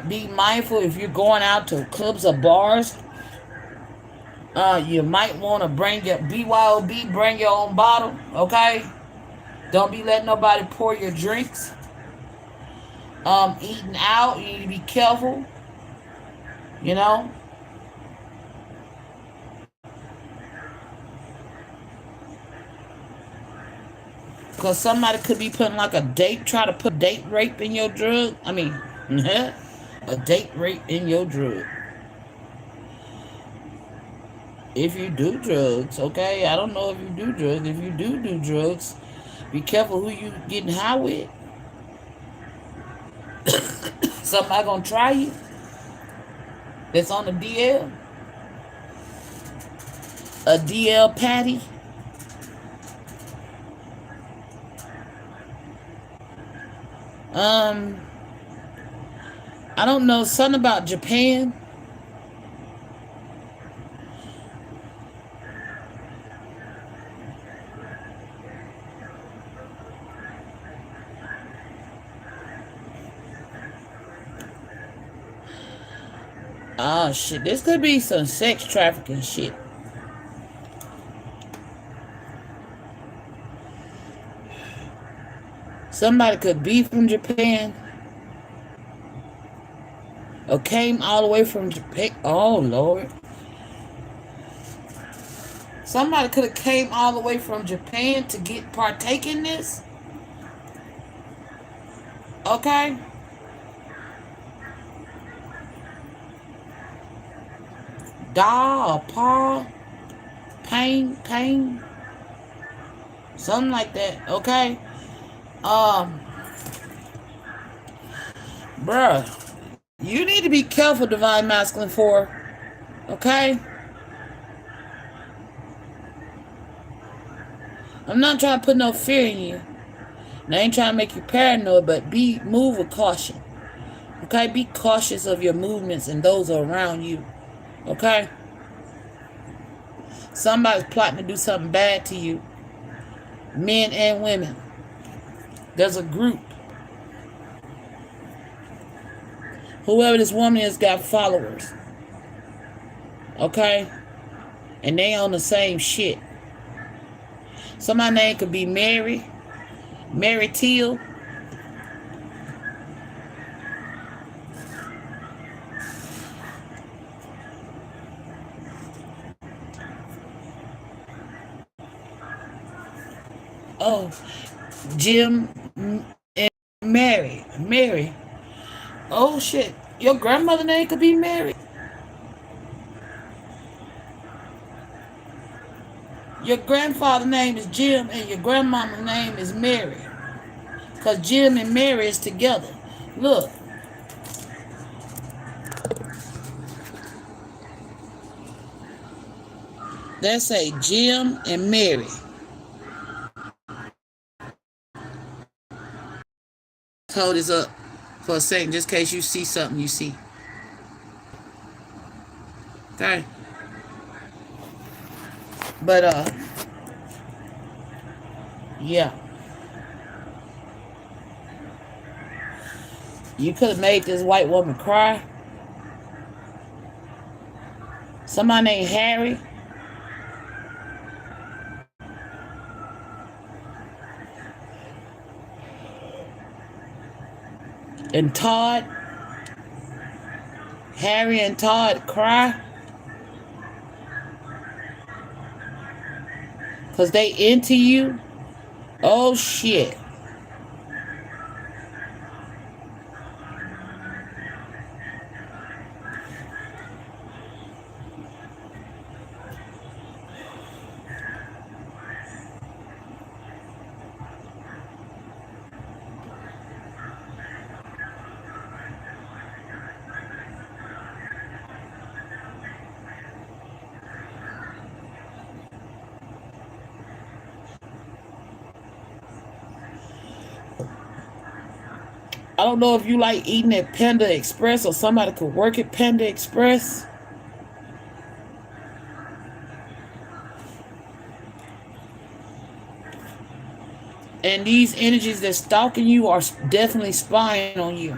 be mindful if you're going out to clubs or bars. You might want to bring your BYOB, bring your own bottle, okay? Don't be letting nobody pour your drinks. Eating out, you need to be careful, you know? Because somebody could be putting like try to put date rape in your drug. A date rape in your drug. If you do drugs, okay? I don't know if you do drugs. If you do drugs, be careful who you getting high with. Somebody gonna try you that's on the DL. A DL patty. I don't know, something about Japan. Oh shit, this could be some sex trafficking shit. Somebody could be from Japan or came all the way from Japan. Oh Lord. Somebody could have came all the way from Japan to partake in this. Okay? Da or Pa, Pain, something like that. Okay, um, bruh, you need to be careful, Divine Masculine 4. Okay, I'm not trying to put no fear in you. And I ain't trying to make you paranoid, but move with caution. Okay, be cautious of your movements and those around you. Okay, somebody's plotting to do something bad to you, men and women. There's a group. Whoever this woman is got followers. Okay, and they on the same shit. Somebody's name could be Mary Teal. Oh, Jim and Mary. Oh shit, your grandmother name could be Mary. Your grandfather's name is Jim and your grandmama's name is Mary. Because Jim and Mary is together. Look. Let's say Jim and Mary. Hold this up for a second, just in case you see something you see. Okay. But yeah. You could have made this white woman cry. Somebody named Harry. And Todd. Harry and Todd cry. Because they into you. Oh shit. I don't know if you like eating at Panda Express or somebody could work at Panda Express. And these energies that's stalking you are definitely spying on you.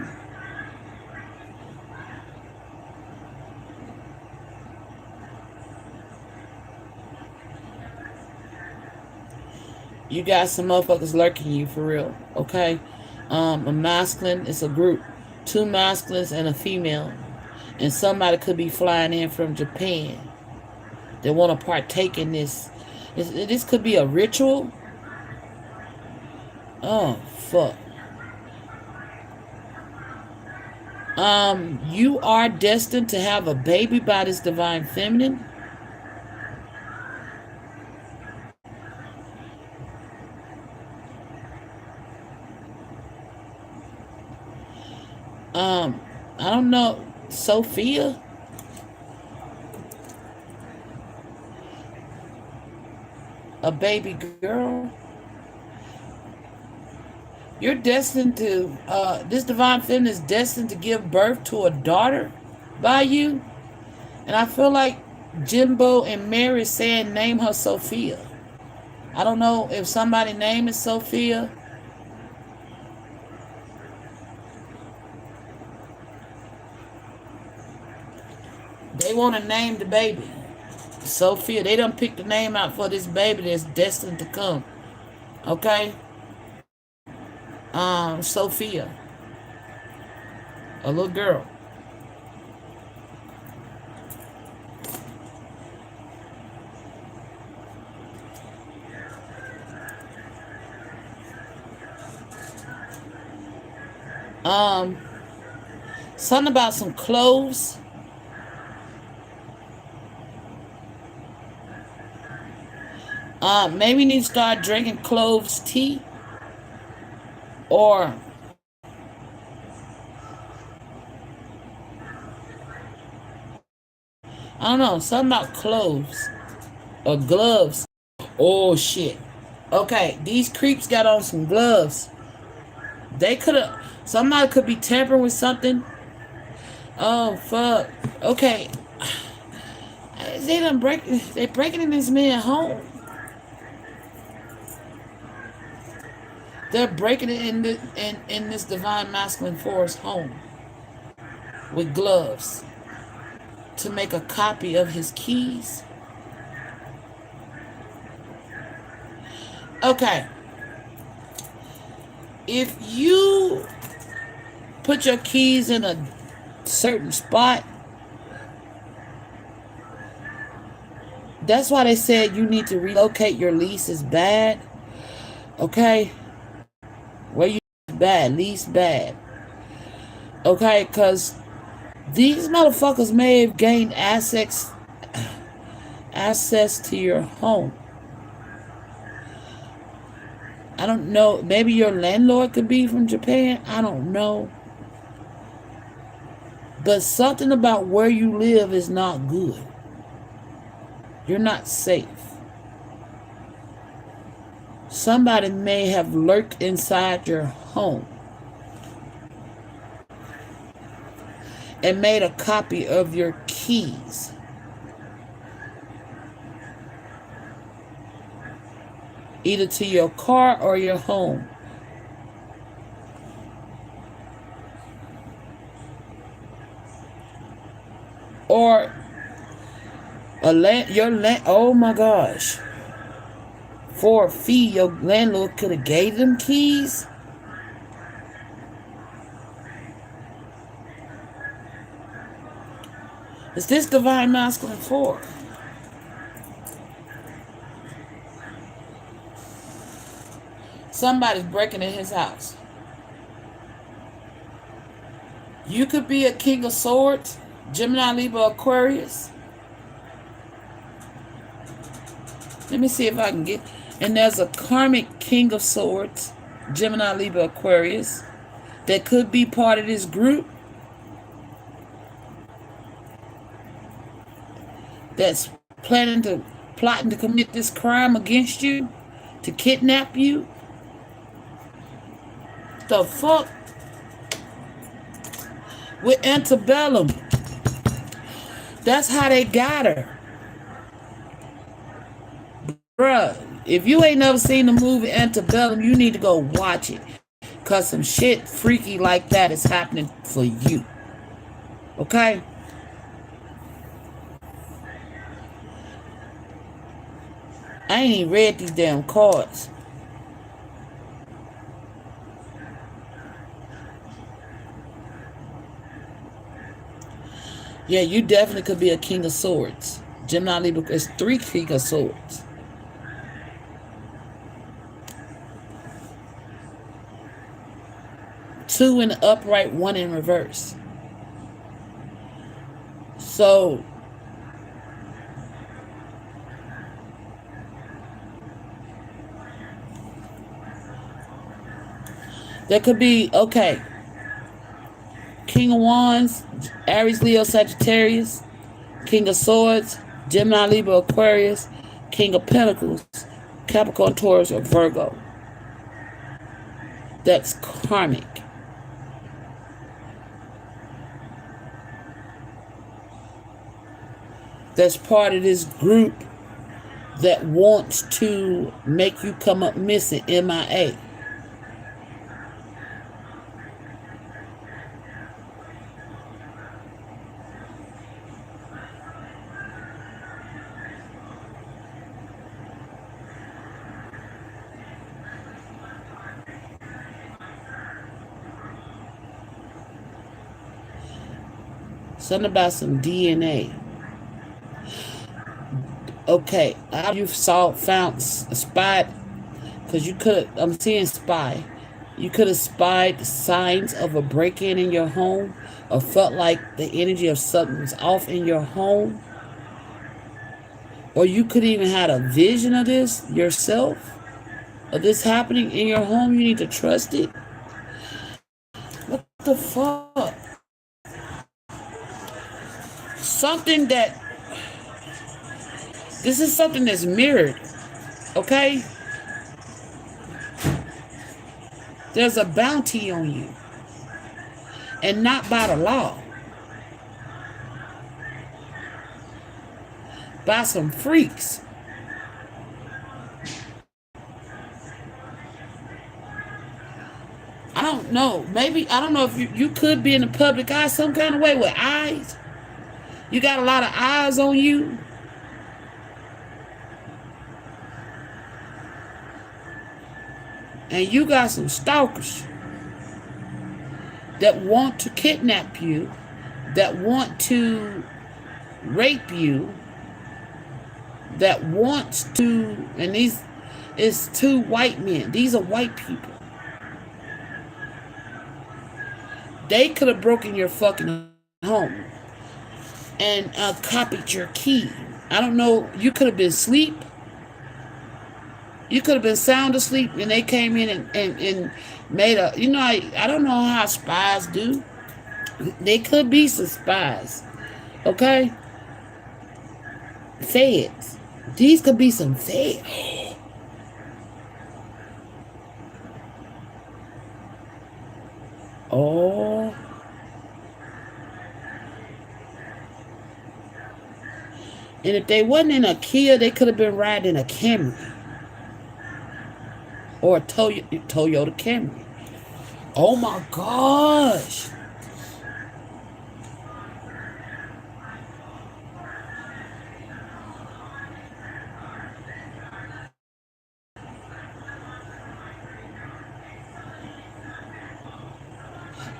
You got some motherfuckers lurking you for real, okay? A masculine, it's a group. 2 masculines and a female. And somebody could be flying in from Japan. They want to partake in this. This could be a ritual. Oh, fuck. You are destined to have a baby by this divine feminine. I don't know, Sophia. A baby girl. You're destined to, this divine feminine is destined to give birth to a daughter by you. And I feel like Jimbo and Mary is saying name her Sophia. I don't know if somebody's name is Sophia. They want to name the baby Sophia. They done picked the name out for this baby that's destined to come. Okay? Sophia. A little girl. Something about some clothes. Maybe you need to start drinking cloves tea, or I don't know, something about cloves or gloves. Oh shit. Okay, these creeps got on some gloves. They could have. Somebody could be tampering with something. Oh fuck. Okay. They done break. They breaking in this man's home. They're breaking it in this divine masculine force home with gloves to make a copy of his keys. Okay. If you put your keys in a certain spot, that's why they said you need to relocate your lease is bad. Okay? Where you bad, least bad. Okay, because these motherfuckers may have gained access to your home. I don't know. Maybe your landlord could be from Japan. I don't know. But something about where you live is not good. You're not safe. Somebody may have lurked inside your home and made a copy of your keys. Either to your car or your home. Or oh my gosh. For a fee, your landlord could have gave them keys. Is this divine masculine 4? Somebody's breaking in his house. You could be a King of Swords, Gemini, Libra, Aquarius. Let me see if I can get. And there's a karmic King of Swords, Gemini, Libra, Aquarius, that could be part of this group. That's plotting to commit this crime against you, to kidnap you. The fuck? With Antebellum. That's how they got her. Bruh, if you ain't never seen the movie Antebellum, you need to go watch it. Cause some shit freaky like that is happening for you. Okay? I ain't even read these damn cards. Yeah, you definitely could be a King of Swords. Gemini, Libra, it's 3 King of Swords. Two in the upright, 1 in reverse. So, there could be, okay, King of Wands, Aries, Leo, Sagittarius, King of Swords, Gemini, Libra, Aquarius, King of Pentacles, Capricorn, Taurus, or Virgo. That's karmic. That's part of this group that wants to make you come up missing, MIA. Something about some DNA. Okay, how you found spied? Because you could. I'm seeing spy. You could have spied signs of a break-in in your home, or felt like the energy of something was off in your home, Or you could even had a vision of this yourself, of this happening in your home. You need to trust it. What the fuck? Something that, this is something that's mirrored, okay? There's a bounty on you, and not by the law. By some freaks. I don't know. Maybe, I don't know if you could be in the public eye some kind of way with eyes. You got a lot of eyes on you. And you got some stalkers that want to kidnap you, that want to rape you, that wants to, and these is two white men. These are white people. They could have broken your fucking home and copied your key. I don't know. You could have been asleep. You could have been sound asleep, and they came in and made a, you know, I don't know how spies do. They could be some spies. Okay? Feds. These could be some feds. Oh. And if they wasn't in a Kia, they could have been riding a Camry. Or a Toyota Camry. Oh my gosh.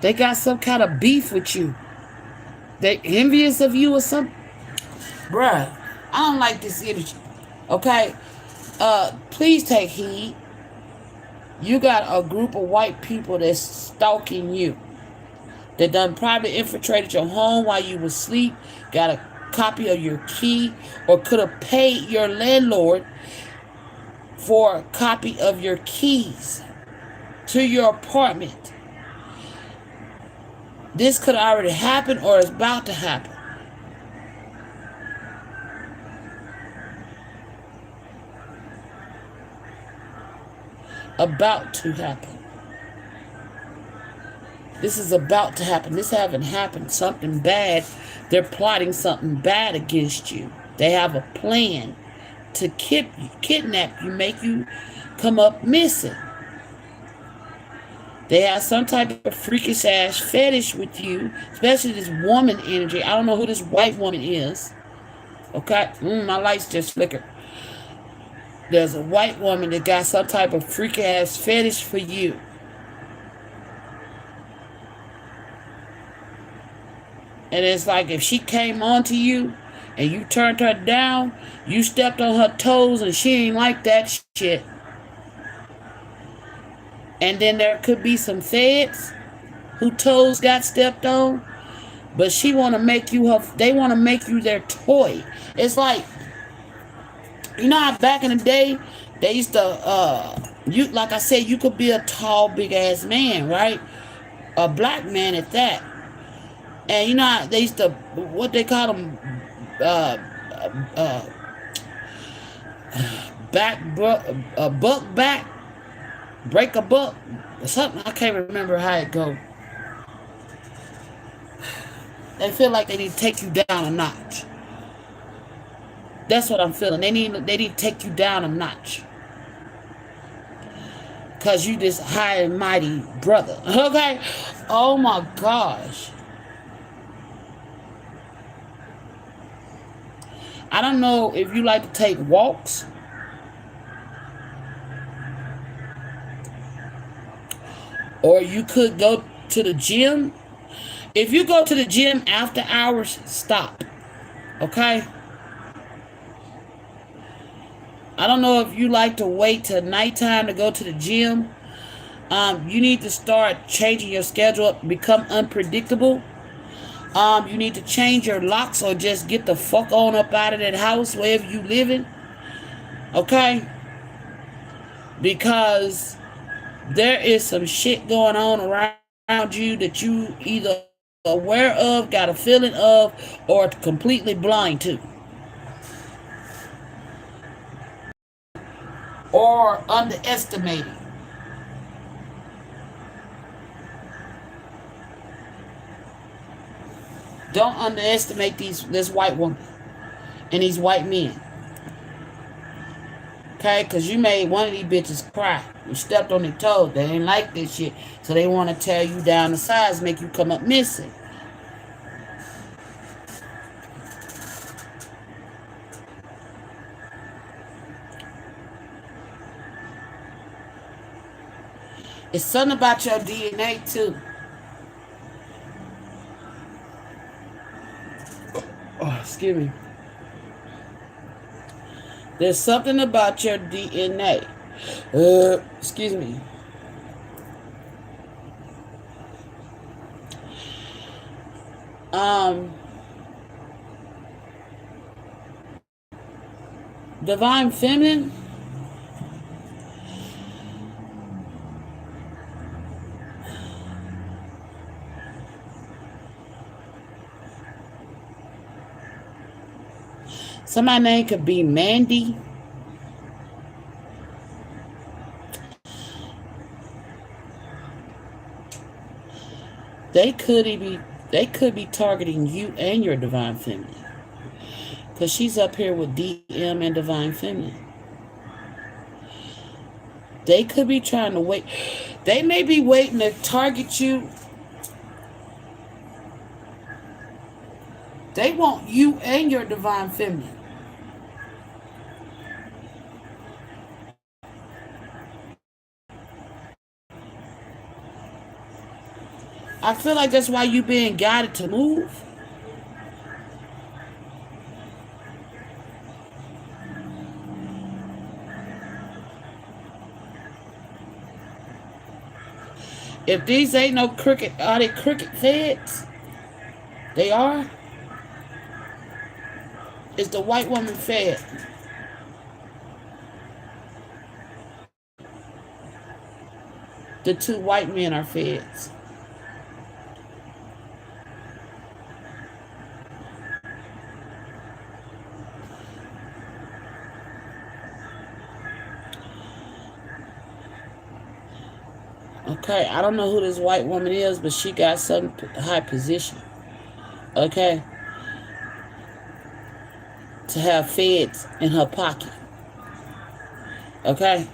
They got some kind of beef with you. They envious of you or something. Bruh, I don't like this energy. Okay? Please take heed. You got a group of white people that's stalking you. That done probably infiltrated your home while you was asleep. Got a copy of your key. Or could have paid your landlord for a copy of your keys to your apartment. This could already happen or is about to happen. About to happen. This is about to happen. This haven't happened. Something bad. They're plotting something bad against you. They have a plan to kidnap you, make you come up missing. They have some type of freakish ass fetish with you, especially this woman energy. I don't know who this white woman is. Okay? My lights just flickered. There's a white woman that got some type of freaky ass fetish for you. And it's like if she came onto you and you turned her down, you stepped on her toes and she ain't like that shit. And then there could be some feds who toes got stepped on, but she want to make you her, they want to make you their toy. It's like, you know how back in the day, they used to, you, like I said, you could be a tall, big ass man, right? A black man at that. And you know how they used to, what they call them, buck back, break a buck, or something. I can't remember how it go. They feel like they need to take you down a notch. That's what I'm feeling. They need to take you down a notch. Cause you this high and mighty brother. Okay? Oh my gosh. I don't know if you like to take walks. Or you could go to the gym. If you go to the gym after hours, stop. Okay? I don't know if you like to wait till nighttime to go to the gym. You need to start changing your schedule up, become unpredictable. You need to change your locks or just get the fuck on up out of that house wherever you living. Okay? Because there is some shit going on around you that you either aware of, got a feeling of, or completely blind to. Or underestimating. Don't underestimate this white woman and these white men. Okay? Because you made one of these bitches cry. You stepped on their toes. They ain't like this shit. So they want to tear you down the sides, make you come up missing. It's something about your DNA too. Oh, excuse me. There's something about your DNA. Excuse me. Divine Feminine. Somebody's name could be Mandy. They could be targeting you and your divine feminine. Because she's up here with DM and divine feminine. They could be trying to wait. They may be waiting to target you. They want you and your divine feminine. I feel like that's why you being guided to move. If these ain't no cricket, are they cricket feds? They are? Is the white woman fed? The two white men are feds. Okay, I don't know who this white woman is, but she got some high position. Okay? To have feds in her pocket. Okay?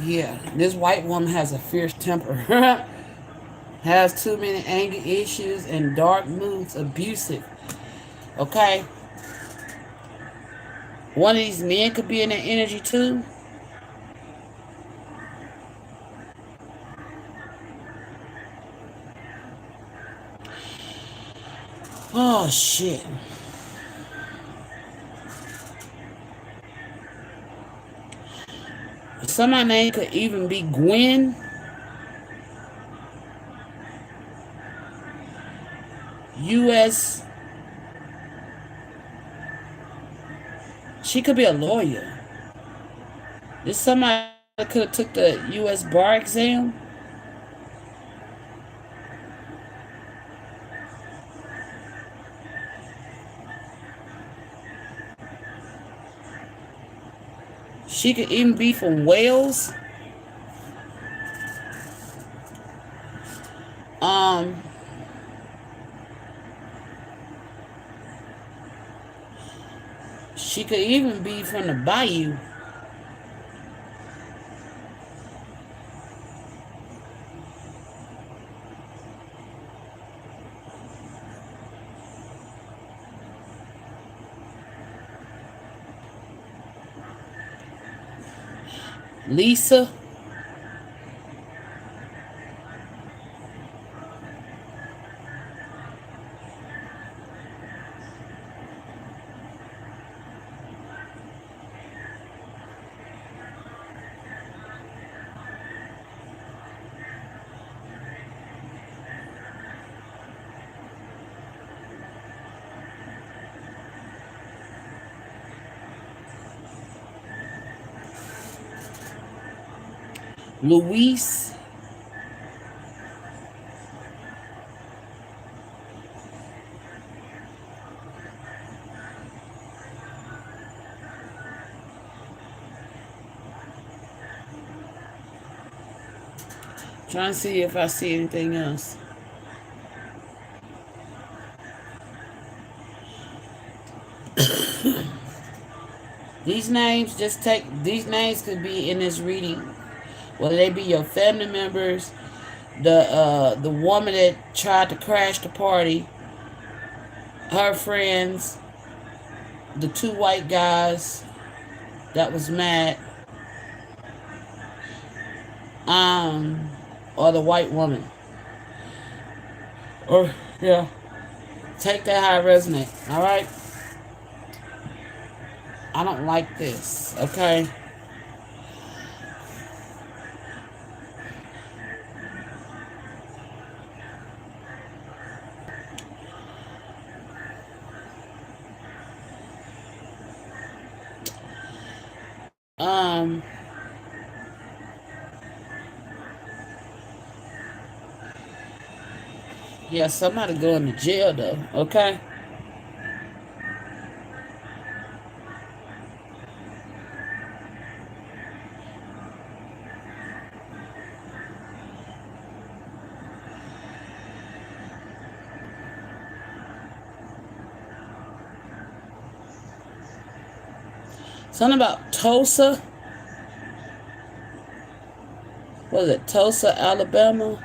Yeah, this white woman has a fierce temper. Has too many anger issues and dark moods, abusive. Okay? One of these men could be in that energy too. Oh, shit. Somebody's name could even be Gwen. U.S. She could be a lawyer. This somebody that could have took the U.S. bar exam. She could even be from Wales. She could even be from the Bayou. Lisa. Luis. Trying to see if I see anything else. These names, just take these names could be in this reading. Whether they be your family members, the woman that tried to crash the party, her friends, the two white guys that was mad, um, or the white woman. Or yeah. Take that how it resonate. Alright? I don't like this. Okay? Um yeah, somebody going to jail though, okay? Something about Tulsa. Was it Tulsa, Alabama?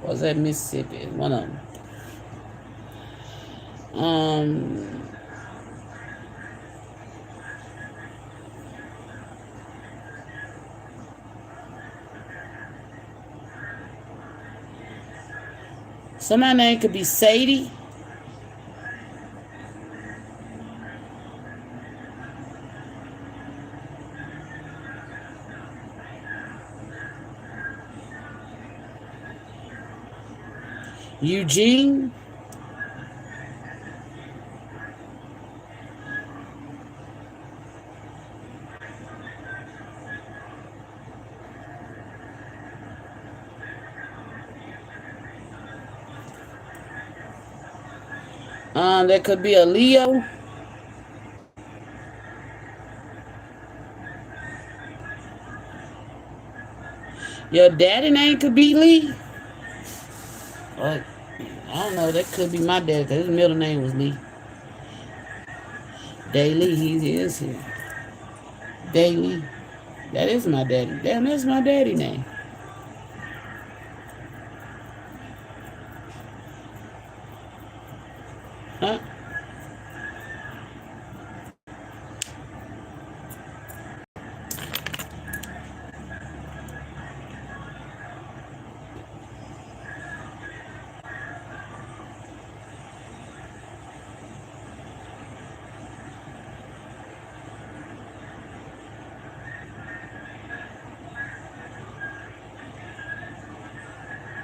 Was that Mississippi? One of them. Somebody's name could be Sadie. Eugene. There could be a Leo. Your daddy name could be Lee. Or, I don't know. That could be my dad. His middle name was Lee. Daily, he is here. Daily. That is my daddy. Damn, that's my daddy name. Huh?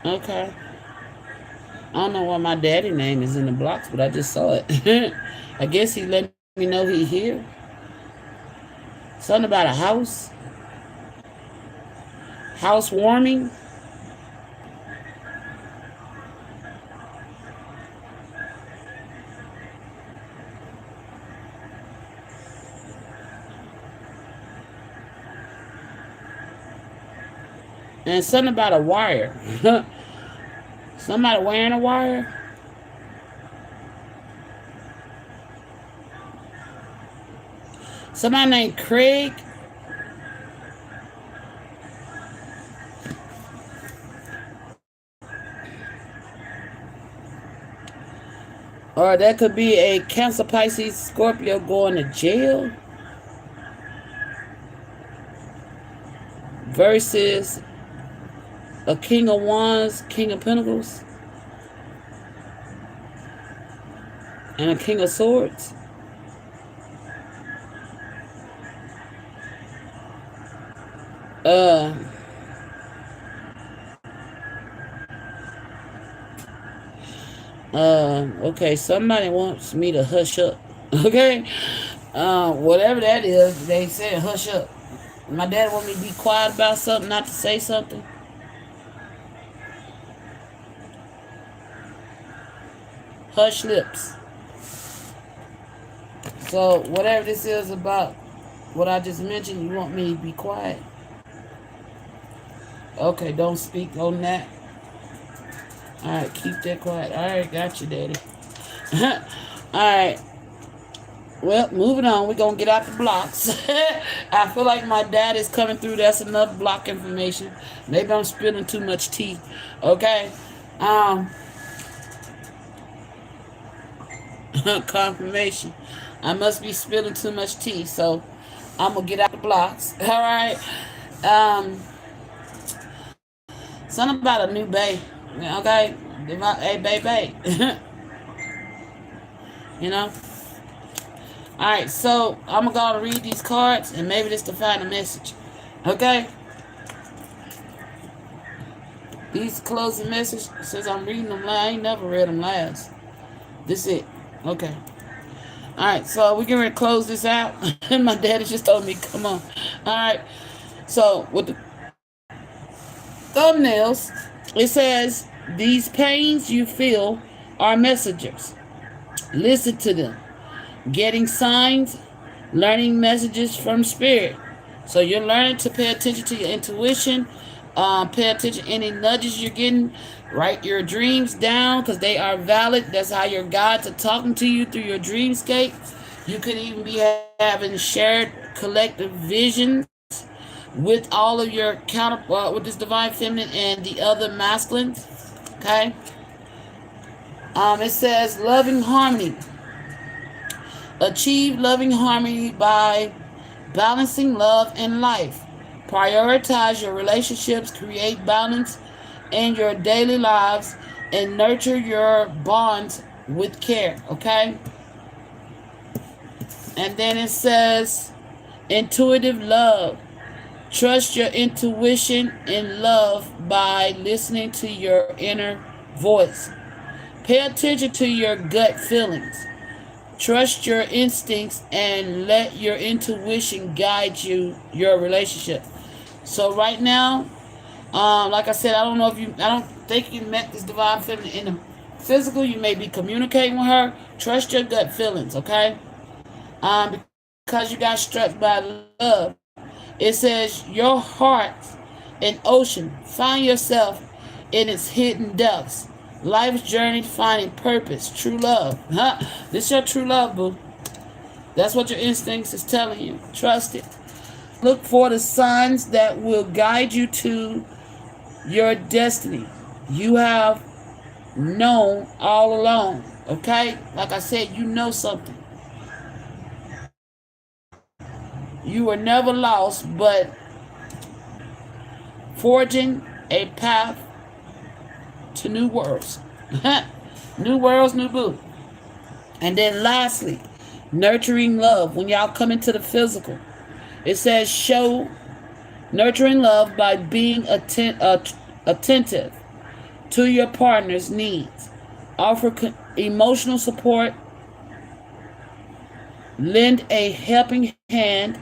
Okay. I don't know why my daddy name is in the blocks, but I just saw it. I guess he let me know he here. Something about a house. Housewarming. And something about a wire. Somebody wearing a wire. Somebody named Craig. Or that could be a Cancer, Pisces, Scorpio going to jail. Versus a King of Wands, King of Pentacles. And a King of Swords. Okay, somebody wants me to hush up. Okay? Whatever that is, they said hush up. My dad want me to be quiet about something, not to say something. Hush lips. So whatever this is about what I just mentioned, you want me to be quiet? Okay, don't speak on that. Alright, keep that quiet. Alright, got you, Daddy. Alright. Well, moving on. We're going to get out the blocks. I feel like my dad is coming through. That's enough block information. Maybe I'm spilling too much tea. Okay. Confirmation. I must be spilling too much tea. So, I'm going to get out the blocks. Alright. Something about a new bae. Okay. Hey, babe. You know? Alright, so I'm going to read these cards and maybe this to find a message. Okay? These closing message says I'm reading them last. I ain't never read them last. This it. Okay. Alright, so we're going to close this out. My daddy just told me, come on. Alright. So with the thumbnails, it says, these pains you feel are messengers. Listen to them. Getting signs, learning messages from spirit. So you're learning to pay attention to your intuition. Pay attention to any nudges you're getting. Write your dreams down because they are valid. That's how your guides are talking to you through your dreamscape. You could even be having shared collective visions with all of your with this divine feminine and the other masculines. Okay. It says loving harmony. Achieve loving harmony by balancing love and life. Prioritize your relationships, create balance in your daily lives, and nurture your bonds with care. Okay? And then it says intuitive love. Trust your intuition and love by listening to your inner voice. Pay attention to your gut feelings. Trust your instincts and let your intuition guide your relationship. So right now, like I said, I don't think you met this divine feminine in the physical. You may be communicating with her. Trust your gut feelings, okay? Because you got struck by love. It says your heart an ocean. Find yourself in its hidden depths. Life's journey finding purpose, true love. This your true love, boo. That's what your instincts is telling you. Trust it. Look for the signs that will guide you to your destiny. You have known all along. Okay? Like I said, you know something. You were never lost, but forging a path to new worlds. New worlds, new boo. And then lastly, nurturing love. When y'all come into the physical, it says show nurturing love by being attentive to your partner's needs. Offer emotional support. Lend a helping hand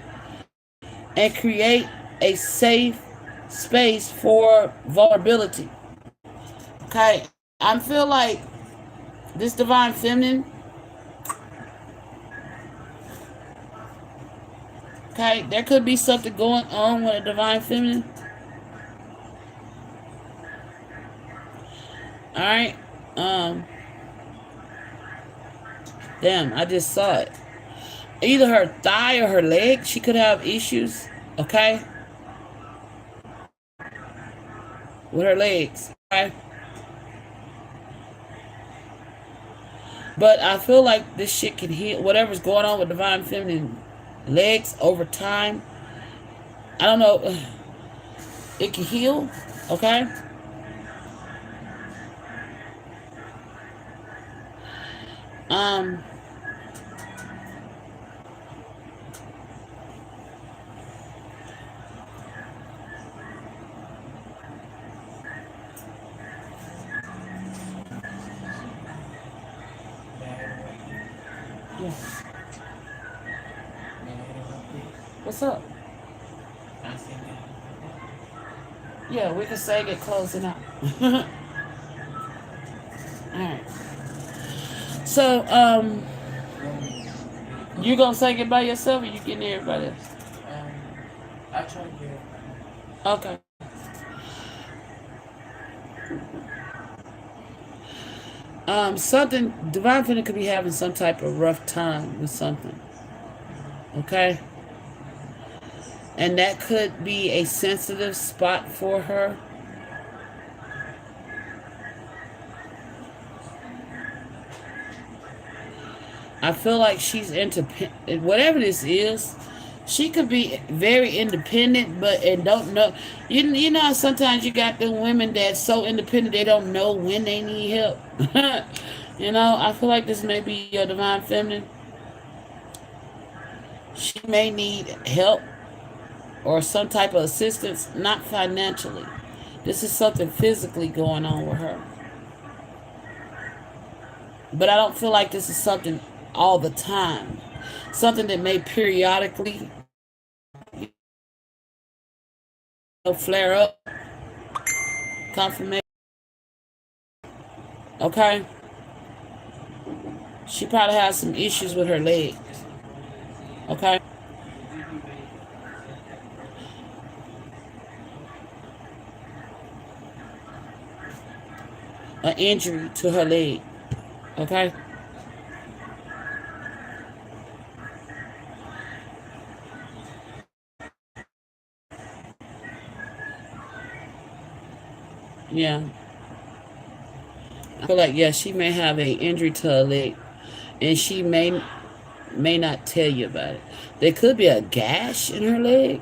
and create a safe space for vulnerability. Okay, I feel like this divine feminine, okay, there could be something going on with a divine feminine. Alright, damn, I just saw it. Either her thigh or her leg, she could have issues, okay, with her legs, okay? But I feel like this shit can heal. Whatever's going on with divine feminine legs over time, I don't know, it can heal, okay? Yeah. What's up? Yeah, we can sing it closing out. Alright. So, you gonna sing it by yourself or you getting everybody else? I try to get it. Okay. Something Divine Feminine could be having some type of rough time with something. Okay? And that could be a sensitive spot for her. I feel like she's independent. Whatever this is, she could be very independent, but and don't know. You know, sometimes you got the women that's so independent they don't know when they need help. You know, I feel like this may be your divine feminine. She may need help or some type of assistance, not financially. This is something physically going on with her. But I don't feel like this is something all the time. Something that may periodically flare up. Confirmation. Okay? She probably has some issues with her legs. Okay? An injury to her leg. Okay? Yeah. I feel like, yeah, she may have an injury to her leg. And she may not tell you about it. There could be a gash in her leg.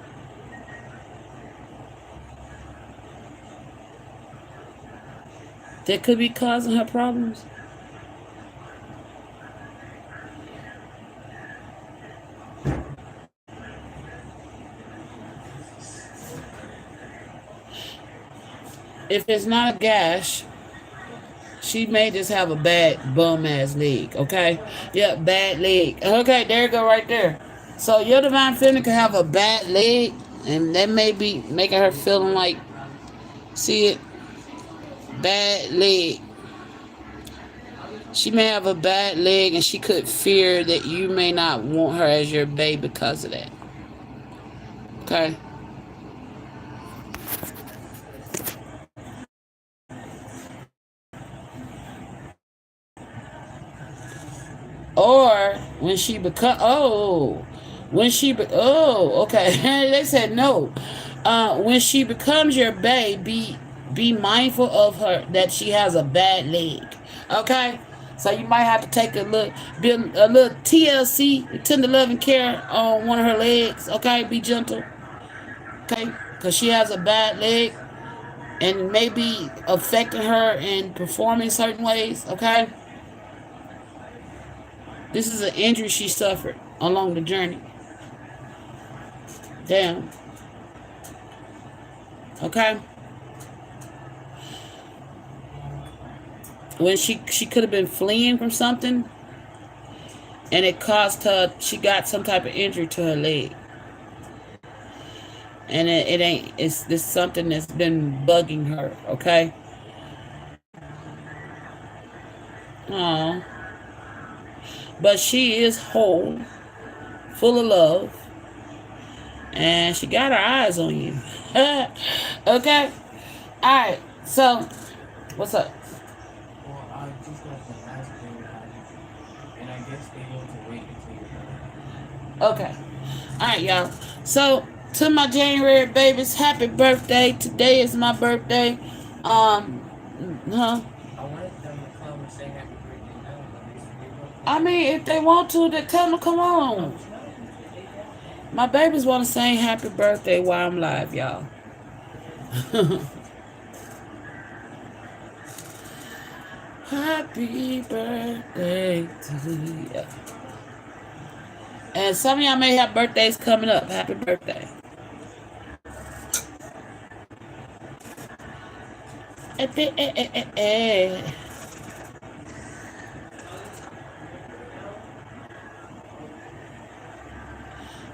That could be causing her problems. If it's not a gash, she may just have a bad bum ass leg, okay? Yep, bad leg. Okay, there you go right there. So your divine feminine can have a bad leg, and that may be making her feeling like, see it, bad leg. She may have a bad leg, and she could fear that you may not want her as your babe because of that. Okay? Or when she okay. They said no. When she becomes your babe, be mindful of her that she has a bad leg. Okay, so you might have to take a little TLC, tender loving care on one of her legs. Okay, be gentle. Okay, because she has a bad leg and maybe affecting her in performing certain ways. Okay. This is an injury she suffered along the journey. Damn. Okay? When she could have been fleeing from something and it caused her, she got some type of injury to her leg. And it's this something that's been bugging her, okay? Aww. But she is whole, full of love, and she got her eyes on you. Okay? Alright, so, what's up? Well, I just got the last thing and I guess they want to wait until you're done. Okay. Alright, y'all. So, to my January babies, happy birthday. Today is my birthday. Huh? I mean, if they want to, then tell them to come on. My babies want to sing happy birthday while I'm live, y'all. Happy birthday to you. And some of y'all may have birthdays coming up. Happy birthday.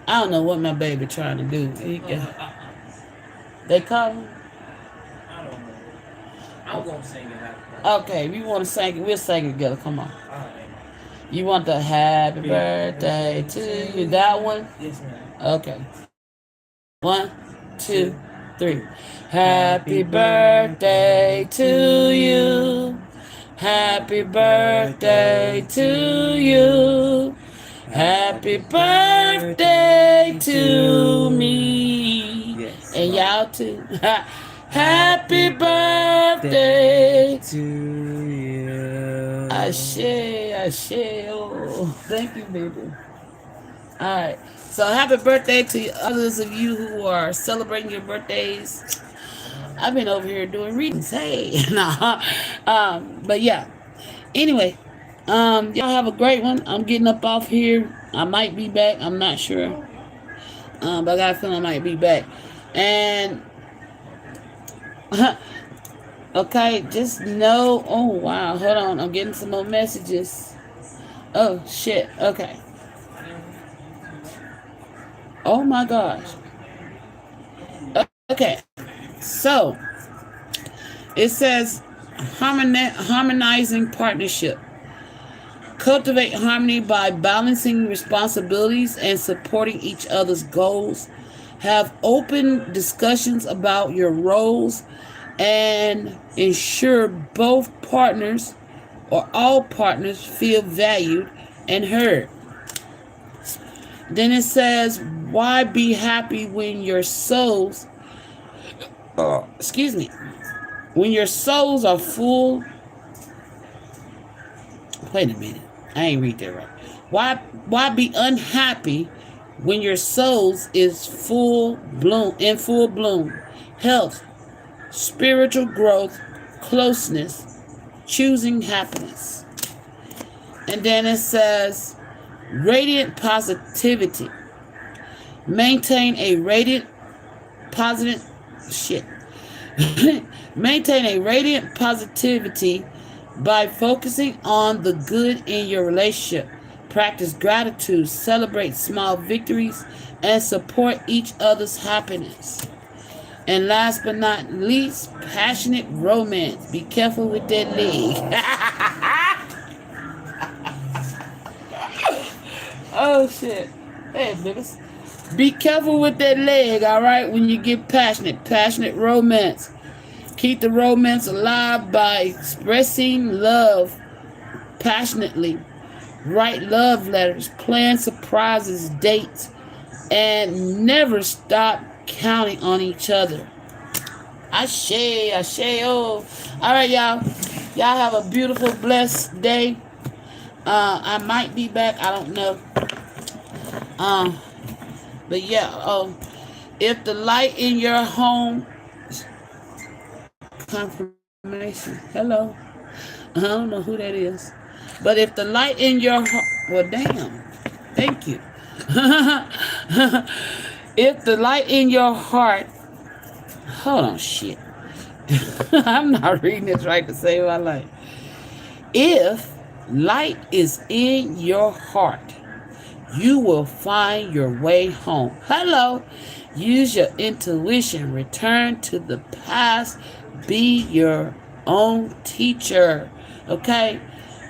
I don't know what my baby trying to do. They coming? I don't know. I'm gonna sing it happy birthday. Okay, if you want to sing it, we'll sing it together. Come on. Alright. You want the happy Yeah. birthday to you? That one? Yes, ma'am. Okay. 1, 2, 3. Happy birthday to you. Happy birthday to you. Happy birthday to me. Yes. And y'all too. Happy birthday to you. Ashe. Oh, thank you, baby. All right. So happy birthday to others of you who are celebrating your birthdays. I've been over here doing readings. Hey, nah. But yeah. Anyway, y'all have a great one. I'm getting up off here. I might be back. I'm not sure. But I got a feeling I might be back. And okay, just know. Oh wow, hold on. I'm getting some more messages. Oh shit. Okay. Oh my gosh. Okay. So it says harmonizing partnership. Cultivate harmony by balancing responsibilities and supporting each other's goals. Have open discussions about your roles and ensure both partners or all partners feel valued and heard. Then it says, why be happy when your souls, when your souls are full. Wait a minute. I ain't read that right. Why be unhappy when your souls is full bloom? Health, spiritual growth, closeness, choosing happiness. And then it says radiant positivity. Maintain a radiant positive shit. Maintain a radiant positivity by focusing on the good in your relationship. Practice gratitude, celebrate small victories, and support each other's happiness. And last but not least, passionate romance. Be careful with that leg. Oh shit. Hey, niggas. Be careful with that leg, alright, when you get passionate. Passionate romance. Keep the romance alive by expressing love passionately. Write love letters, plan surprises, dates, and never stop counting on each other. Ashe, oh. Alright, y'all. Y'all have a beautiful, blessed day. I might be back. I don't know. But yeah, if the light in your home confirmation. Hello. I don't know who that is. But if the light in your heart, well, damn. Thank you. If the light in your heart, hold on, shit. I'm not reading this right to save my life. If light is in your heart, you will find your way home. Hello. Use your intuition. Return to the past. Be your own teacher. Okay?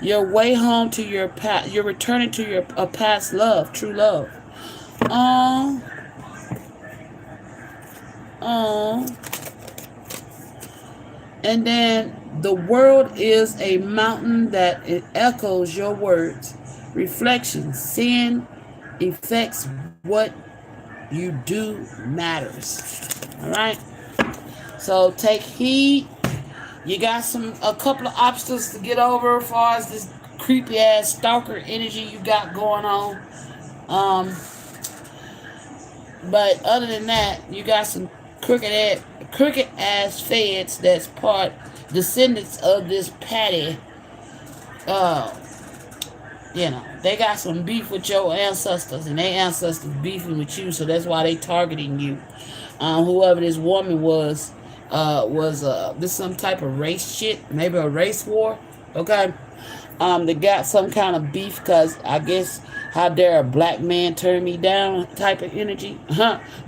Your way home to your past. You're returning to your past love. True love. And then the world is a mountain that it echoes your words. Reflection. Sin affects what you do matters. Alright? So take heed. You got a couple of obstacles to get over as far as this creepy ass stalker energy you got going on. But other than that, you got some crooked ass feds that's descendants of this Patty. They got some beef with your ancestors, and their ancestors beefing with you, so that's why they targeting you. Whoever this woman was this some type of race shit, maybe a race war. Okay. They got some kind of beef because I guess how dare a black man turn me down type of energy.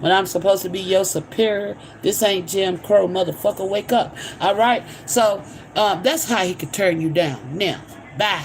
When I'm supposed to be your superior. This ain't Jim Crow, motherfucker. Wake up. All right. So that's how he could turn you down. Now, bye.